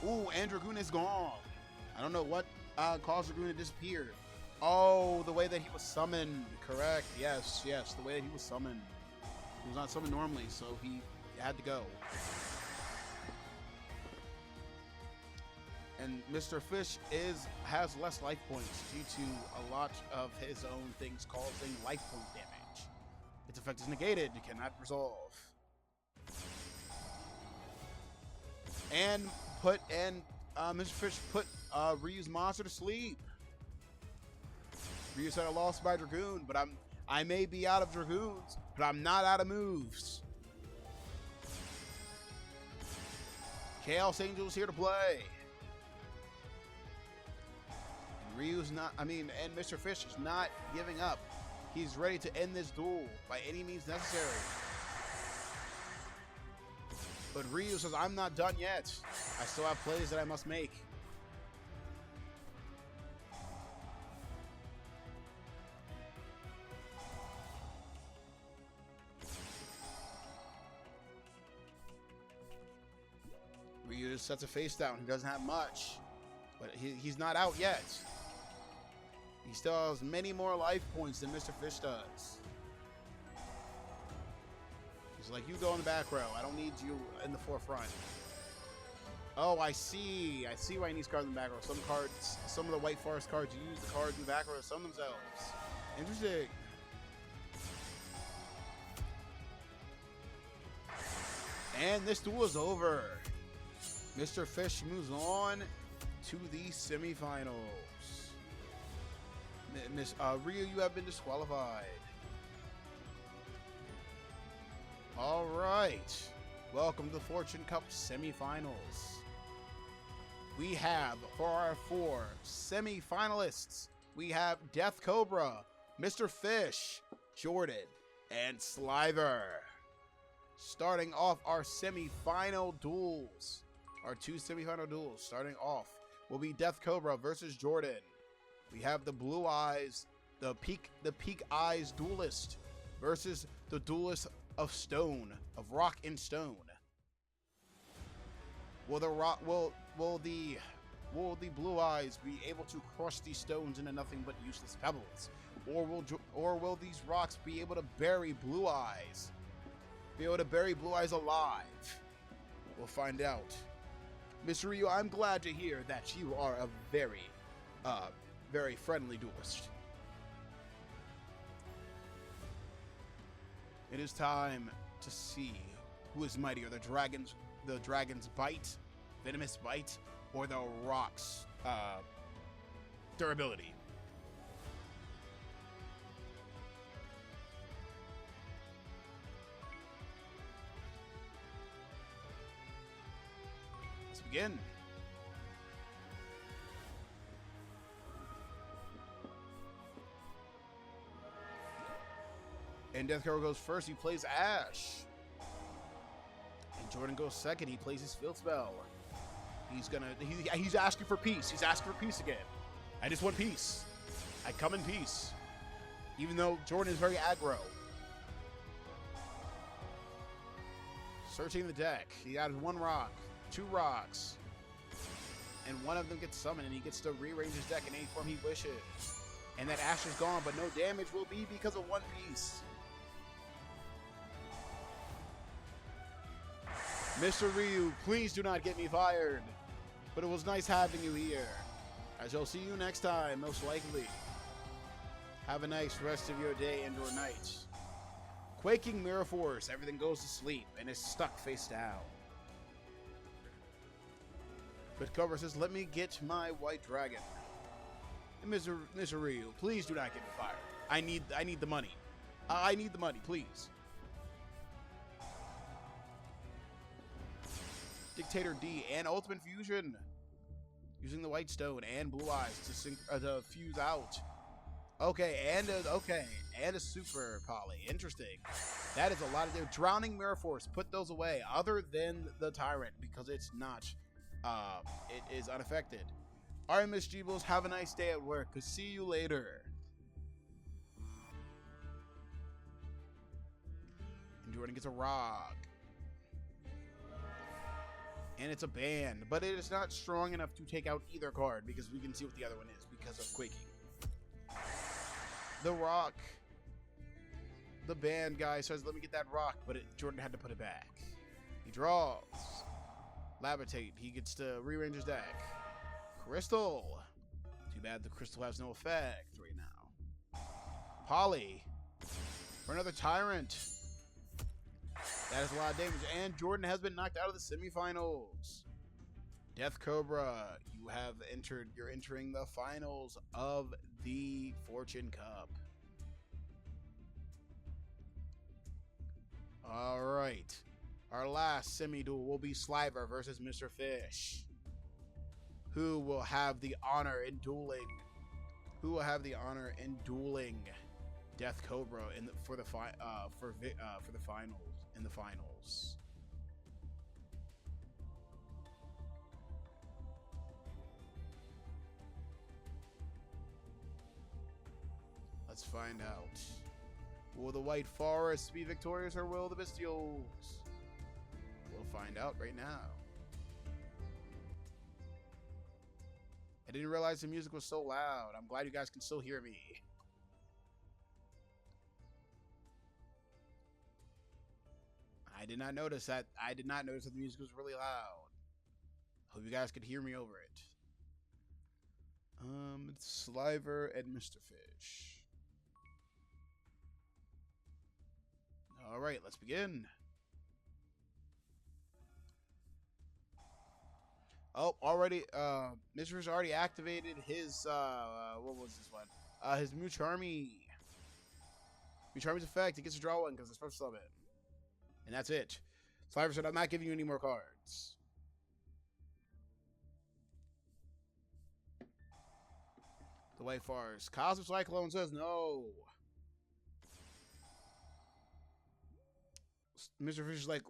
Ooh, and Dragoon is gone. I don't know what caused Dragoon to disappear. Oh, the way that he was summoned. Correct. Yes, the way that he was summoned. He was not summoned normally, so he had to go. And Mr. Fish has less life points due to a lot of his own things causing life point damage. Its effect is negated. You cannot resolve. And Mr. Fish put Ryu's monster to sleep. Ryu said I lost by Dragoon, but I may be out of Dragoons, but I'm not out of moves. Chaos Angel's here to play. And Ryu's not, and Mr. Fish is not giving up. He's ready to end this duel by any means necessary. But Ryu says, I'm not done yet. I still have plays that I must make. Ryu just sets a face down. He doesn't have much. But he's not out yet. He still has many more life points than Mr. Fish does. He's like, you go in the back row. I don't need you in the forefront. Oh, I see. I see why he needs cards in the back row. Some cards, some of the White Forest cards use the cards in the back row to summon themselves. Interesting. And this duel is over. Mr. Fish moves on to the semifinals. Ryu, you have been disqualified. All right. Welcome to the Fortune Cup semifinals. We have, for our 4 semifinalists, we have Death Cobra, Mr. Fish, Jordan, and Sliver. Starting off our semifinal duels. Our 2 semifinal duels starting off will be Death Cobra versus Jordan. We have the Blue Eyes, the Peak Eyes Duelist versus the Duelist of Stone, of Rock and Stone. Will the Blue Eyes be able to crush these stones into nothing but useless pebbles, or will these rocks be able to bury Blue Eyes? Be able to bury Blue Eyes alive? We'll find out. Mr. Ryu, I'm glad to hear that you are a very friendly duelist. It is time to see who is mightier, the dragon's bite, venomous bite, or the rock's durability. Let's begin. And Death Cobra goes first. He plays Ash. And Jordan goes second. He plays his field spell. He's asking for peace. He's asking for peace again. I just want peace. I come in peace. Even though Jordan is very aggro. Searching the deck. He has 1 rock, 2 rocks, and one of them gets summoned, and he gets to rearrange his deck in any form he wishes. And that Ash is gone, but no damage will be because of 1 piece. Mr. Ryu, please do not get me fired. But it was nice having you here. I shall see you next time, most likely. Have a nice rest of your day and or night. Quaking Mirror Force, everything goes to sleep and is stuck face down. But Cobra says, let me get my white dragon. And Mr. Ryu, please do not get me fired. I need the money. I need the money, please. Dictator D and Ultimate Fusion. Using the white stone and blue eyes to fuse out. Okay, and a super poly. Interesting. That is a lot of Drowning Mirror Force. Put those away, other than the Tyrant, because it's not. It is unaffected. Alright, Miss Jeebles, have a nice day at work. See you later. And Jordan gets a rock. And it's a ban, but it is not strong enough to take out either card because we can see what the other one is because of quaking. The rock. The ban guy says, let me get that rock, but Jordan had to put it back. He draws. Labitate. He gets to rearrange his deck. Crystal. Too bad the crystal has no effect right now. Poly. For another Tyrant. That is a lot of damage, and Jordan has been knocked out of the semifinals. Death Cobra, you're entering the finals of the Fortune Cup. All right, our last semi-duel will be Sliver versus Mr. Fish. Who will have the honor in dueling? Who will have the honor in dueling Death Cobra for the finals? In the finals. Let's find out. Will the White Forest be victorious or will the Bestials? We'll find out right now. I didn't realize the music was so loud. I'm glad you guys can still hear me. I did not notice that. I did not notice that the music was really loud. Hope you guys could hear me over it. It's Sliver and Mr. Fish. All right, let's begin. Oh, already, Mr. Fish already activated his, what was this one? His Mucharmy. Mucharmy's effect, he gets to draw one because it's supposed to summon. And that's it. Sliver said, I'm not giving you any more cards. The White Forest. Cosmic Cyclone says no. Mr. Fish is like,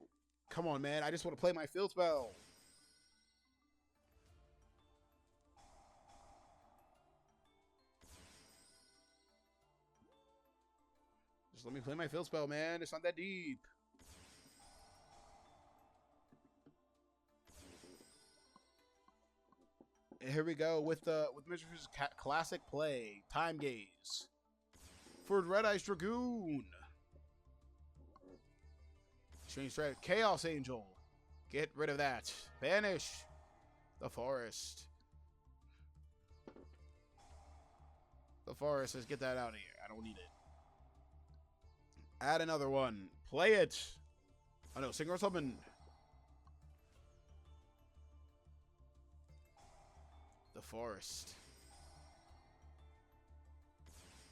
come on, man. I just want to play my field spell. Just let me play my field spell, man. It's not that deep. And here we go with Mr. Fish's classic play, Time Gaze. For Red Ice Dragoon. Strange threat, Chaos Angel. Get rid of that. Banish the forest. The forest says, get that out of here. I don't need it. Add another one. Play it. Oh no, Synchro Summon. The forest.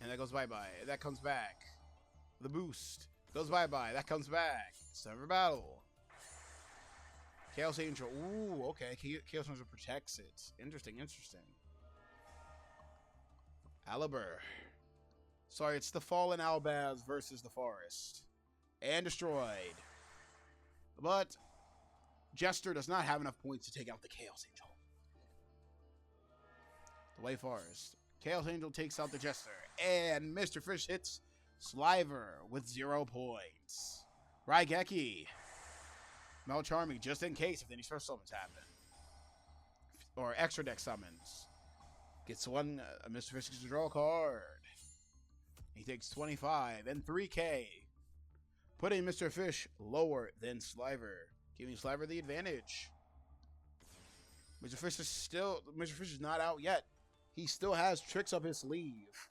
And that goes bye-bye. That comes back. The boost goes bye-bye. That comes back. It's time for battle. Chaos Angel. Ooh, okay. Chaos Angel protects it. Interesting, interesting. Alibur. Sorry, it's the Fallen Albaz versus the Forest. And destroyed. But Jester does not have enough points to take out the Chaos Angel. The White Forest. Chaos Angel takes out the Jester. And Mr. Fish hits Sliver with 0 points. Raigeki. Smell Charming, just in case if any special summons happen. Or extra deck summons. Gets one, Mr. Fish gets to draw a card. He takes 25 and 3K. Putting Mr. Fish lower than Sliver. Giving Sliver the advantage. Mr. Fish is not out yet. He still has tricks up his sleeve.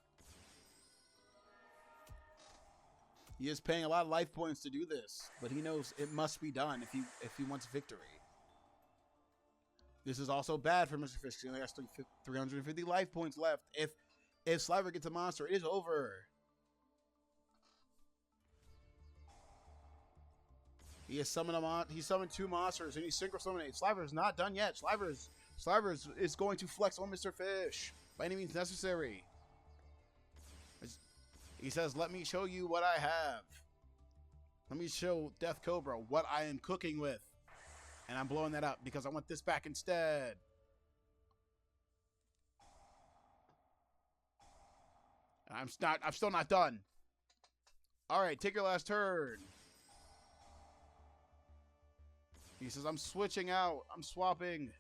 He is paying a lot of life points to do this, but he knows it must be done if he wants victory. This is also bad for Mr. Fish. He only has 350 life points left. If Sliver gets a monster, it is over. He has summoned he summoned 2 monsters and he synchro summoned 8. Sliver is not done yet. Sliver is going to flex on Mr. Fish by any means necessary. He says, "Let me show you what I have. Let me show Death Cobra what I am cooking with." And I'm blowing that up because I want this back instead. I'm still not done. All right, take your last turn. He says, "I'm switching out. I'm swapping."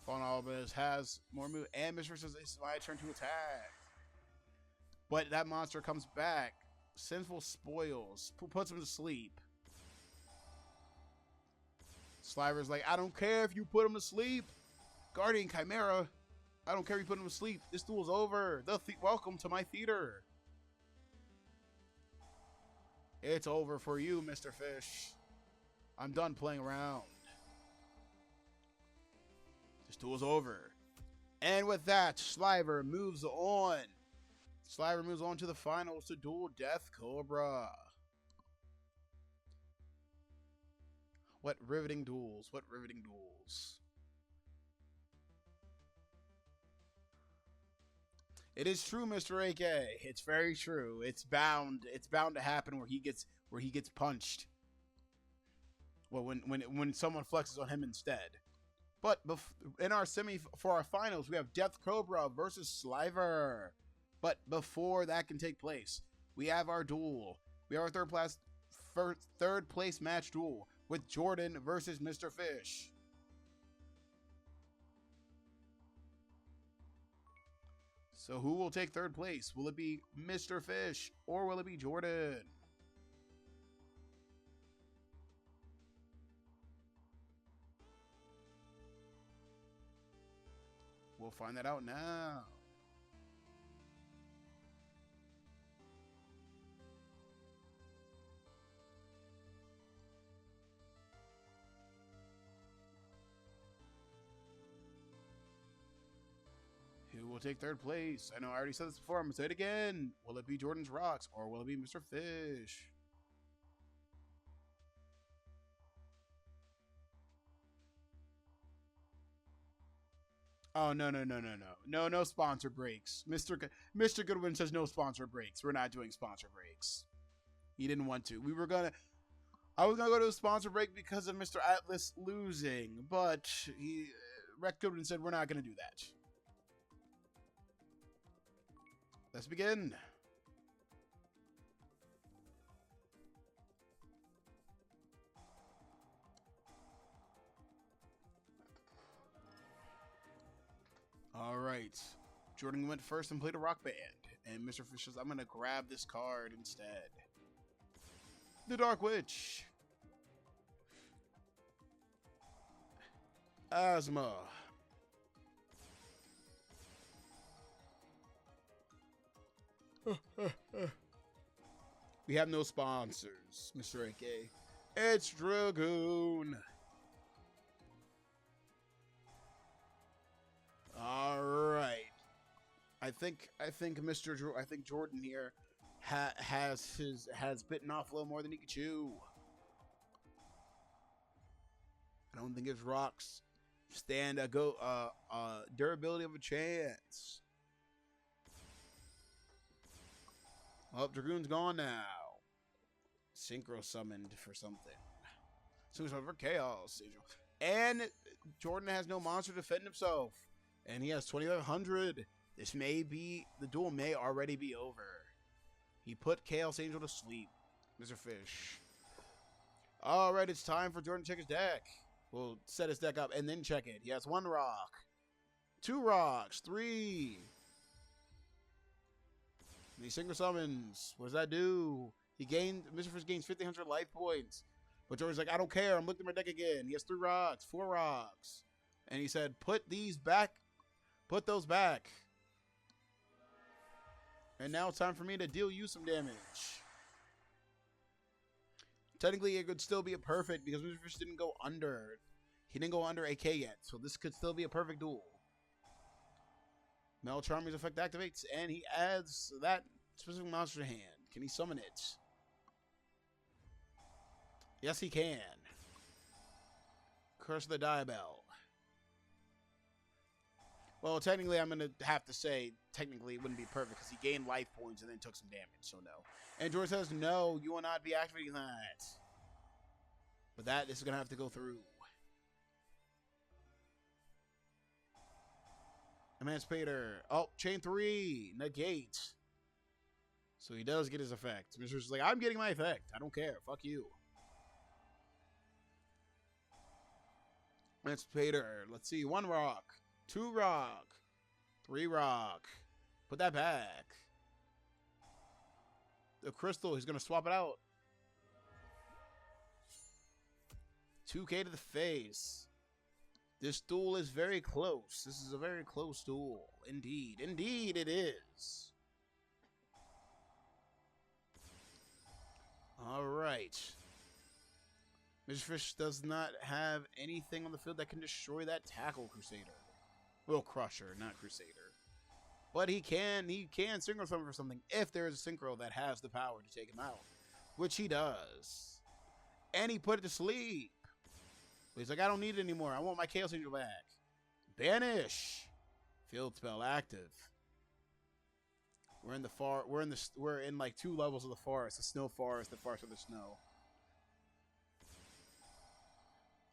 Fallen Albus has more move, and Mr. says, "It's my turn to attack." But that monster comes back. Sinful Spoils puts him to sleep. Sliver's like, "I don't care if you put him to sleep. Guardian Chimera, I don't care if you put him to sleep. This duel's over. Welcome to my theater." It's over for you, Mr. Fish. I'm done playing around. This duel's over. And with that, Sliver moves on. Sliver moves on to the finals to duel Death Cobra. What riveting duels. What riveting duels. It is true, Mr. AK. It's very true. It's bound to happen where he gets punched. Well, when someone flexes on him instead. But in our for our finals, we have Death Cobra versus Sliver. But before that can take place, we have our duel. We have our third place match duel with Jordan versus Mr. Fish. So who will take third place? Will it be Mr. Fish or will it be Jordan? We'll find that out now. Who will take third place? I know I already said this before. I'm going to say it again. Will it be Jordan's Rocks or will it be Mr. Fish? Oh, no. No sponsor breaks. Mr. Goodwin says no sponsor breaks. We're not doing sponsor breaks. He didn't want to. I was going to go to a sponsor break because of Mr. Atlas losing, but Rec Goodwin said we're not going to do that. Let's begin. All right. Jordan went first and played a rock band. And Mr. Fish says, "I'm going to grab this card instead." The Dark Witch. Asthma. We have no sponsors, Mr. AK. It's Dragoon. All right. I think Jordan here has bitten off a little more than he could chew. I don't think his rocks stand durability of a chance. Oh, Dragoon's gone now. Synchro summoned for something. Synchro for Chaos. And Jordan has no monster to defend himself. And he has 2,500. The duel may already be over. He put Chaos Angel to sleep, Mr. Fish. All right, it's time for Jordan to check his deck. We'll set his deck up and then check it. He has 1 rock, 2 rocks, 3. And he Synchro Summons. What does that do? Mr. Fish gains 1,500 life points. But Jordan's like, I don't care. I'm looking at my deck again. He has 3 rocks, 4 rocks. And he said, put these back. Put those back. And now it's time for me to deal you some damage. Technically, it could still be a perfect because Mr. Fish didn't go under. He didn't go under AK yet. So this could still be a perfect duel. Mel Charming's effect activates, and he adds that specific monster to hand. Can he summon it? Yes, he can. Curse of the Diabell. Well, technically, I'm going to have to say, technically, it wouldn't be perfect because he gained life points and then took some damage, so no. And George says, no, you will not be activating that. But that is going to have to go through. Emancipator. Oh, chain 3. Negate. So he does get his effect. Mr. Fish is like, I'm getting my effect. I don't care. Fuck you. Emancipator. Let's see. 1 rock. 2 rock. 3 rock. Put that back. The crystal, he's going to swap it out. 2K to the face. This duel is very close. This is a very close duel. Indeed. Indeed it is. Alright. Mr. Fish does not have anything on the field that can destroy that tackle, Crusader. Well, Crusher, not Crusader. But he can synchro summon for something if there is a synchro that has the power to take him out. Which he does. And he put it to sleep. But he's like, I don't need it anymore. I want my Chaos Angel back. Banish. Field spell active. We're in like 2 levels of the forest. The snow forest, the forest of the snow.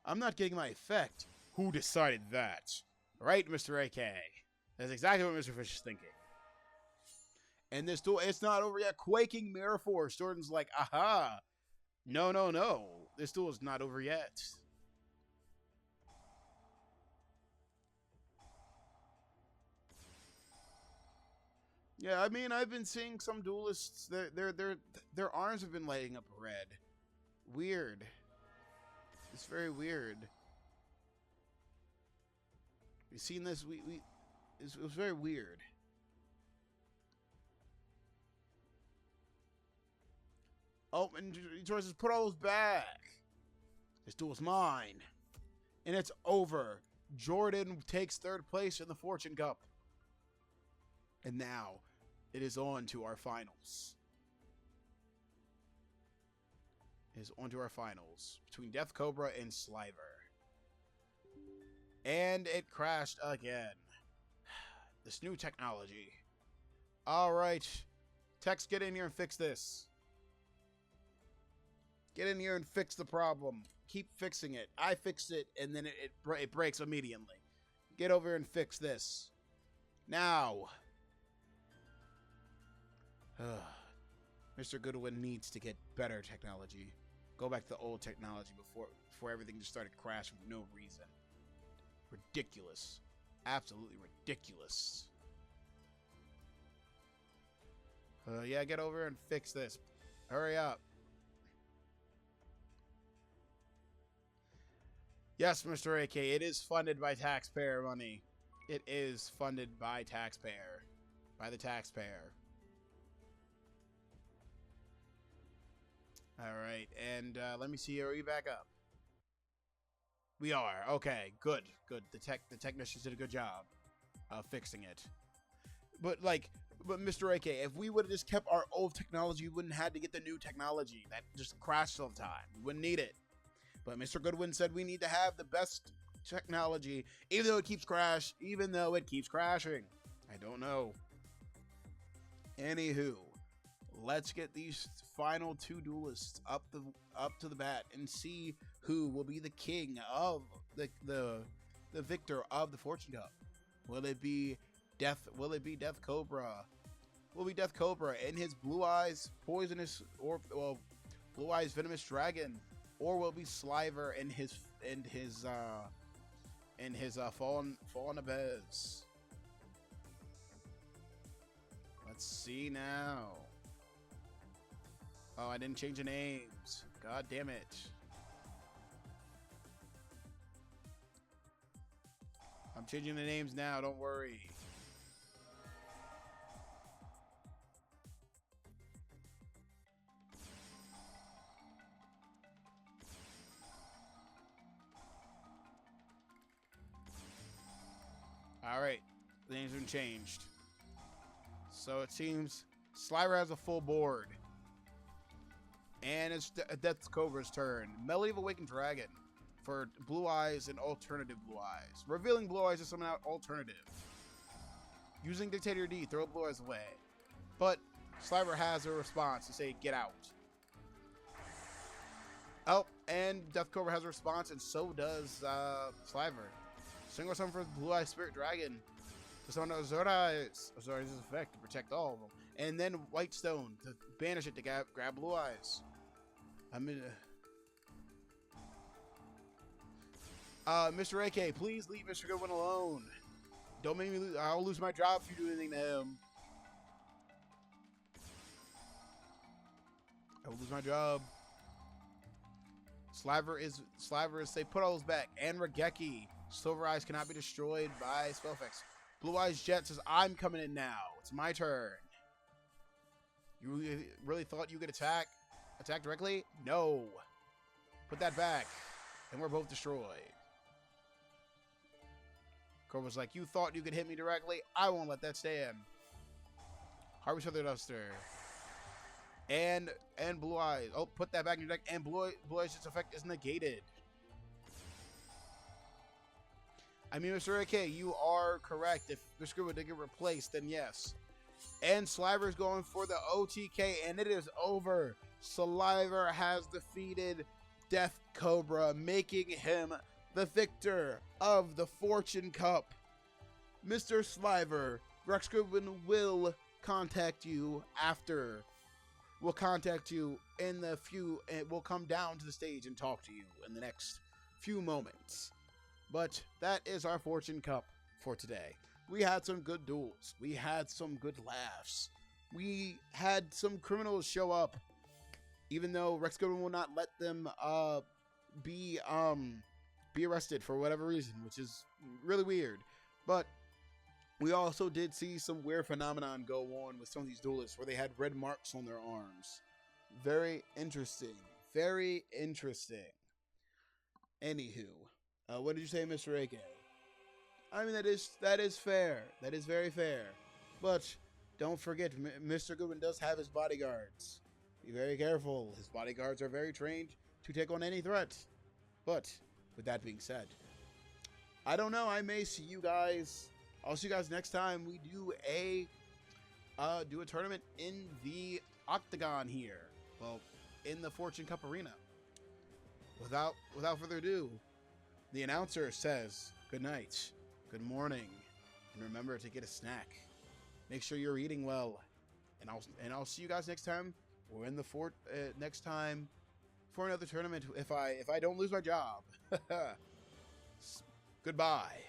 I'm not getting my effect. Who decided that? Right, Mr. AK. That's exactly what Mr. Fish is thinking. And this duel, it's not over yet. Quaking Mirror Force. Jordan's like, aha. No, no, no. This duel is not over yet. Yeah, I mean, I've been seeing some duelists. Their arms have been lighting up red. Weird. It's very weird. We've seen this. It was very weird. Oh, and George says, put all those back. This duel's mine. And it's over. Jordan takes 3rd place in the Fortune Cup. And now, it is on to our finals. It is on to our finals. Between Death Cobra and Sliver. And it crashed again. This new technology. Alright. Tex, get in here and fix this. Get in here and fix the problem. Keep fixing it. I fixed it, and then it breaks immediately. Get over and fix this. Now. Mr. Goodwin needs to get better technology. Go back to the old technology before everything just started crashing for no reason. Ridiculous. Absolutely ridiculous. Yeah, get over and fix this. Hurry up. Yes, Mr. AK, it is funded by taxpayer money. It is funded by taxpayer. By the taxpayer. Alright, and let me see, are we back up? We are. Okay, good, good. The technicians did a good job of fixing it. But Mr. AK, if we would have just kept our old technology, we wouldn't have had to get the new technology that just crashed all the time. We wouldn't need it. But Mr. Goodwin said we need to have the best technology, even though it keeps crashing. I don't know. Anywho, let's get these final 2 duelists up to the bat and see who will be the king of the victor of the Fortune Cup. Will it be Death Cobra? Will be Death Cobra and his blue eyes poisonous, or well, blue eyes venomous dragon, or will it be Sliver and his fallen abyss? Let's see now. Oh, I didn't change the names. God damn it. I'm changing the names now, don't worry. Alright, the names have been changed. So it seems Sliver has a full board. And it's Death Cobra's turn. Melody of Awakened Dragon for Blue Eyes and Alternative Blue Eyes. Revealing Blue Eyes to summon out Alternative. Using Dictator D, throw Blue Eyes away. But Sliver has a response to say, get out. Oh, and Death Cobra has a response, and so does Sliver. Single summon for Blue Eyes Spirit Dragon to summon Azori's effect to protect all of them. And then White Stone to banish it to grab Blue Eyes. Mr. AK, please leave Mr. Goodwin alone. Don't make me lose. I'll lose my job if you do anything to him. I will lose my job. Sliver is say put all those back. And Regeki. Silver Eyes cannot be destroyed by spell effects. Blue Eyes Jet says, I'm coming in now. It's my turn. You really thought you could attack directly? No. Put that back. And we're both destroyed. Cobra's like, you thought you could hit me directly? I won't let that stand. Harvest Feather Duster. And Blue Eyes. Oh, put that back in your deck. And Blue Eyes' effect is negated. I mean, Mr. AK, you are correct. If Mr. Goodwin did get replaced, then yes. And Sliver's going for the OTK, and it is over. Sliver has defeated Death Cobra, making him the victor of the Fortune Cup. Mr. Sliver, Rex Goodwin will contact you after. We'll contact you in the few, and we'll come down to the stage and talk to you in the next few moments. But that is our Fortune Cup for today. We had some good duels. We had some good laughs. We had some criminals show up, even though Rex Goodwin will not let them be arrested for whatever reason, which is really weird. But we also did see some weird phenomenon go on with some of these duelists where they had red marks on their arms. Very interesting. Very interesting. Anywho. What did you say, Mr. AK? I mean, that is fair. That is very fair. But don't forget, Mr. Goodwin does have his bodyguards. Be very careful. His bodyguards are very trained to take on any threat. But with that being said, I don't know. I may see you guys. I'll see you guys next time we do a tournament in the Octagon here. Well, in the Fortune Cup Arena. Without further ado. The announcer says, good night, good morning, and remember to get a snack. Make sure you're eating well, and I'll see you guys next time. We're in the next time for another tournament if I don't lose my job. Goodbye.